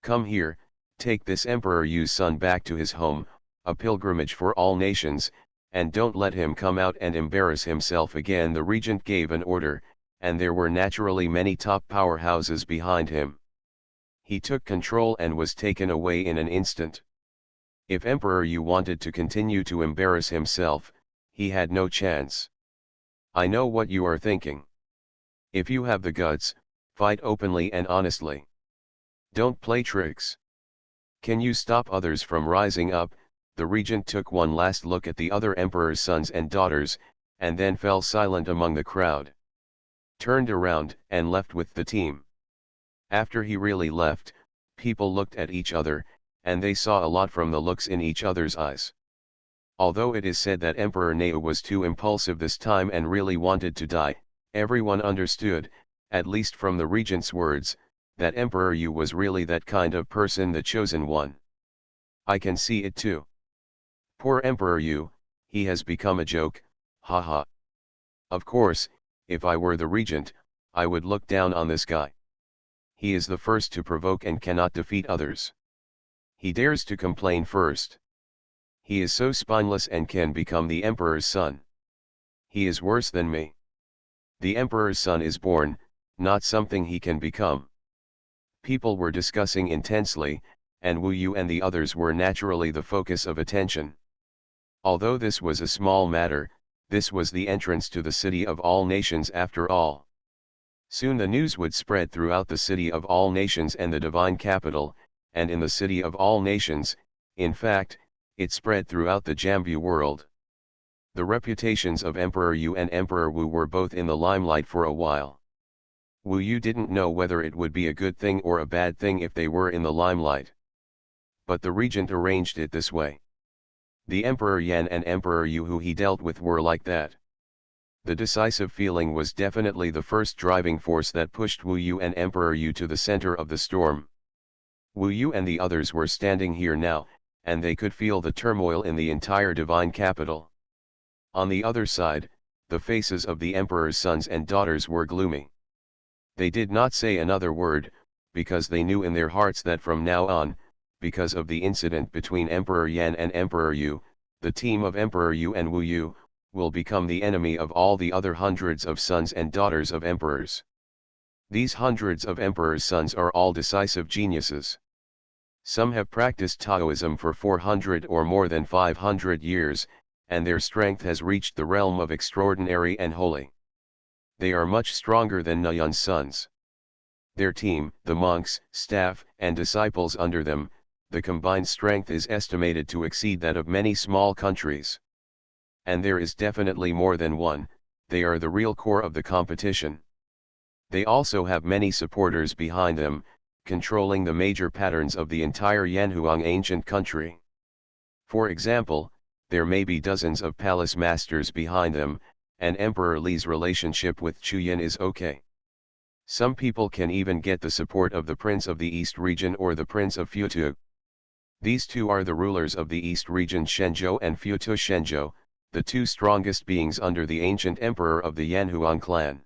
S1: Come here, take this Emperor Yu's son back to his home, a pilgrimage for all nations, and don't let him come out and embarrass himself again. The regent gave an order, and there were naturally many top powerhouses behind him. He took control and was taken away in an instant. If Emperor Yu wanted to continue to embarrass himself, he had no chance. I know what you are thinking. If you have the guts, fight openly and honestly. Don't play tricks. Can you stop others from rising up? The regent took one last look at the other emperor's sons and daughters, and then fell silent among the crowd. Turned around and left with the team. After he really left, people looked at each other, and they saw a lot from the looks in each other's eyes. Although it is said that Emperor Neo was too impulsive this time and really wanted to die, everyone understood, at least from the regent's words, that Emperor Yu was really that kind of person, the chosen one. I can see it too. Poor Emperor Yu, he has become a joke, haha. Of course, if I were the regent, I would look down on this guy. He is the first to provoke and cannot defeat others. He dares to complain first. He is so spineless and can become the emperor's son. He is worse than me. The emperor's son is born, not something he can become. People were discussing intensely, and Wu Yu and the others were naturally the focus of attention. Although this was a small matter, this was the entrance to the city of all nations after all. Soon the news would spread throughout the city of all nations and the divine capital, and in the city of all nations, in fact, it spread throughout the Jambu world. The reputations of Emperor Yu and Emperor Wu were both in the limelight for a while. Wu Yu didn't know whether it would be a good thing or a bad thing if they were in the limelight. But the regent arranged it this way. The Emperor Yan and Emperor Yu who he dealt with were like that. The decisive feeling was definitely the first driving force that pushed Wu Yu and Emperor Yu to the center of the storm. Wu Yu and the others were standing here now, and they could feel the turmoil in the entire divine capital. On the other side, the faces of the emperor's sons and daughters were gloomy. They did not say another word, because they knew in their hearts that from now on, because of the incident between Emperor Yan and Emperor Yu, the team of Emperor Yu and Wu Yu, will become the enemy of all the other hundreds of sons and daughters of emperors. These hundreds of emperors' sons are all decisive geniuses. Some have practiced Taoism for 400 or more than 500 years, and their strength has reached the realm of extraordinary and holy. They are much stronger than Nayun's sons. Their team, the monks, staff, and disciples under them, the combined strength is estimated to exceed that of many small countries. And there is definitely more than one, they are the real core of the competition. They also have many supporters behind them, controlling the major patterns of the entire Yanhuang ancient country. For example, there may be dozens of palace masters behind them, and Emperor Li's relationship with Chuyan is okay. Some people can even get the support of the Prince of the East region or the Prince of Futu. These two are the rulers of the East region Shenzhou and Futu Shenzhou, the two strongest beings under the ancient emperor of the Yanhuang clan.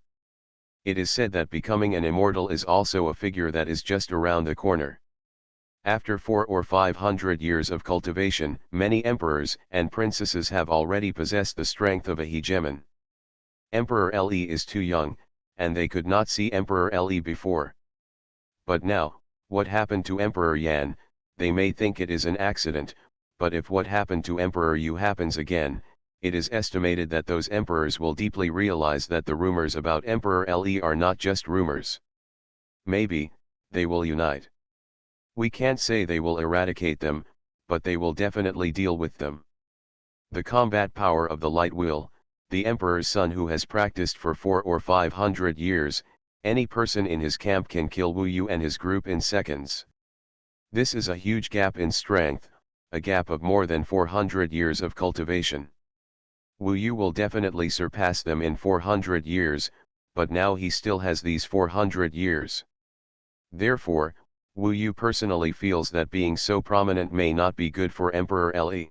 S1: It is said that becoming an immortal is also a figure that is just around the corner. After 400 or 500 years of cultivation, many emperors and princesses have already possessed the strength of a hegemon. Emperor Le is too young, and they could not see Emperor Le before. But now, what happened to Emperor Yan, they may think it is an accident, but if what happened to Emperor Yu happens again, it is estimated that those emperors will deeply realize that the rumors about Emperor Le are not just rumors. Maybe, they will unite. We can't say they will eradicate them, but they will definitely deal with them. The combat power of the light will, the emperor's son who has practiced for 400 or 500 years, any person in his camp can kill Wu Yu and his group in seconds. This is a huge gap in strength, a gap of more than 400 years of cultivation. Wu Yu will definitely surpass them in 400 years, but now he still has these 400 years. Therefore, Wu Yu personally feels that being so prominent may not be good for Emperor Le.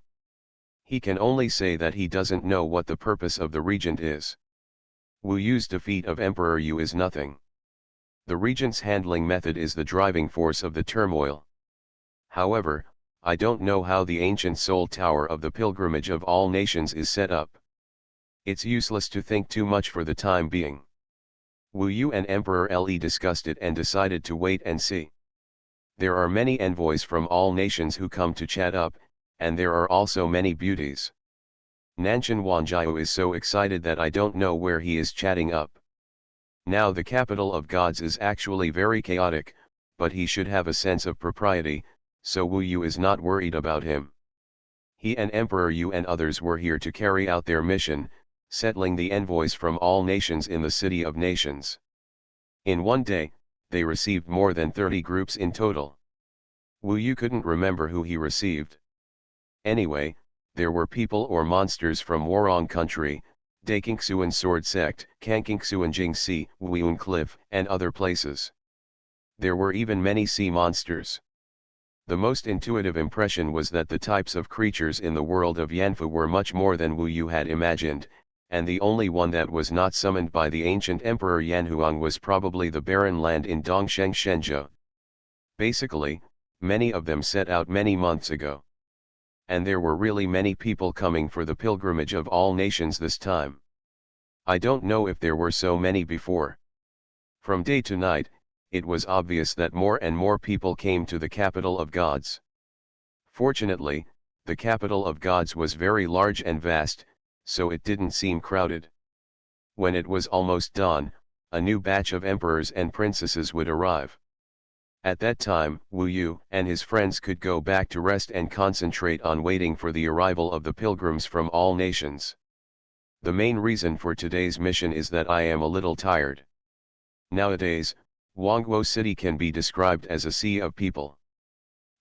S1: He can only say that he doesn't know what the purpose of the regent is. Wu Yu's defeat of Emperor Yu is nothing. The regent's handling method is the driving force of the turmoil. However, I don't know how the ancient soul tower of the pilgrimage of all nations is set up. It's useless to think too much for the time being. Wu Yu and Emperor Le discussed it and decided to wait and see. There are many envoys from all nations who come to chat up, and there are also many beauties. Nanshan Wanjiao is so excited that I don't know where he is chatting up. Now the capital of gods is actually very chaotic, but he should have a sense of propriety, so Wu Yu is not worried about him. He and Emperor Yu and others were here to carry out their mission, settling the envoys from all nations in the City of Nations. In one day, they received more than 30 groups in total. Wu Yu couldn't remember who he received. Anyway, there were people or monsters from Warong country, Dakinksuan sword sect, Kankinksuan Jingxi, Wuyun cliff, and other places. There were even many sea monsters. The most intuitive impression was that the types of creatures in the world of Yanfu were much more than Wu Yu had imagined, and the only one that was not summoned by the ancient Emperor Yanhuang was probably the barren land in Dongsheng Shenzhou. Basically, many of them set out many months ago. And there were really many people coming for the pilgrimage of all nations this time. I don't know if there were so many before. From day to night, it was obvious that more and more people came to the capital of gods. Fortunately, the capital of gods was very large and vast, so it didn't seem crowded. When it was almost dawn, a new batch of emperors and princesses would arrive. At that time, Wu Yu and his friends could go back to rest and concentrate on waiting for the arrival of the pilgrims from all nations. The main reason for today's mission is that I am a little tired. Nowadays, Wangguo City can be described as a sea of people.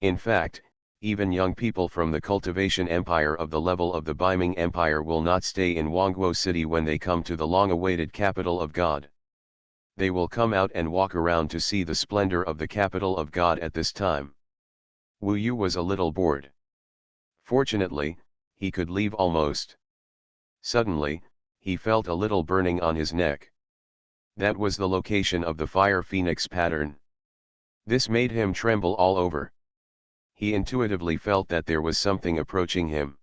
S1: In fact, even young people from the Cultivation Empire of the level of the Beiming Empire will not stay in Wangguo City when they come to the long-awaited capital of God. They will come out and walk around to see the splendor of the capital of God at this time. Wu Yu was a little bored. Fortunately, he could leave almost. Suddenly, he felt a little burning on his neck. That was the location of the fire phoenix pattern. This made him tremble all over. He intuitively felt that there was something approaching him.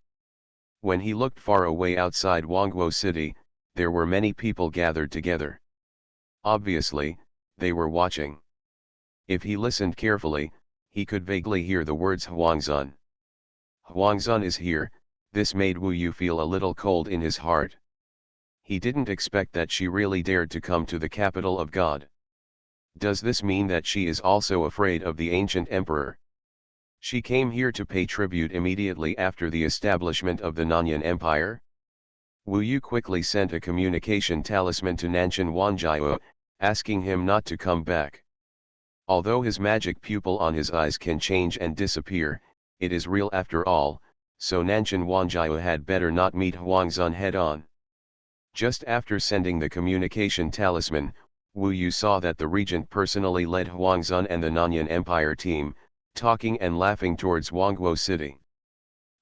S1: When he looked far away outside Wangguo City, there were many people gathered together. Obviously, they were watching. If he listened carefully, he could vaguely hear the words Huangzun. Huangzun is here. This made Wu Yu feel a little cold in his heart. He didn't expect that she really dared to come to the capital of God. Does this mean that she is also afraid of the ancient emperor? She came here to pay tribute immediately after the establishment of the Nanyan Empire? Wu Yu quickly sent a communication talisman to Nanshan Wanjiao, asking him not to come back. Although his magic pupil on his eyes can change and disappear, it is real after all, so Nanshan Wanjiao had better not meet Huangzun head-on. Just after sending the communication talisman, Wu Yu saw that the regent personally led Huangzun and the Nanyan Empire team, talking and laughing towards Wangguo City.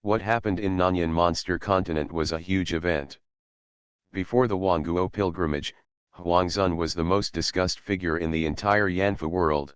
S1: What happened in Nanyan Monster Continent was a huge event. Before the Wangguo pilgrimage, Huangzun was the most discussed figure in the entire Yanfu world.